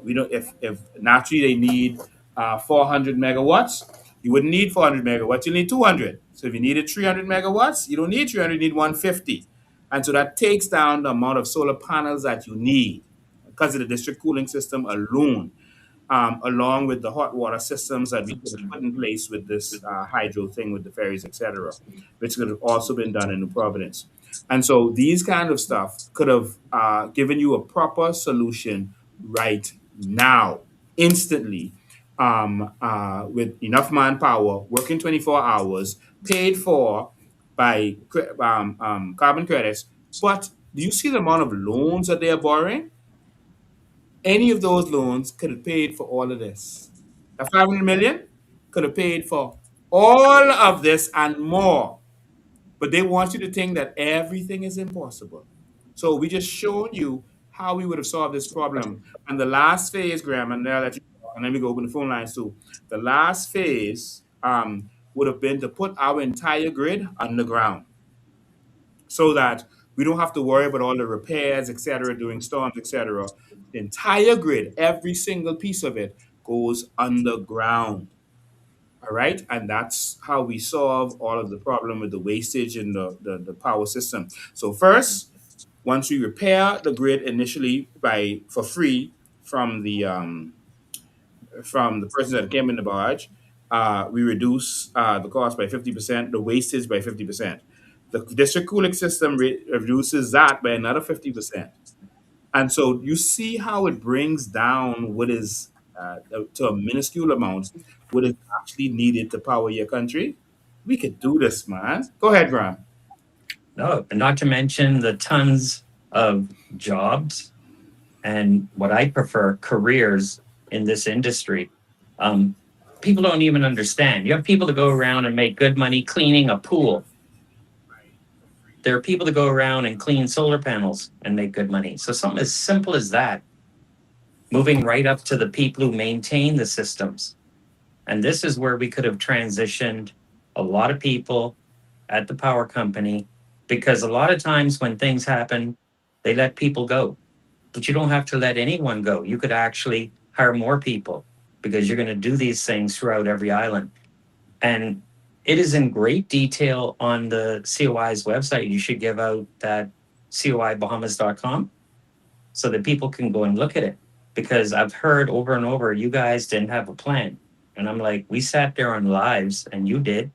we don't if naturally they need 400 megawatts, you wouldn't need 400 megawatts, you need 200. So if you needed 300 megawatts, you don't need 300, you need 150. And so that takes down the amount of solar panels that you need because of the district cooling system alone, along with the hot water systems that we could have put in place with this hydro thing with the ferries, etc., which could have also been done in New Providence. And so these kind of stuff could have given you a proper solution right now, instantly, with enough manpower, working 24 hours, paid for by carbon credits. But do you see the amount of loans that they are borrowing? Any of those loans could have paid for all of this. The 500 million could have paid for all of this and more. But they want you to think that everything is impossible. So we just showed you how we would have solved this problem. And the last phase, Graham, and then I'll let you go, and then we go open the phone lines too. The last phase would have been to put our entire grid underground so that we don't have to worry about all the repairs, etc., during storms, etc. The entire grid, every single piece of it, goes underground. All right, and that's how we solve all of the problem with the wastage in the power system. So first, once we repair the grid initially by for free from the person that came in the barge, we reduce the cost by 50%, the wastage by 50%. The district cooling system reduces that by another 50%. And so you see how it brings down what is to a minuscule amount, what is actually needed to power your country. We could do this, man. Go ahead, Graham. No, and not to mention the tons of jobs and what I prefer careers in this industry. Um, People don't even understand. You have people that go around and make good money cleaning a pool. There are people that go around and clean solar panels and make good money. So something as simple as that, moving right up to the people who maintain the systems. And this is where we could have transitioned a lot of people at the power company, because a lot of times when things happen, they let people go. But you don't have to let anyone go. You could actually hire more people because you're going to do these things throughout every island. And it is in great detail on the COI's website. You should give out that coibahamas.com so that people can go and look at it. Because I've heard over and over, you guys didn't have a plan. And I'm like, we sat there on lives, and you did,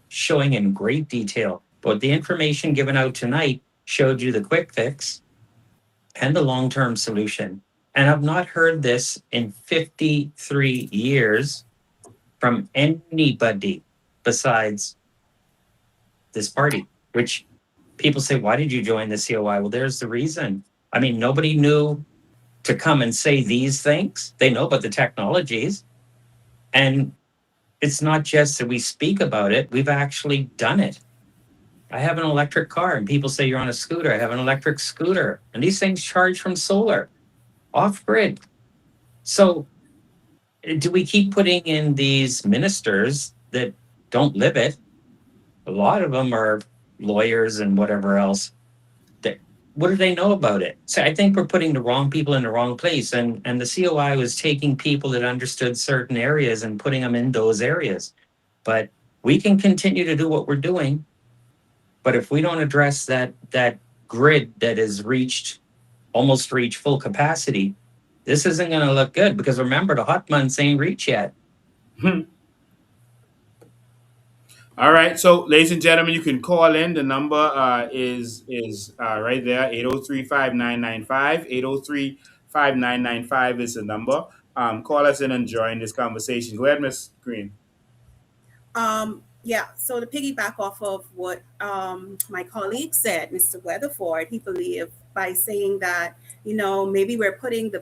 showing in great detail. But the information given out tonight showed you the quick fix and the long term solution. And I've not heard this in 53 years from anybody besides this party, which people say, why did you join the COI? Well, there's the reason. I mean, nobody knew to come and say these things. They know about the technologies. And it's not just that we speak about it, we've actually done it. I have an electric car, and people say you're on a scooter. I have an electric scooter, and these things charge from solar, off grid. So, do we keep putting in these ministers that don't live it? A lot of them are lawyers and whatever else. what do they know about it? So I think we're putting the wrong people in the wrong place. And the COI was taking people that understood certain areas and putting them in those areas. But we can continue to do what we're doing. But if we don't address that grid that has almost reached full capacity, this isn't going to look good, because remember, the hot months ain't reached yet. All right. So, ladies and gentlemen, you can call in. The number is right there, 803-5995. 803-5995 is the number. Call us in and join this conversation. Go ahead, Miss Green. Yeah, so to piggyback off of what my colleague said, Mr. Weatherford, he believed by saying that, maybe we're putting the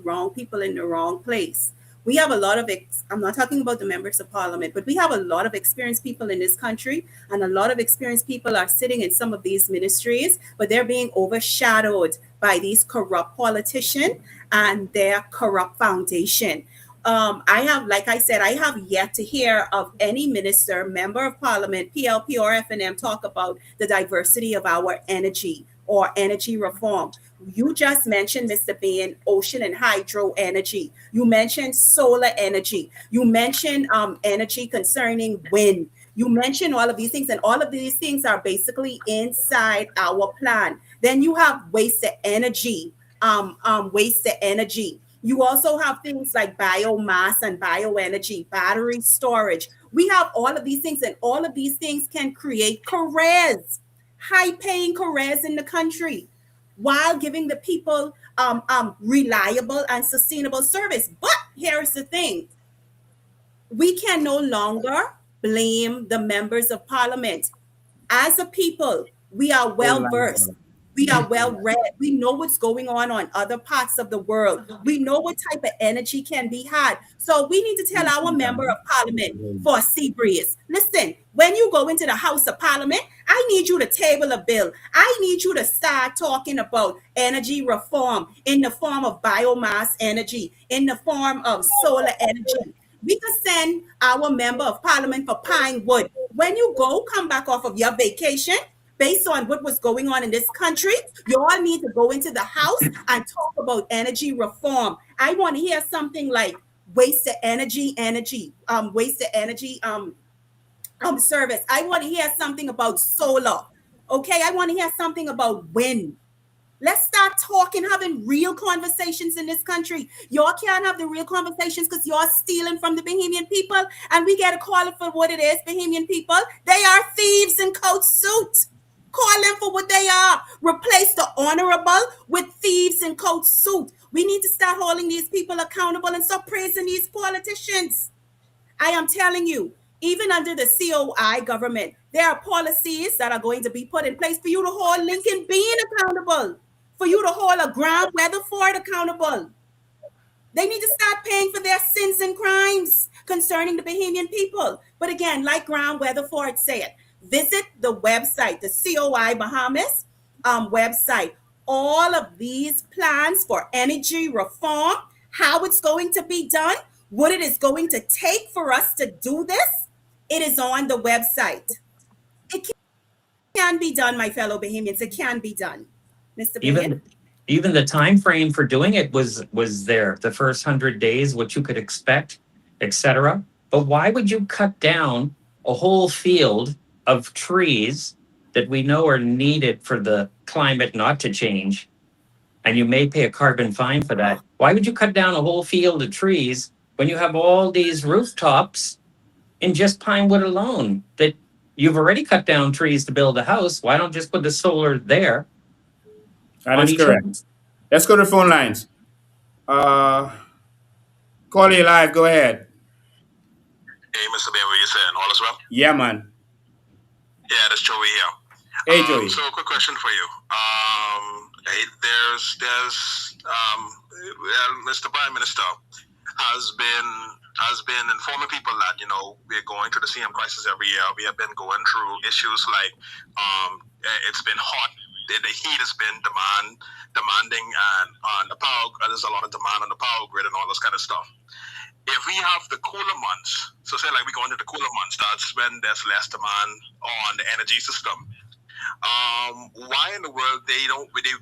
wrong people in the wrong place. We have a lot of, I'm not talking about the members of parliament, but we have a lot of experienced people in this country, and a lot of experienced people are sitting in some of these ministries, but they're being overshadowed by these corrupt politicians and their corrupt foundation. I have, like I said, I have yet to hear of any minister, member of parliament, PLP or FNM talk about the diversity of our energy or energy reform. You just mentioned, Mr. Bean, ocean and hydro energy. You mentioned solar energy. You mentioned energy concerning wind. You mentioned all of these things, and all of these things are basically inside our plan. Then you have wasted energy, wasted energy. You also have things like biomass and bioenergy, battery storage. We have all of these things, and all of these things can create careers, high paying careers in the country, while giving the people reliable and sustainable service. But here's the thing, we can no longer blame the members of parliament. As a people, we are Phone well lines versed. are- We are well read. We know what's going on other parts of the world. We know what type of energy can be had. So we need to tell our member of parliament for a sea breeze. Listen, when you go into the House of Parliament, I need you to table a bill. I need you to start talking about energy reform in the form of biomass energy, in the form of solar energy. We could send our member of parliament for Pine Wood. When you go, come back off of your vacation, based on what was going on in this country, you all need to go into the house and talk about energy reform. I want to hear something like wasted service. I want to hear something about solar. Okay, I want to hear something about wind. Let's start talking, having real conversations in this country. Y'all can't have the real conversations because y'all stealing from the Bahamian people, and we got to call it for what it is, Bahamian people. They are thieves in coat suit. Call them for what they are. Replace the honorable with thieves in coat suit. We need to start holding these people accountable and stop praising these politicians. I am telling you, even under the COI government, there are policies that are going to be put in place for you to hold Lincoln Bean accountable, for you to hold a Graham Weatherford accountable. They need to start paying for their sins and crimes concerning the Bahamian people. But again, like Graham Weatherford said, visit the website, the COI Bahamas website. All of these plans for energy reform, how it's going to be done, what it is going to take for us to do this, it is on the website. It can be done, my fellow Bahamians. It can be done. Mr. Behan? Even the time frame for doing it was there. The first 100 days, what you could expect, etc. But why would you cut down a whole field of trees that we know are needed for the climate not to change? And you may pay a carbon fine for that. Why would you cut down a whole field of trees when you have all these rooftops in just pine wood alone that you've already cut down trees to build a house? Why don't just put the solar there That on is each one? correct. Let's go to the phone lines. Uh, Call you live. Go ahead. Hey, Mr. Ben, what you saying? All is well? Yeah, man. Yeah, that's Joey here. Hey, Joey. So, quick question for you. Mr. Prime Minister has been informing people that we're going through the same crisis every year. We have been going through issues like it's been hot. The heat has been demanding, and on the power. There's a lot of demand on the power grid and all this kind of stuff. If we have the cooler months, so say like we go into the cooler months, that's when there's less demand on the energy system. Why in the world they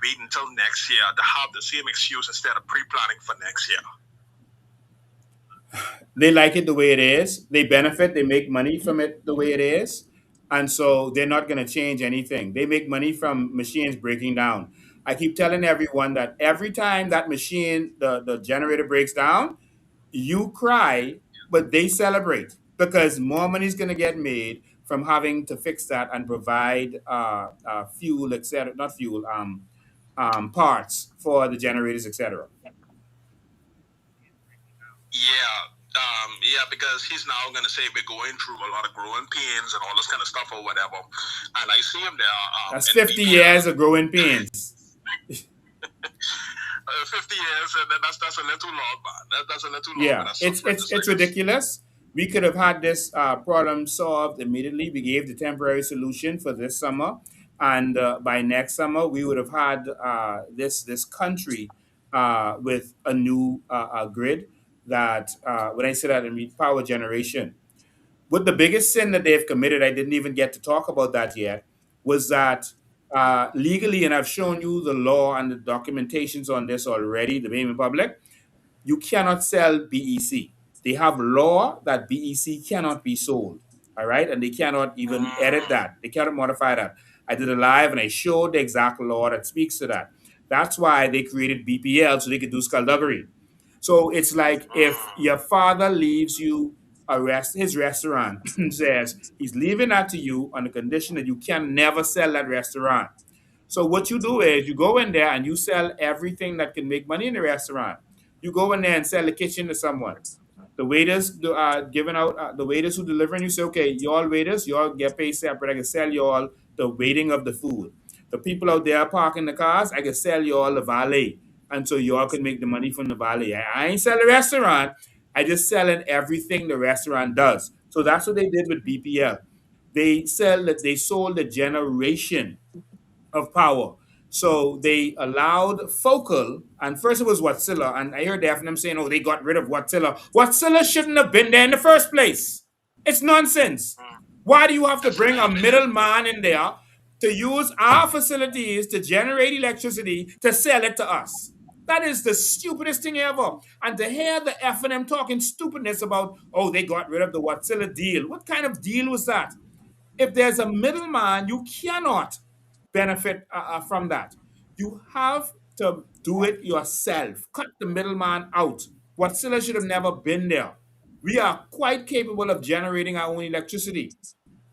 wait until next year to have the same excuse instead of pre-planning for next year? They like it the way it is. They benefit. They make money from it the way it is, and so they're not going to change anything. They make money from machines breaking down. I keep telling everyone that every time that machine, the generator breaks down, you cry, but they celebrate because more money is going to get made from having to fix that and provide fuel, etc. Not fuel, parts for the generators, etc. Yeah, yeah, because he's now going to say we're going through a lot of growing pains and all this kind of stuff or whatever. And I see him there That's in 50 BPL. years of growing pains. 50 years, and that's a little too long, man. That's a little too long, Yeah, but that's suffering to it's say this. ridiculous. We could have had this problem solved immediately. We gave the temporary solution for this summer, and by next summer we would have had this country with a new grid that when I say that I mean power generation. But the biggest sin that they've committed, I didn't even get to talk about that yet, was that legally, and I've shown you the law and the documentations on this already, the Bayman Public, you cannot sell BEC. They have law that BEC cannot be sold. All right. And they cannot even edit Mm, that. They cannot modify that. I did a live and I showed the exact law that speaks to that. That's why they created BPL so they could do skullduggery. So it's like if mm, your father leaves you his restaurant says he's leaving that to you on the condition that you can never sell that restaurant. So what you do is you go in there and you sell everything that can make money in the restaurant. You go in there and sell the kitchen to someone. The waiters giving out the waiters who delivering. You say, okay, y'all waiters, y'all get paid separate. I can sell y'all the waiting of the food. The people out there parking the cars, I can sell y'all the valet, and so y'all can make the money from the valet. I ain't sell the restaurant. I just selling everything the restaurant does. So that's what they did with BPL. They sold the generation of power. So they allowed Focal, and first it was Watsilla, and I heard them saying, oh, they got rid of Watsilla. Watsilla shouldn't have been there in the first place. It's nonsense. mm. Why do you have to That's a bring a nightmare. middleman in there to use our facilities to generate electricity to sell it to us? That is the stupidest thing ever. And to hear the F&M talking stupidness about, oh, they got rid of the Watsilla deal. What kind of deal was that? If there's a middleman, you cannot benefit from that. You have to do it yourself. Cut the middleman out. Watsilla should have never been there. We are quite capable of generating our own electricity.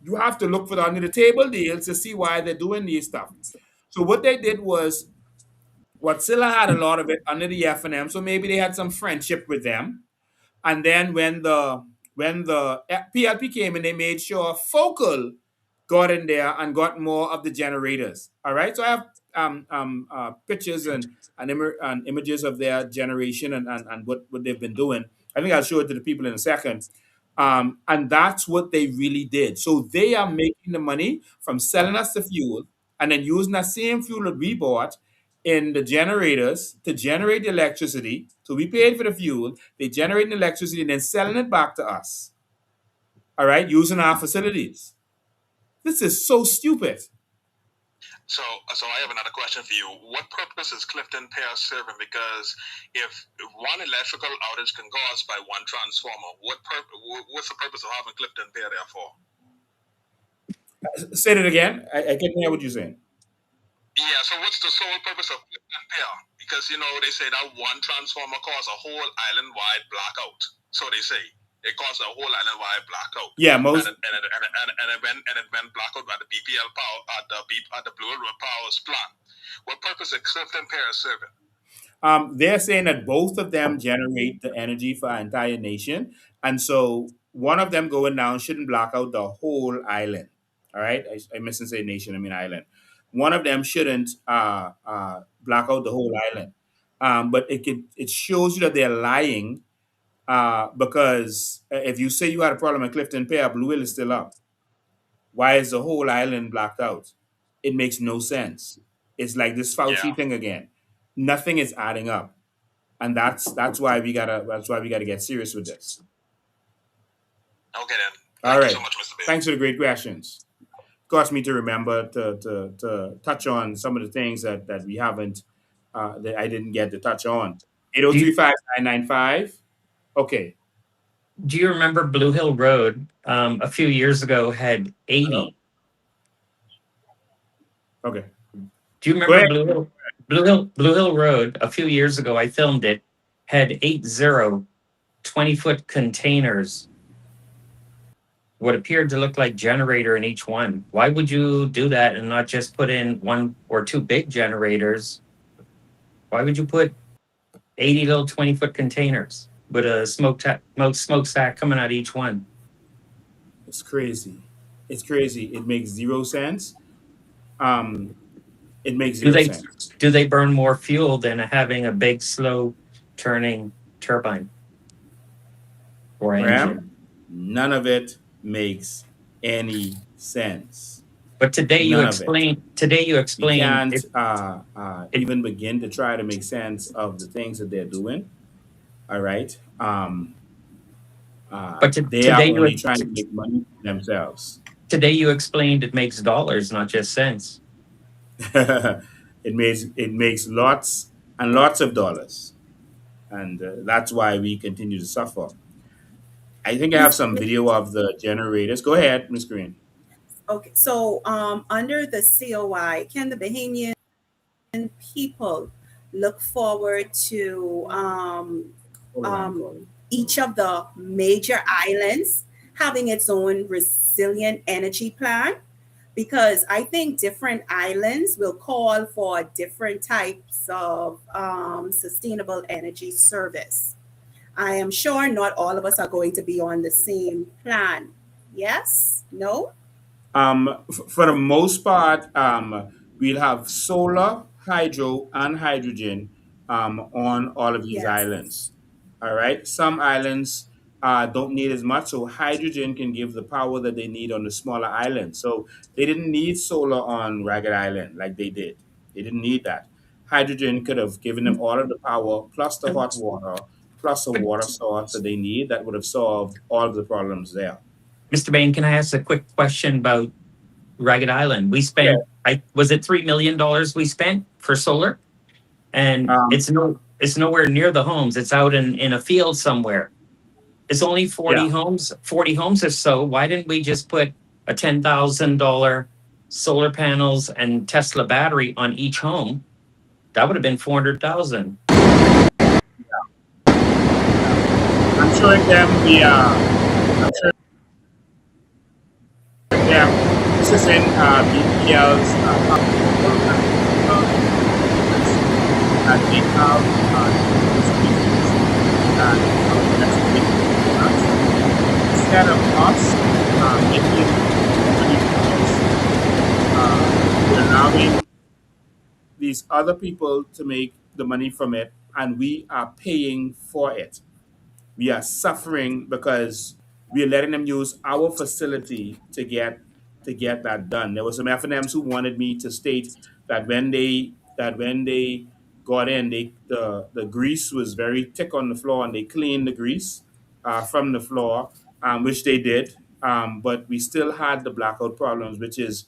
You have to look for the under the table deals to see why they're doing these stuff. So what they did was Watsilla had a lot of it under the F&M, so maybe they had some friendship with them. And then when the PLP came in, they made sure Focal got in there and got more of the generators. All right, so I have pictures and images of their generation and what they've been doing. I think I'll show it to the people in a second. And that's what they really did. So they are making the money from selling us the fuel and then using that same fuel that we bought in the generators to generate the electricity. So we paid for the fuel, they generate the electricity and then selling it back to us. All right, using our facilities. This is so stupid. So I have another question for you. What purpose is Clifton Pair serving? Because if one electrical outage can cause by one transformer, what's the purpose of having Clifton Pair there for? Say it again. I can't hear what you're saying. Yeah, so what's the sole purpose of Clifton Pair? Because they say that one transformer caused a whole island-wide blackout. So they say it caused a whole island-wide blackout, Yeah, and most it went blackout by the BPL power at the Blue Road Power's plant. What purpose is Clifton Pair serving? they're saying that both of them generate the energy for our entire nation. And so one of them going down shouldn't block out the whole island. All right. I mustn't say nation, I mean island. One of them shouldn't block out the whole island. But it shows you that they're lying because if you say you had a problem at Clifton Pier, Blue Hill is still up. Why is the whole island blacked out? It makes no sense. It's like this Yeah. Fauci thing again. Nothing is adding up, and that's why we gotta get serious with this. Okay then. All Thank you so right. much, Mr. Bailey. Thanks for the great questions. caused me to remember to touch on some of the things that we haven't that I didn't get to touch on. Eight zero Do three you, five 995. Okay. do you remember Blue Hill Road a few years ago had Hello. 80? Okay. Do you Go remember ahead. Blue Hill Road a few years ago? I filmed it. Had 80 20-foot containers, what appeared to look like generator in each one. Why would you do that and not just put in one or two big generators? Why would you put 80 little 20-foot containers with a smokestack coming out each one? It's crazy. It's crazy. It makes zero sense. Um, it makes Do zero they sense. do they burn more fuel than having a big slow turning turbine or Graham, engine? none of it makes any sense. But today you None of it. explain today you We explained can't it, it even begin to try to make sense of the things that they're doing. All right. but They are today only trying to make money for themselves. today you explained it makes dollars, not just cents. It makes lots and lots of dollars, and that's why we continue to suffer. I think I have Mr. some video of the generators. Go ahead, Miss Green. Okay, so under the COI, can the Bahamian people look forward to Hold the line um, calling. each of the major islands having its own resilient energy plan? Because I think different islands will call for different types of sustainable energy service. I am sure not all of us are going to be on the same plan. Yes? No? For the most part, we'll have solar, hydro, and hydrogen on all of these Yes. islands. All right. Some islands don't need as much, so hydrogen can give the power that they need on the smaller islands. So they didn't need solar on Ragged Island like they did. They didn't need that. Hydrogen could have given them all of the power, plus the hot water, plus a But water source that they need that would have solved all of the problems there. Mr. Bain, can I ask a quick question about Ragged Island? We Okay. spent, I was it $3 million we spent for solar, and Um, it's nowhere near the homes. It's out in a field somewhere. It's only yeah. 40 homes or so. Why didn't we just put a $10,000 solar panels and Tesla battery on each home? That would have been 400,000. Yeah. I'm showing them the. I'm showing them. This is in BPL's and they have species and electrification programs. Instead of us making money from this, we're allowing these other people to make the money from it, and we are paying for it. We are suffering because we are letting them use our facility to get that done. There were some FNMs who wanted me to state that when they got in, the grease was very thick on the floor, and they cleaned the grease from the floor, which they did. But we still had the blackout problems, which is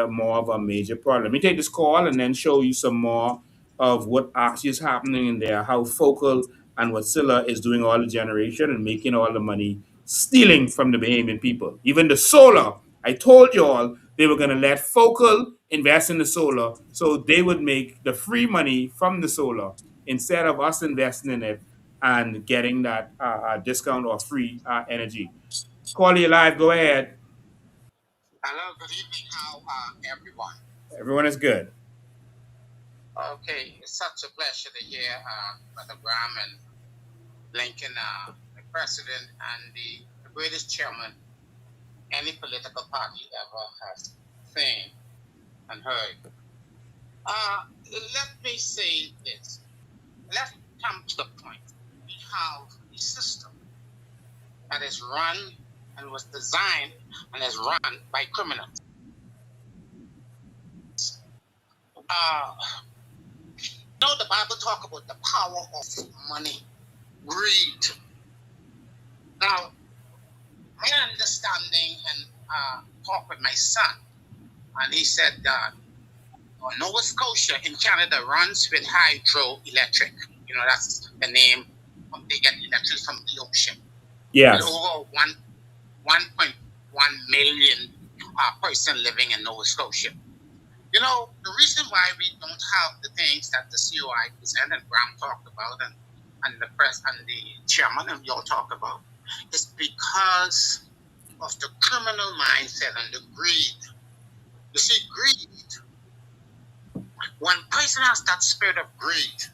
more of a major problem. Let me take this call and then show you some more of what actually is happening in there, how Focal and Wasilla is doing all the generation and making all the money, stealing from the Bahamian people. Even the solar, I told you all they were going to let Focal invest in the solar so they would make the free money from the solar instead of us investing in it and getting that discount or free energy. Call you live. Go ahead. Hello, good evening. How are everyone? Everyone is good. Okay, it's such a pleasure to hear Brother Graham and Lincoln, the president and the greatest chairman any political party ever has seen and heard. Let me say this. Let's come to the point. We have a system that is run and was designed and is run by criminals. The Bible talk about the power of money, greed. Now, my understanding and talked with my son, and he said Nova Scotia in Canada runs with hydroelectric. That's the name. They get electricity from the ocean. With Yes. over 1.1 million person living in Nova Scotia. The reason why we don't have the things that the COI presented, Graham talked about, and the press and the chairman and you all talked about, is because of the criminal mindset and the greed. You see, greed, when a person has that spirit of greed,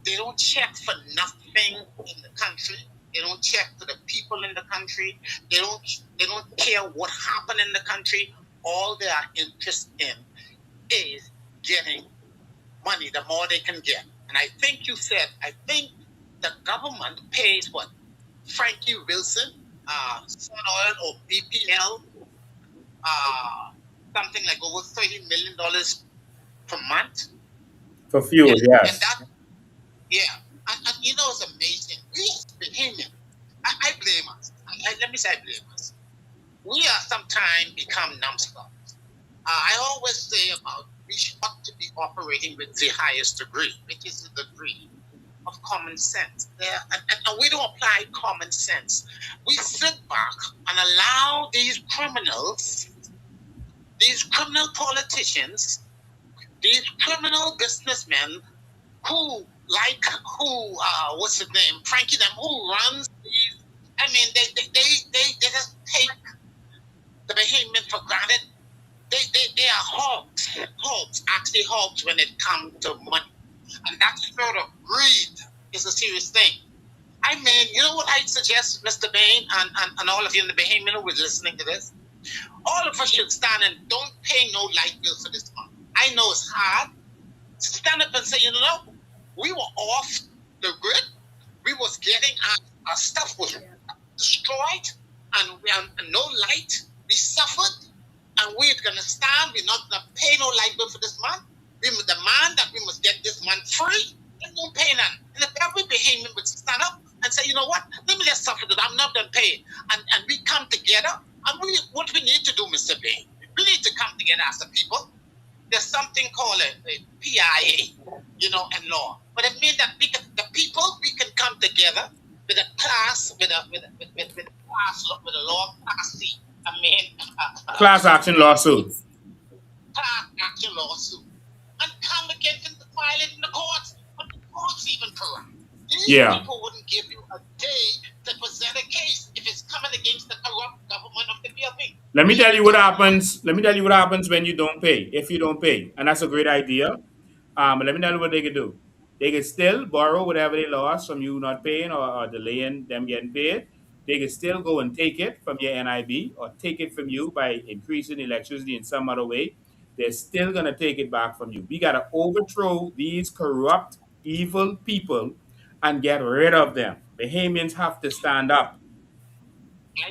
they don't check for nothing in the country. They don't check for the people in the country. They don't care what happened in the country. All they are interested in is getting money, the more they can get. And I think the government pays what? Frankie Wilson, Sun Oil or BPL, something like over $30 million per month. For fuel, And yes. that, yeah. And it's amazing. We as Bahamian, I blame us. Let me say I blame us. We are sometimes become numbskulls. I always say about we ought to be operating with the highest degree, which is the degree of common sense. And we don't apply common sense. We sit back and allow these criminal politicians, these criminal businessmen what's his name, Frankie, them who runs these. I mean, they just take the Bahamian for granted. They are actually hogs when it comes to money. And that spirit of greed is a serious thing. I mean, you know what I suggest, Mr. Bain, and all of you in the Bahamian who is listening to this? All of us should stand and don't pay no light bill for this month. I know it's hard. Stand up and say, we were off the grid. We was getting our stuff was destroyed, and we have no light. We suffered, and we're going to stand. We're not going to pay no light bill for this month. We must demand that we must get this month free. And don't pay none. And if every Bahamian would stand up and say, you know what, let me just suffer that I'm not going to pay. And we come together. And what we need to do, Mr. Bain, we need to come together as a people. There's something called a PIA, in law. But it means that the people, we can come together with a class, with a law class C. Class action lawsuit. Class action lawsuit. And come against it, file it in the courts. But the courts even corrupt. These people wouldn't give you a day to present a case if it's coming against the corrupt government of the BLP. Let me tell you what happens. Let me tell you what happens when you don't pay. If you don't pay, and that's a great idea. But let me tell you what they can do. They can still borrow whatever they lost from you not paying or delaying them getting paid. They can still go and take it from your NIB or take it from you by increasing electricity in some other way. They're still gonna take it back from you. We gotta overthrow these corrupt, evil people and get rid of them. Bahamians have to stand up. I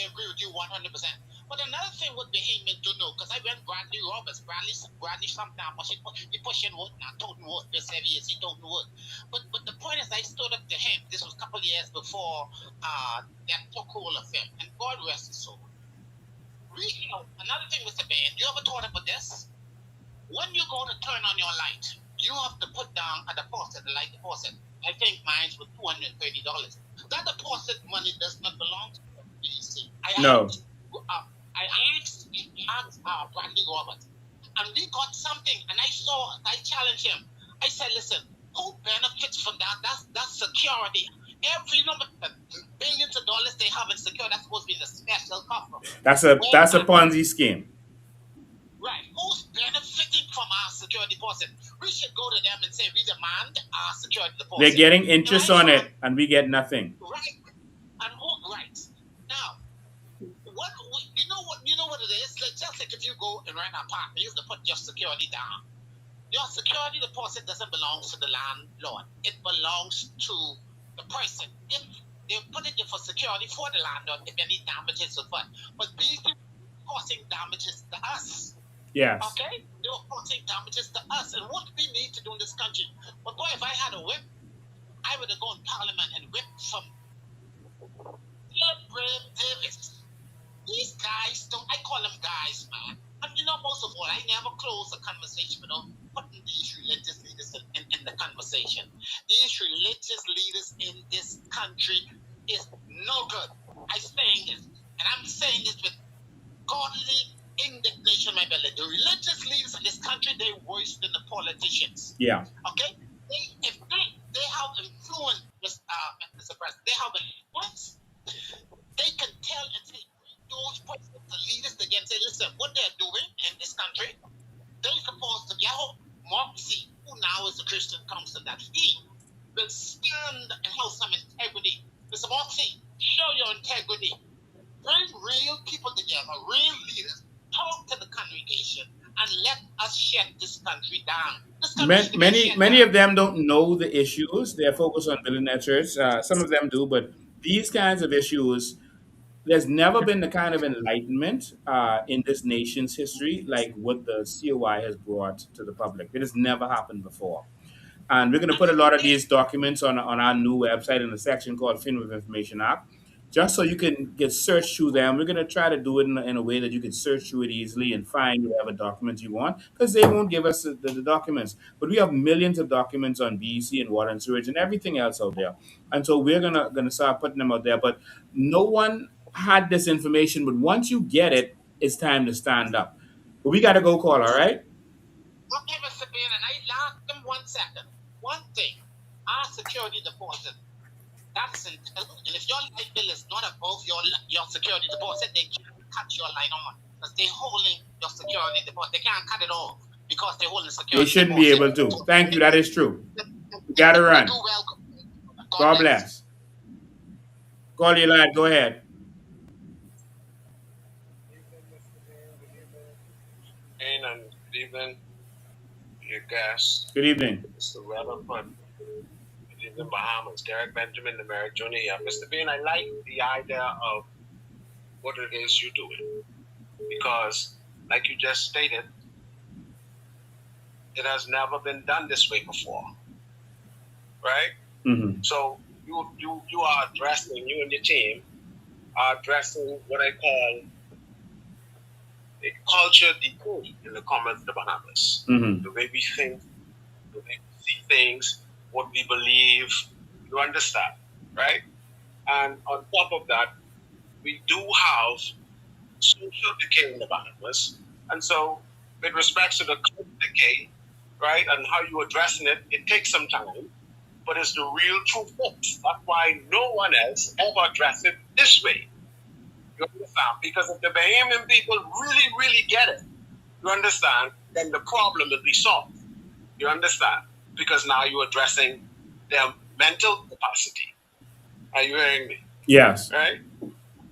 agree with you 100%. But another thing what Bahamian do know, because I went Bradley Roberts, Bradley sometime, but he pushing wood now, toting wood. This heavy is he toting wood. But the point is, I stood up to him. This was a couple of years before that Tokol affair, and God rest his soul. Another thing, Mr. Bain, you ever thought about this? When you go to turn on your light, you have to put down a deposit, the light deposit. I think mine was $230. That deposit money does not belong to the BC. I asked Bradley Roberts, and we got something, and I challenged him. I said, listen, who benefits from that? That's security. Every number of billions of dollars they have in security, that's supposed to be the special coffer. That's a Ponzi scheme. Right. Who's benefiting from our security deposit? We should go to them and say we demand our security deposit. They're getting interest on it, and we get nothing. Right. And right. Now, you know what it is? Just like if you go and rent an apartment, you have to put your security down. Your security deposit doesn't belong to the landlord. It belongs to the person. If they put it there for security for the landlord, if any damages or what. But these are causing damages to us. Yes. Okay? They were causing damages to us. And what we need to do in this country. But boy, if I had a whip, I would have gone to Parliament and whipped from Brave Davis. These guys, don't I call them guys, man? And most of all, I never close a conversation without putting these religious leaders in the conversation. These religious leaders in this country is no good. I'm saying this, and I'm saying this with godly indignation, my belly. The religious leaders in this country, they worse than the politicians. Yeah. Okay? If they have influence, Mr. President, they have influence, they can tell and say, those presidents and leaders again, say, listen, what they're doing in this country, they're supposed to be, I hope Moxie, who now is a Christian, comes to that. He will stand and have some integrity. Mr. Moxie, show your integrity. Bring real people together, real leaders, talk to the congregation, and let us shut this country down. This country Many of them don't know the issues. They're focused on building their church. Some of them do, but these kinds of issues, there's never been the kind of enlightenment in this nation's history like what the COI has brought to the public. It has never happened before. And we're going to put a lot of these documents on our new website in a section called Freedom of Information Act, just so you can get searched through them. We're going to try to do it in a way that you can search through it easily and find whatever documents you want, because they won't give us the documents. But we have millions of documents on BEC and water and sewage and everything else out there. And so we're gonna start putting them out there. But no one had this information. But once you get it, it's time to stand up. But we got to go call, all right? Okay, Mr. Bean, and I lost them 1 second. One thing, our security deposit, that's entitled. And if your light bill is not above your security deposit, they can't cut your light on. Because they're holding your security deposit. They can't cut it off because they're holding security They shouldn't be able to. Thank you. That is true. You got to run. God bless. Call your lad. Go ahead. And good evening, your guest, Good evening. Mr. Rutherford. Good evening, Bahamas. Derek Benjamin, the Mayor Jr. here. Mr. Bean, I like the idea of what it is you're doing. Because, like you just stated, it has never been done this way before. Right? Mm-hmm. So you are addressing, you and your team are addressing what I call a culture decode in the Commons of the Bahamas. Mm-hmm. The way we think, the way we see things, what we believe, you understand, right? And on top of that, we do have social decay in the Bahamas. And so, with respect to the culture decay, right, and how you're addressing it, it takes some time, but it's the real true fix. That's why no one else ever addressed it this way. You understand? Because if the Bahamian people really, really get it, you understand, then the problem will be solved. You understand? Because now you're addressing their mental capacity. Are you hearing me? Yes. Right?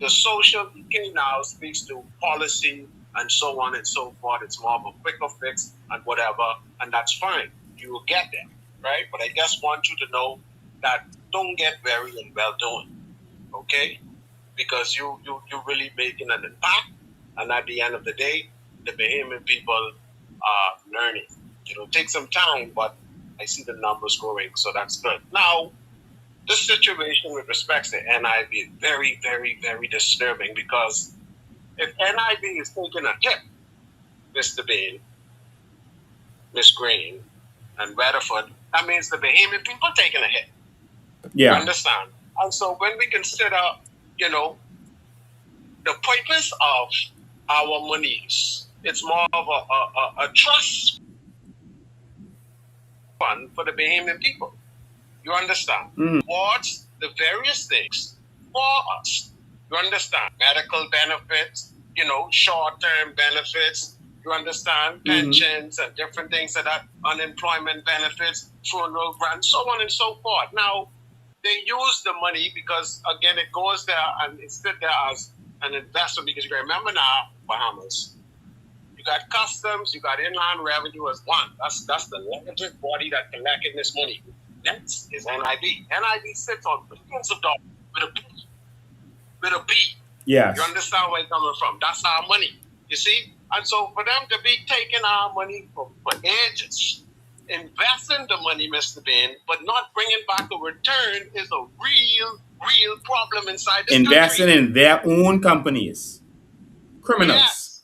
The social decay now speaks to policy and so on and so forth. It's more of a quicker fix and whatever, and that's fine. You will get there, right? But I just want you to know that don't get weary in well doing, okay? Because you're really making an impact, and at the end of the day, the Bahamian people are learning. It'll take some time, but I see the numbers growing, so that's good. Now, this situation with respect to NIB is very, very, very disturbing, because if NIB is taking a hit, Mr. Bain, Miss Green, and Weatherford, that means the Bahamian people taking a hit. Yeah. You understand? And so when we consider, the purpose of our monies, it's more of a trust fund for the Bahamian people. You understand? Mm. Towards the various things for us. You understand? Medical benefits, short-term benefits. You understand? Pensions and different things like that. Unemployment benefits, funeral grants, so on and so forth. Now, they use the money because, again, it goes there and it's stood there as an investment, because you can remember now, Bahamas, you got customs, you got inland revenue as one. That's the legislative body that collected this money. Next is NIB. NIB sits on billions of dollars with a B. Yes. You understand where it's coming from? That's our money. You see? And so for them to be taking our money for ages, investing the money, Mr. Bain, but not bringing back a return is a real problem inside this Investing country. in their own companies. Criminals. Yes.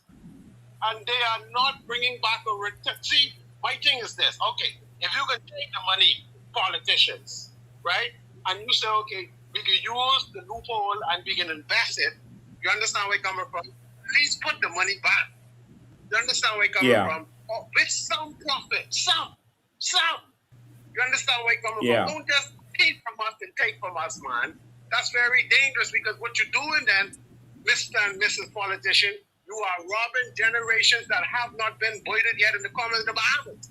And they are not bringing back a return. See, my thing is this. Okay, if you can take the money, politicians, right? And you say, okay, we can use the loophole and we can invest it. You understand where I'm coming from? Please put the money back. You understand where I'm coming from? Oh, with some profit. Some. You understand where I'm coming from? Don't just take from us and take from us, man. That's very dangerous because what you're doing then, Mr. and Mrs. Politician, you are robbing generations that have not been voided yet in the comments of the Bahamas.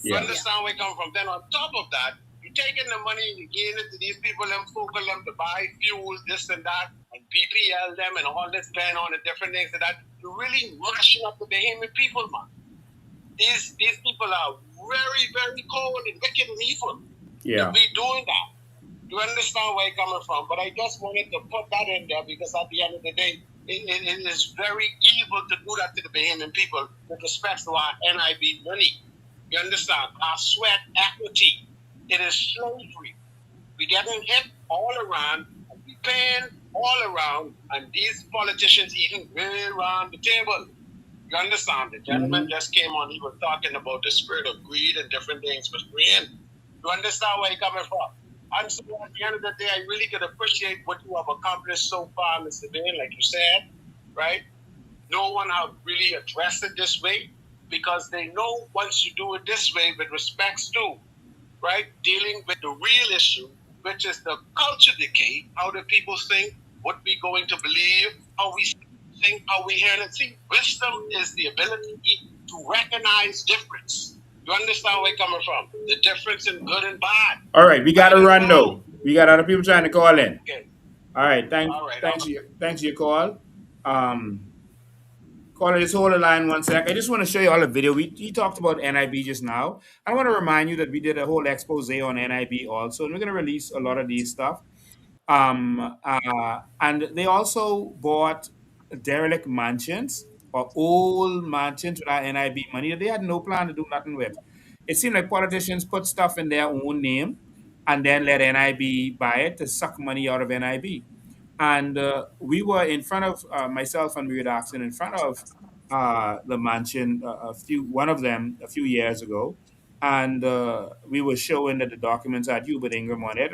You understand where I come from? Then on top of that, you're taking the money and you're giving it to these people and focal them to buy fuels, this and that, and BPL them and all this plan on and different things and that. You're really mashing up the Bahamian people, man. These people are very, very cold and wicked and evil. Yeah. To be doing that. You understand where I'm coming from? But I just wanted to put that in there because at the end of the day, it is very evil to do that to the Bahamian people with respect to our NIB money. You understand? Our sweat equity. It is slavery. We're getting hit all around, and we're paying all around, and these politicians eating way around the table. You understand? The gentleman just came on, he was talking about the spirit of greed and different things was real. You understand where he's coming from? And so at the end of the day, I really could appreciate what you have accomplished so far, Mr. Bain, like you said, right? No one have really addressed it this way because they know once you do it this way with respects to, right, dealing with the real issue, which is the culture decay, how do people think, what we going to believe, how we think, how we hear it. See, wisdom is the ability to recognize difference. You understand where I'm coming from? The difference in good and bad. All right, we got to run though. We got other people trying to call in. Okay. All right, thanks for your call. Caller, just hold the line one sec. I just want to show you all a video. We talked about NIB just now. I want to remind you that we did a whole expose on NIB also, and we're going to release a lot of these stuff. And they also bought derelict mansions or old mansions with our NIB money that they had no plan to do nothing with. It seemed like politicians put stuff in their own name and then let NIB buy it to suck money out of NIB. And we were in front of myself and Weird Oxen in front of the mansion, one of them a few years ago, and we were showing that the documents had Hubert Ingram on it,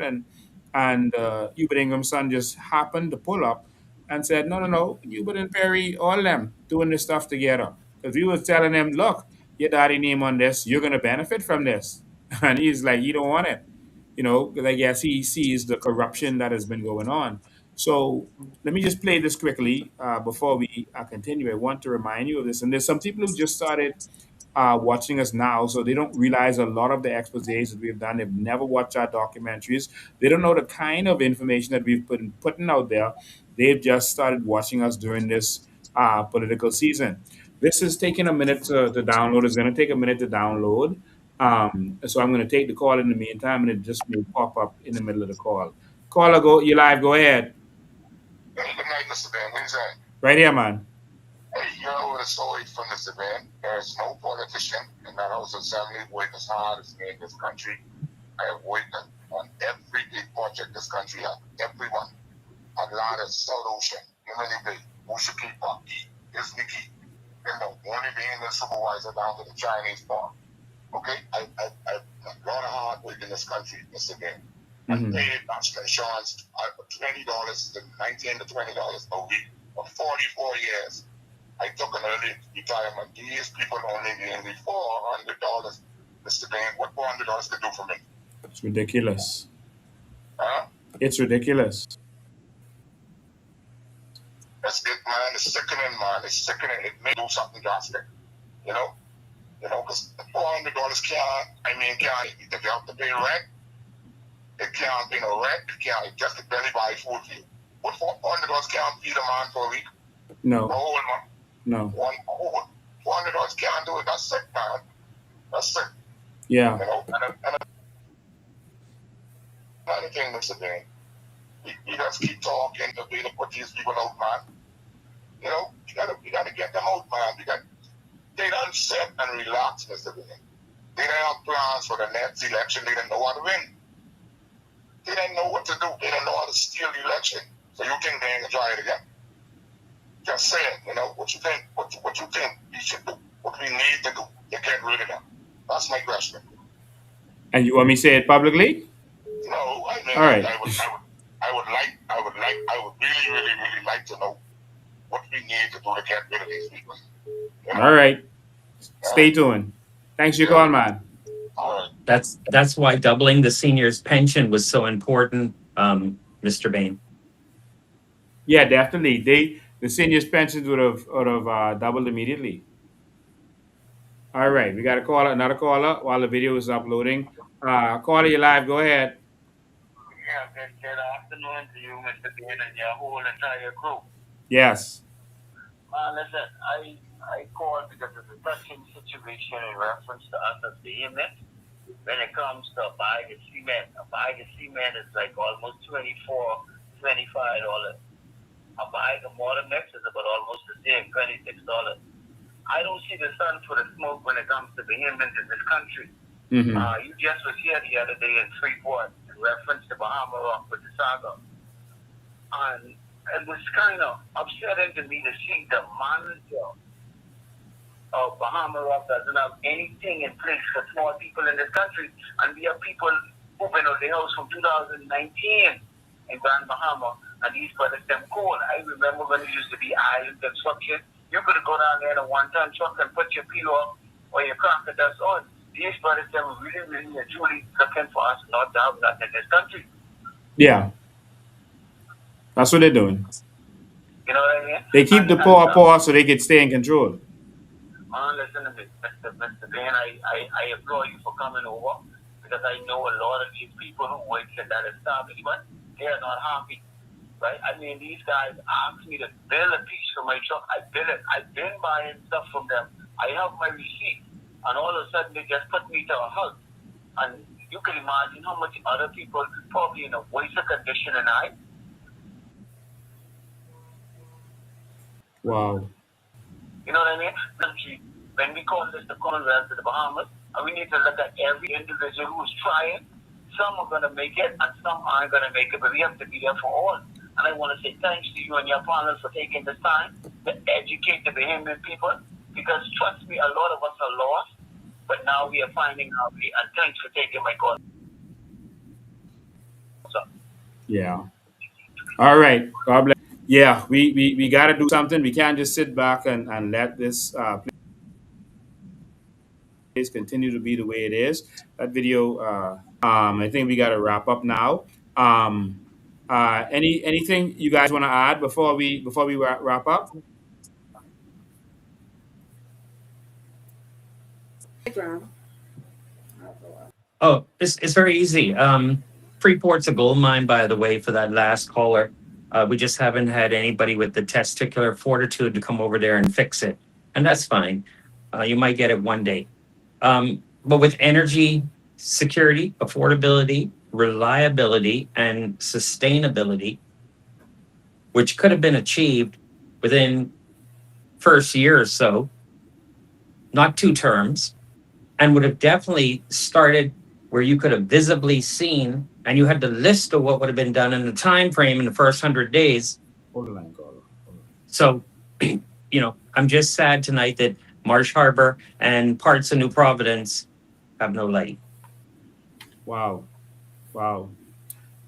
and Hubert Ingram's son just happened to pull up and said, no, Hubert and Perry, all them doing this stuff together. Because we was telling them, look, your daddy name on this, you're going to benefit from this. And he's like, you don't want it. Because I guess he sees the corruption that has been going on. So let me just play this quickly before we continue. I want to remind you of this. And there's some people who just started watching us now, so they don't realize a lot of the exposés that we've done. They've never watched our documentaries. They don't know the kind of information that we've putting out there. They've just started watching us during this political season. This is taking a minute to download. It's going to take a minute to download. So I'm going to take the call in the meantime, and it just will pop up in the middle of the call. Caller, you live. Go ahead. Good night, Mr. Ben. Who's that? Right here, man. Hey, you know the story from Mr. Ben. There's no politician in that House of Assembly worked as hard as me in this country. I have worked on every big project this country has. Everyone. Atlanta, South Ocean, Emily Bay, Mushaki Park, Isniki. Only being the supervisor down to the Chinese farm. Okay? I've a lot of hard work in this country, Mr. Ben. I paid national insurance $20 to $19 to $20 a week for 44 years. I took an early retirement. These people only gave me $400. Mr. Ben, what $400 could do for me? It's ridiculous. Huh? It's ridiculous. That's it, man. It's sickening, man. It's sickening. It may do something drastic. Because $400 can't, if you have to pay rent, it can't be no rent. It just barely buy food for you. What $400 can't feed a man for a week? No. A whole month? No. $400 can't do it. That's sick, man. That's sick. Yeah. Another thing, Mr. Dane, you just keep talking to put these people out, man. You gotta get them out, man. They don't sit and relax, Mr. Dane. They don't have plans for the next election. They don't know how to win. They didn't know what to do. They didn't know how to steal the election. So you think they ain't gonna try it again? Just saying, what you think, what you think we should do, what we need to do to get rid of them. That's my question. And you want me to say it publicly? No, I mean, All right. I would really, really, really like to know what we need to do to get rid of these people. All right. All Stay right. tuned. Thanks for your Yeah. call, man. All right. That's why doubling the seniors' pension was so important, Mr. Bain. Yeah, definitely. The seniors' pensions would have doubled immediately. All right, we got a caller, another caller while the video is uploading. Caller, you live. Go ahead. Yeah, good afternoon to you, Mr. Bean, and your whole entire crew. Yes. Listen, I called because it's a touching situation in reference to us as the unit. When it comes to buying cement, a bag of cement is like almost $24, $25. A bag of mortar mix is about almost the same, $26. I don't see the sun for the smoke when it comes to Bahamians in this country. Mm-hmm. You just was here the other day in Freeport in reference to Bahama Rock with the saga. And it was kind of upsetting to me to see the manager of Bahama Rock doesn't have anything in place for small people in this country. And we have people who've been on the house from 2019 in Grand Bahama, and these brothers them cool. I remember when it used to be iron construction. You could go down there in a one-ton truck and put your peel off or your cracker dust on. These brothers them really, really and truly looking for us not to have that in this country. Yeah, that's what they're doing. You know what I mean? They keep the poor so they can stay in control. Listen to me, Mr. Bain, I applaud you for coming over because I know a lot of these people who work in that establishment, they are not happy, right? I mean, these guys asked me to build a piece for my truck. I built it. I've been buying stuff from them. I have my receipt, and all of a sudden they just put me to a hug. And you can imagine how much other people, probably in a worse condition than I. Wow. You know what I mean? When we call this the Commonwealth of the Bahamas, and we need to look at every individual who's trying. Some are going to make it, and some aren't going to make it, but we have to be there for all. And I want to say thanks to you and your panel for taking this time to educate the Bahamian people, because trust me, a lot of us are lost, but now we are finding our way, and thanks for taking my call. So, Yeah. All right. God bless. Yeah, we got to do something. We can't just sit back and let this place continue to be the way it is. That video, I think we got to wrap up now. Anything you guys want to add before we wrap up? Oh, it's very easy. Freeport's a gold mine, by the way, for that last caller. We just haven't had anybody with the testicular fortitude to come over there and fix it. And that's fine. You might get it one day. But with energy security, affordability, reliability, and sustainability, which could have been achieved within first year or so, not 2 terms, and would have definitely started where you could have visibly seen, and you had the list of what would have been done in the time frame in the first 100 days. Hold the line, caller. So, I'm just sad tonight that Marsh Harbor and parts of New Providence have no light. Wow. Wow.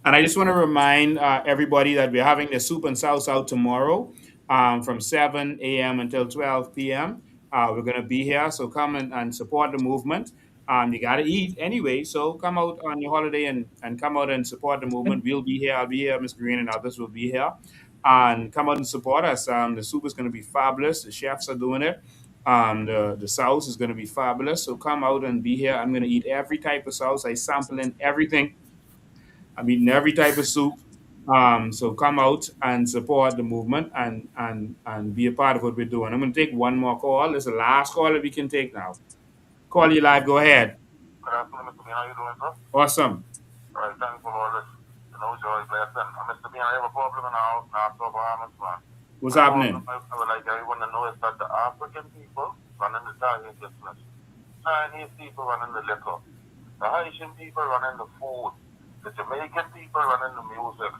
And I just want to remind everybody that we're having the Soup and South out tomorrow from 7 a.m. until 12 p.m. We're going to be here, so come and support the movement. You got to eat anyway, so come out on your holiday and come out and support the movement. We'll be here. I'll be here. Mr. Green and others will be here. And come out and support us. The soup is going to be fabulous. The chefs are doing it. The sauce is going to be fabulous. So come out and be here. I'm going to eat every type of sauce. I sample in everything. I'm eating every type of soup. So come out and support the movement and be a part of what we're doing. I'm going to take one more call. This is the last call that we can take now. Call you live. Go ahead. good afternoon, Mr. Bean. How you doing, sir? Awesome. All right, thanks for all this. Joy, blessing. Mr. Bean, I have a problem in our house now, so Bahamas, man. What's happening? I would like everyone to know is that the African people running the Italian business, Chinese people running the liquor, the Haitian people running the food, the Jamaican people running the music.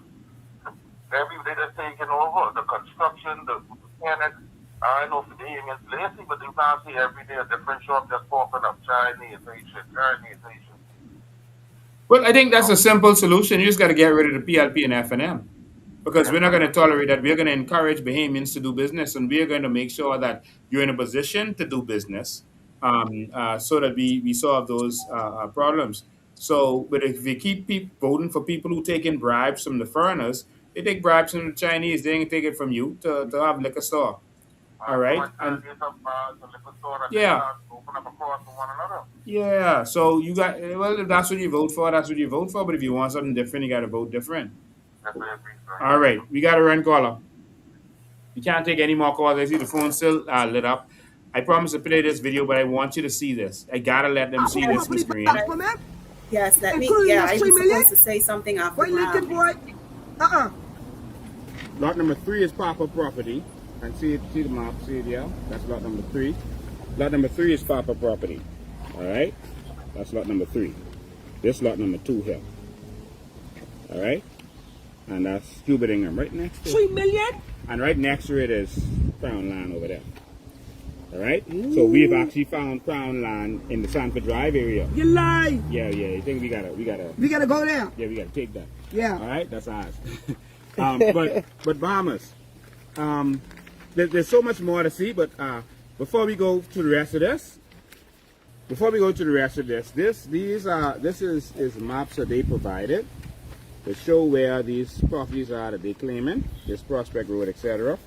Every day they're taking over the construction, the And I know for the Indians, lazy, but you can't see every day a different shop just popping up. Chinese, Asian. Well, I think that's a simple solution. You just got to get rid of the PLP and F&M because we're not going to tolerate that. We're going to encourage Bahamians to do business, and we're going to make sure that you're in a position to do business, so that we solve those problems. So, but if we keep voting for people who take in bribes from the foreigners, they take bribes from the Chinese. They ain't take it from you to have liquor store. All right, and yeah, Open up across from one another. yeah. So you got, well, if that's what you vote for, that's what you vote for. But if you want something different, you got to vote different. That's what I agree, sir. All right, we got to run caller. You can't take any more calls. I see the phone still lit up. I promise to play this video, but I want you to see this. I gotta let them see this, Miss Green. Yes, let me. Yeah, I was supposed to say something after that. Lot number 3 is Papa property. And see the map, see it, yeah? That's lot number 3. Lot number 3 is Papa property. All right? That's lot number 3. This lot number 2 here. All right? And that's Cuba Ingham right next to it. 3 million? And right next to it is Crown Land over there. All right? Ooh. So we've actually found Crown Land in the Sanford Drive area. You lie. Yeah. I think we gotta We gotta go there. Yeah, we gotta take that. Yeah. All right? That's ours. But Bahamas. There's so much more to see, but before we go to the rest of this, this is maps that they provided to show where these properties are that they're claiming, this Prospect Road, etc.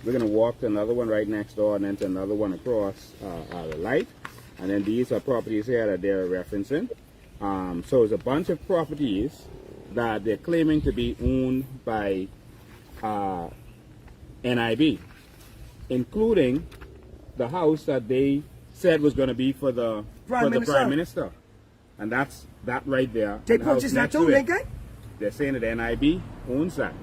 We're going to walk to another one right next door and then to another one across the light. And then these are properties here that they're referencing. So it's a bunch of properties that they're claiming to be owned by NIB, including the house that they said was going to be for the Prime Minister. And that's that right there. They purchased that too, Lincoln? They're saying that NIB owns that.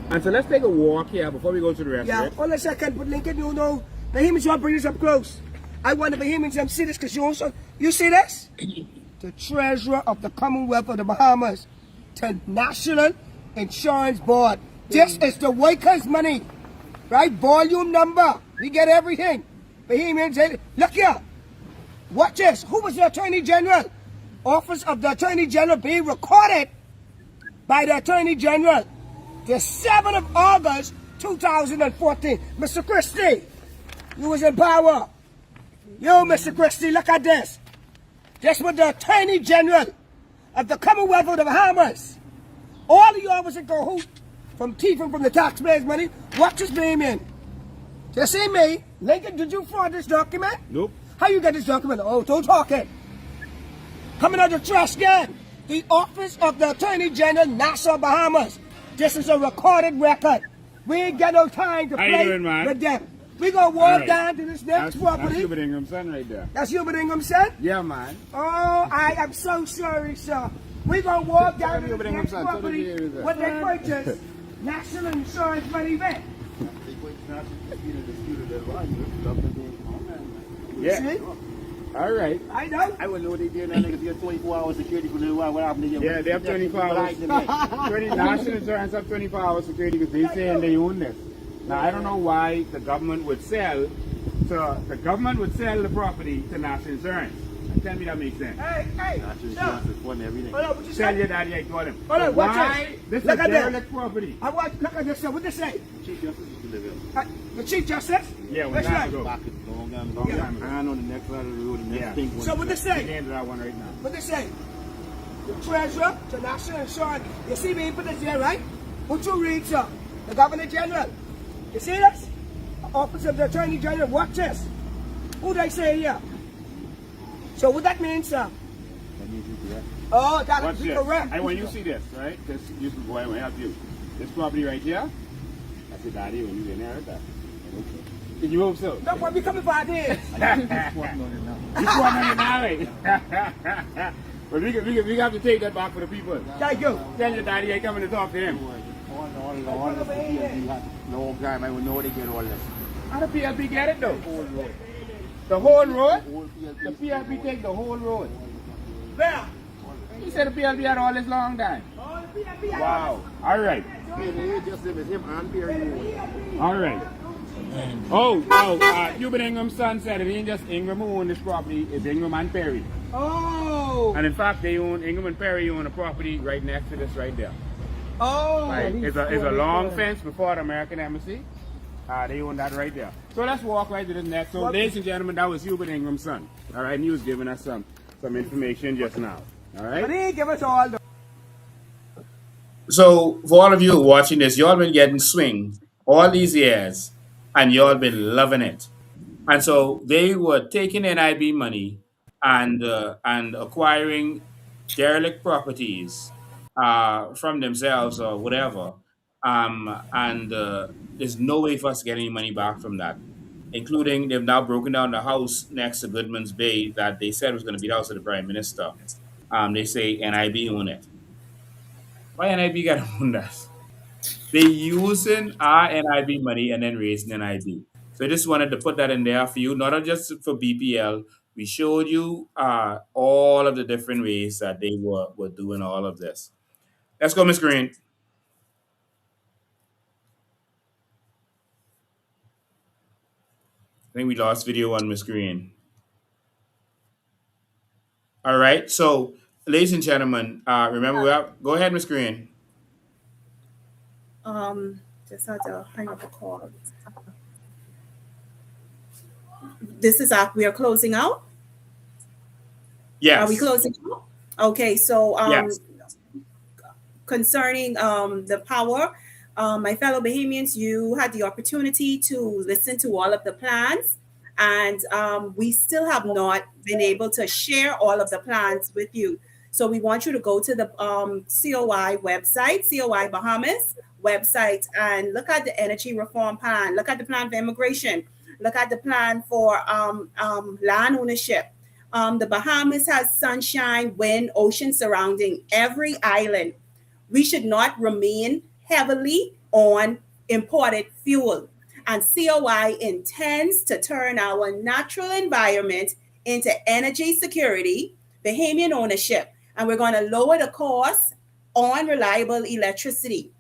And so let's take a walk here before we go to the rest of it. Hold on a second, but Lincoln, you know, Bahamians want to bring this up close. I want the Bahamians to see this because you see this? The Treasurer of the Commonwealth of the Bahamas to National Insurance Board. This is the workers' money, right? Volume number. We get everything. Bahamians, look here. Watch this. Who was the Attorney General? Office of the Attorney General being recorded by the Attorney General. The 7th of August, 2014. Mr. Christie, you was in power. You, Mr. Christie, look at this. This was the Attorney General of the Commonwealth of the Bahamas. All of y'all was in cahoots from thieving from the taxpayers' money. Watch this name in. You see me? Lincoln, did you forward this document? Nope. How you get this document? Oh, don't talk it. Coming out of the trash can. The Office of the Attorney General, Nassau, Bahamas. This is a recorded record. We ain't got no time to play with them. We gonna walk down to this next property. That's Hubert Ingram's son right there. That's Hubert Ingram's son? Yeah, man. Oh, I am so sorry, sir. We gonna walk down to this next property when they purchase National Insurance money back. Yeah. See? All right. I know. I wouldn't know what they did. That nigga get 24 hours security for what happened to you. Yeah, they have 24 hours. National Insurance have 24 hours security because they're saying they own this. Now I don't know why the government would sell. So the government would sell the property to National Insurance. Tell me that makes sense. Hey, National Insurance is funding everything. Hold on, what you Tell say? your daddy I told him. Hold on, watch why? This Look is at that. derelict property. I want, look at this, sir. What they say? Chief Justice used to live here. The Chief Justice? Yeah, when That's time right. ago. Back a long time ago. And on the next side of the road, the next thing. So what they The say? end of that one right now. What they say? The Treasurer to National Insurance. You see me put this there, right? What you read, sir? The Governor General. You see this? Office of the Attorney General. Watch this. Who they say here? So what that means, sir? That means you're correct. Oh, that Watch is this. correct. And when you see this, right? This you can go ahead and help you. This property right here. That's your daddy when you inherit that. Did you hope so? No, but we coming 5 years. You want money now, right? But we have to take that back for the people. Thank you. Tell your daddy I coming to talk to him. All this PLP had no time. I would know they get all this. How the PLP get it though? Whole road. The whole road? Whole PLP. The PLP take the whole road. Where? He said the PLP had all this long time. Oh, the PFP. Wow. All right. They just live with him and Perry. All right. Cuban Ingram's son said it ain't just Ingram who own this property, it's Ingram and Perry. Oh. And in fact, Ingram and Perry own a property right next to this right there. Oh. Right? It's a long fence before the American Embassy. They own that right there. So let's walk right to the next. So, ladies and gentlemen, that was Hubert Ingram's son. All right, and he was giving us some information just now. All right. But he ain't give us all the. So, for all of you watching this, y'all been getting swing all these years, and y'all been loving it. And so they were taking NIB money and acquiring derelict properties from themselves or whatever. And there's no way for us to get any money back from that. Including they've now broken down the house next to Goodman's Bay that they said was going to be the house of the Prime Minister. They say NIB own it. Why NIB got to own that? They using our NIB money and then raising NIB. So I just wanted to put that in there for you, not just for BPL. We showed you all of the different ways that they were doing all of this. Let's go, Miss Green. I think we lost video on Miss Green. All right. So, ladies and gentlemen, remember, go ahead, Miss Green. Just had to hang up a call. This is we are closing out. Yes. Are we closing out? Okay, so Yes. concerning the power, my fellow Bahamians, you had the opportunity to listen to all of the plans, and we still have not been able to share all of the plans with you. So we want you to go to the COI website, COI Bahamas website, and look at the energy reform plan, look at the plan for immigration, look at the plan for land ownership. The Bahamas has sunshine, wind, ocean surrounding every island. We should not remain heavily on imported fuel. And COI intends to turn our natural environment into energy security, Bahamian ownership, and we're going to lower the cost on reliable electricity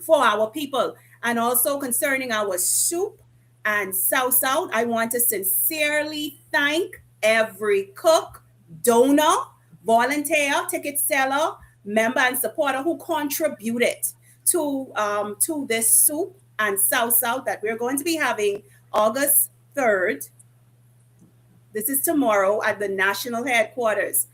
for our people. And also concerning our soup and South, I want to sincerely thank every cook, donor, volunteer, ticket seller, member, and supporter who contributed to this soup and South that we're going to be having August 3rd. This is tomorrow at the national headquarters.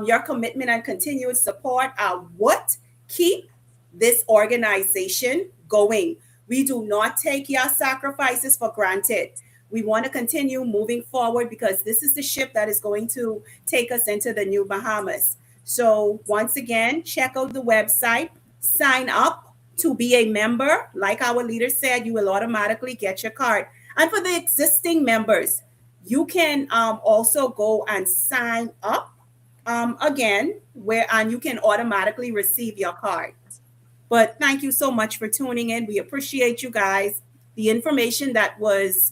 Your commitment and continued support are what keep this organization going. We do not take your sacrifices for granted. We want to continue moving forward because this is the ship that is going to take us into the new Bahamas. So once again, check out the website, sign up to be a member. Like our leader said, you will automatically get your card. And for the existing members, you can also go and sign up again, and you can automatically receive your card. But thank you so much for tuning in. We appreciate you guys. The information that was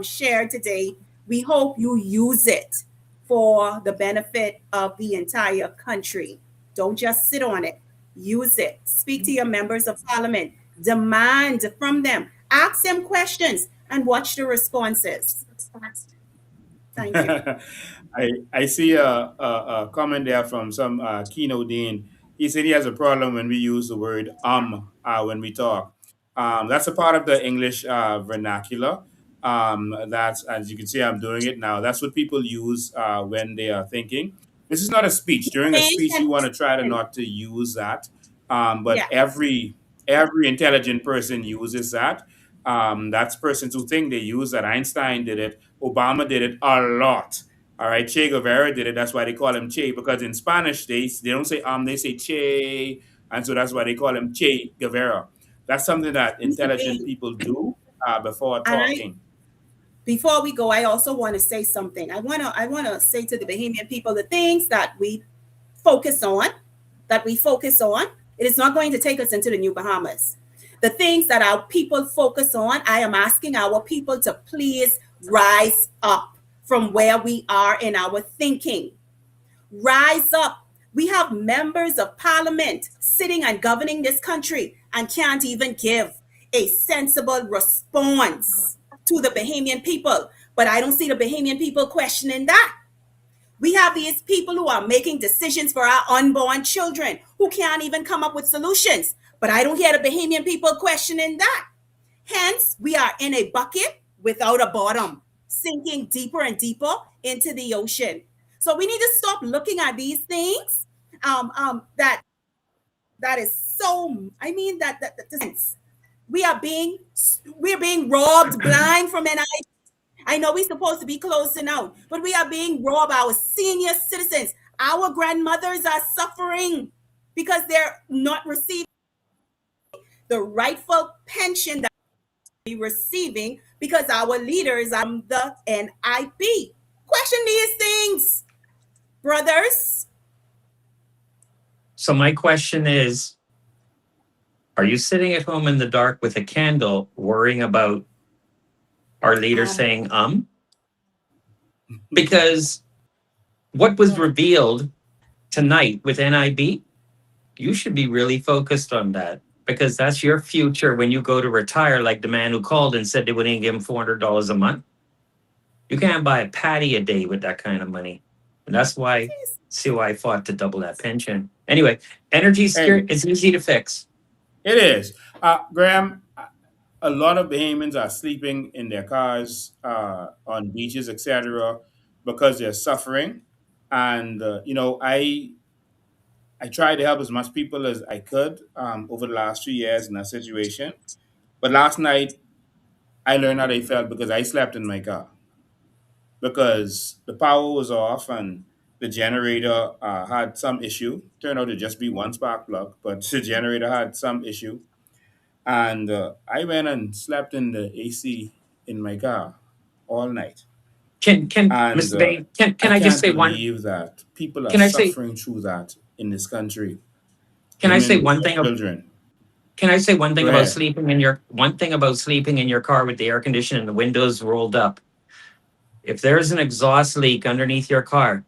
shared today, we hope you use it for the benefit of the entire country. Don't just sit on it. Use it. Speak to your members of parliament. Demand from them. Ask them questions and watch the responses. Thank you. I see a comment there from some Keno Dean. He said he has a problem when we use the word when we talk. That's a part of the English vernacular. That's, as you can see, I'm doing it now. That's what people use when they are thinking. This is not a speech. During a Think speech, you and want to try to listen. not to use that. But Yeah. every intelligent person uses that. That's persons who think they use that. Einstein did it. Obama did it a lot. All right, Che Guevara did it. That's why they call him Che, because in Spanish they don't say they say Che, and so that's why they call him Che Guevara. That's something that intelligent people do before And talking. before we go, I also want to say something. I wanna say to the Bahamian people the things that we focus on, it is not going to take us into the new Bahamas. The things that our people focus on, I am asking our people to please rise up from where we are in our thinking. Rise up. We have members of parliament sitting and governing this country and can't even give a sensible response to the Bahamian people. But I don't see the Bahamian people questioning that. We have these people who are making decisions for our unborn children who can't even come up with solutions. But I don't hear the Bahamian people questioning that. Hence, we are in a bucket without a bottom, sinking deeper and deeper into the ocean. So we need to stop looking at these things. That is so. I mean that doesn't. We are being we're being robbed blind from an eye. I know we're supposed to be closing out, but we are being robbed. Our senior citizens, our grandmothers are suffering because they're not receiving the rightful pension that we receiving because our leaders are the NIP. Question these things, brothers. So my question is, are you sitting at home in the dark with a candle worrying about our leader Um, saying because what was revealed tonight with NIB, you should be really focused on that because that's your future when you go to retire, like the man who called and said they wouldn't give him $400 a month. You can't buy a patty a day with that kind of money. And that's why COI fought to double that pension. Anyway, energy Hey, security is easy to fix. it is. Graham, a lot of Bahamians are sleeping in their cars, on beaches, etc., because they're suffering. And I tried to help as much people as I could over the last 2 years in that situation. But last night, I learned how they felt because I slept in my car because the power was off and the generator had some issue. Turned out to just be one spark plug, but the generator had some issue. And I went and slept in the AC in my car all night. Can And Mr. Bain, I can I just can't say one believe that people are can I say suffering through that in this country. can I say Women, one thing children. can I say one Go thing about ahead. sleeping in your car with the air conditioning and the windows rolled up? If there's an exhaust leak underneath your car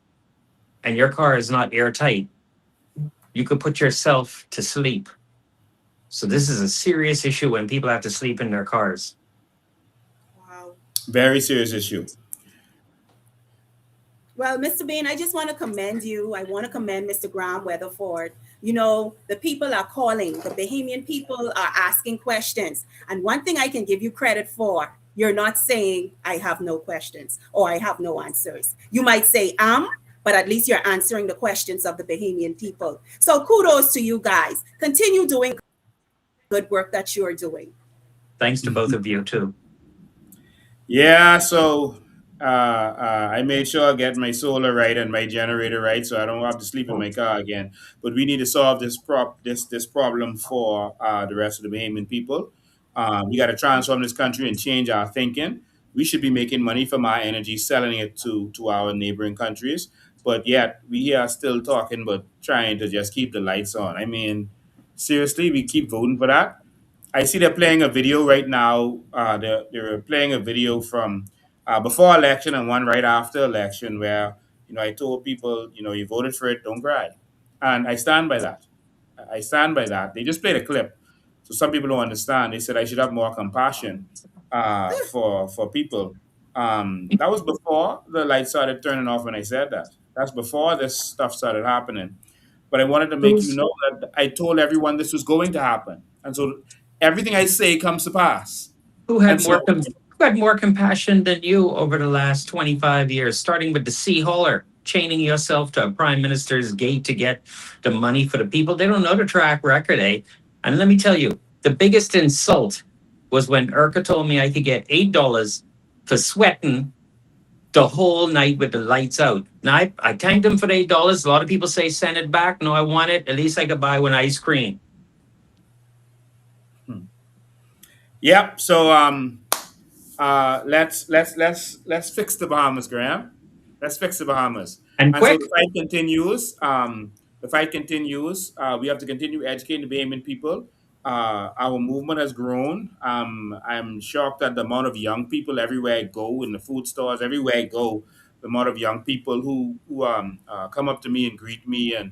and your car is not airtight, you could put yourself to sleep. So this is a serious issue when people have to sleep in their cars. Wow. Very serious issue. Well, Mr. Bain, I just want to commend you. I want to commend Mr. Graham Weatherford. You know, the people are calling, the Bahamian people are asking questions. And one thing I can give you credit for, you're not saying, I have no questions or I have no answers. You might say, but at least you're answering the questions of the Bahamian people. So kudos to you guys. Continue doing good work that you're doing. Thanks to both of you too. Yeah, so I made sure I get my solar right and my generator right, so I don't have to sleep in my car again. But we need to solve this problem for the rest of the Bahamian people. We got to transform this country and change our thinking. We should be making money from our energy, selling it to our neighboring countries. But yet we are still talking about trying to just keep the lights on. I mean, seriously, we keep voting for that. I see they're playing a video right now. They're playing a video from before election and one right after election where I told people you voted for it, don't cry, and I stand by that. I stand by that. They just played a clip, so some people don't understand. They said I should have more compassion for people. That was before the lights started turning off when I said that. That's before this stuff started happening. But I wanted to make you Who's know that I told everyone this was going to happen. And so everything I say comes to pass. who And had so, who had more compassion than you over the last 25 years, starting with the sea hauler, chaining yourself to a prime minister's gate to get the money for the people? They don't know the track record, eh? And let me tell you, the biggest insult was when Urka told me I could get $8 for sweating the whole night with the lights out. Now I thanked him for the $8. A lot of people say send it back. No, I want it. At least I could buy one ice cream. yep. So let's fix the Bahamas, Graham. Let's fix the Bahamas. And And so quick. the fight continues. The fight continues. We have to continue educating the Bahamian people. Our movement has grown. I'm shocked at the amount of young people everywhere I go in the food stores, everywhere I go. The amount of young people who come up to me and greet me and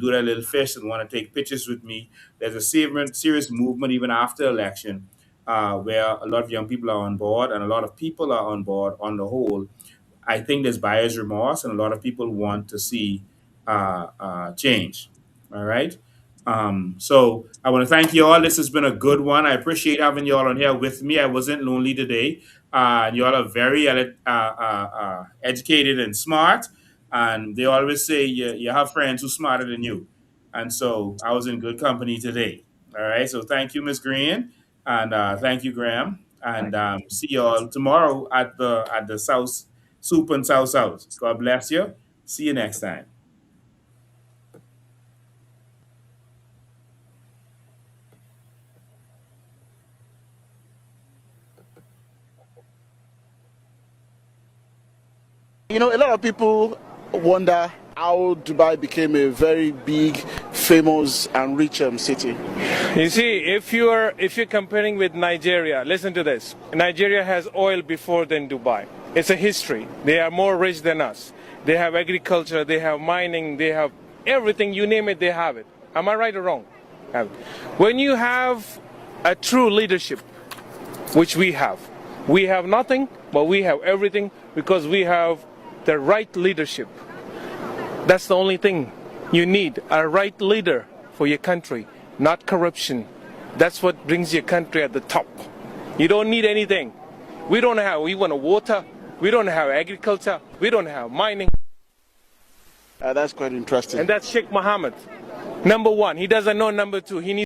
do their little fish and want to take pictures with me. There's a serious movement even after election. where a lot of young people are on board and a lot of people are on board on the whole. I think there's buyer's remorse, and a lot of people want to see change. All right. So I want to thank you all. This has been a good one. I appreciate having you all on here with me. I wasn't lonely today. You all are very educated and smart. And they always say you have friends who are smarter than you. And so I was in good company today. All right. So thank you, Miss Green. And thank you, Graham. And see you all tomorrow at the South Soup and South South. God bless you. See you next time. You know, a lot of people wonder how Dubai became a very big, famous, and rich city. You see, if you're comparing with Nigeria, listen to this. Nigeria has oil before than Dubai. It's a history. They are more rich than us. They have agriculture, they have mining, they have everything. You name it, they have it. Am I right or wrong? When you have a true leadership, which we have nothing, but we have everything because we have the right leadership. That's the only thing you need, a right leader for your country, not corruption. That's what brings your country at the top. You don't need anything. We want water, we don't have agriculture, we don't have mining. That's quite interesting. And that's Sheikh Mohammed. Number one, he doesn't know number two. He needs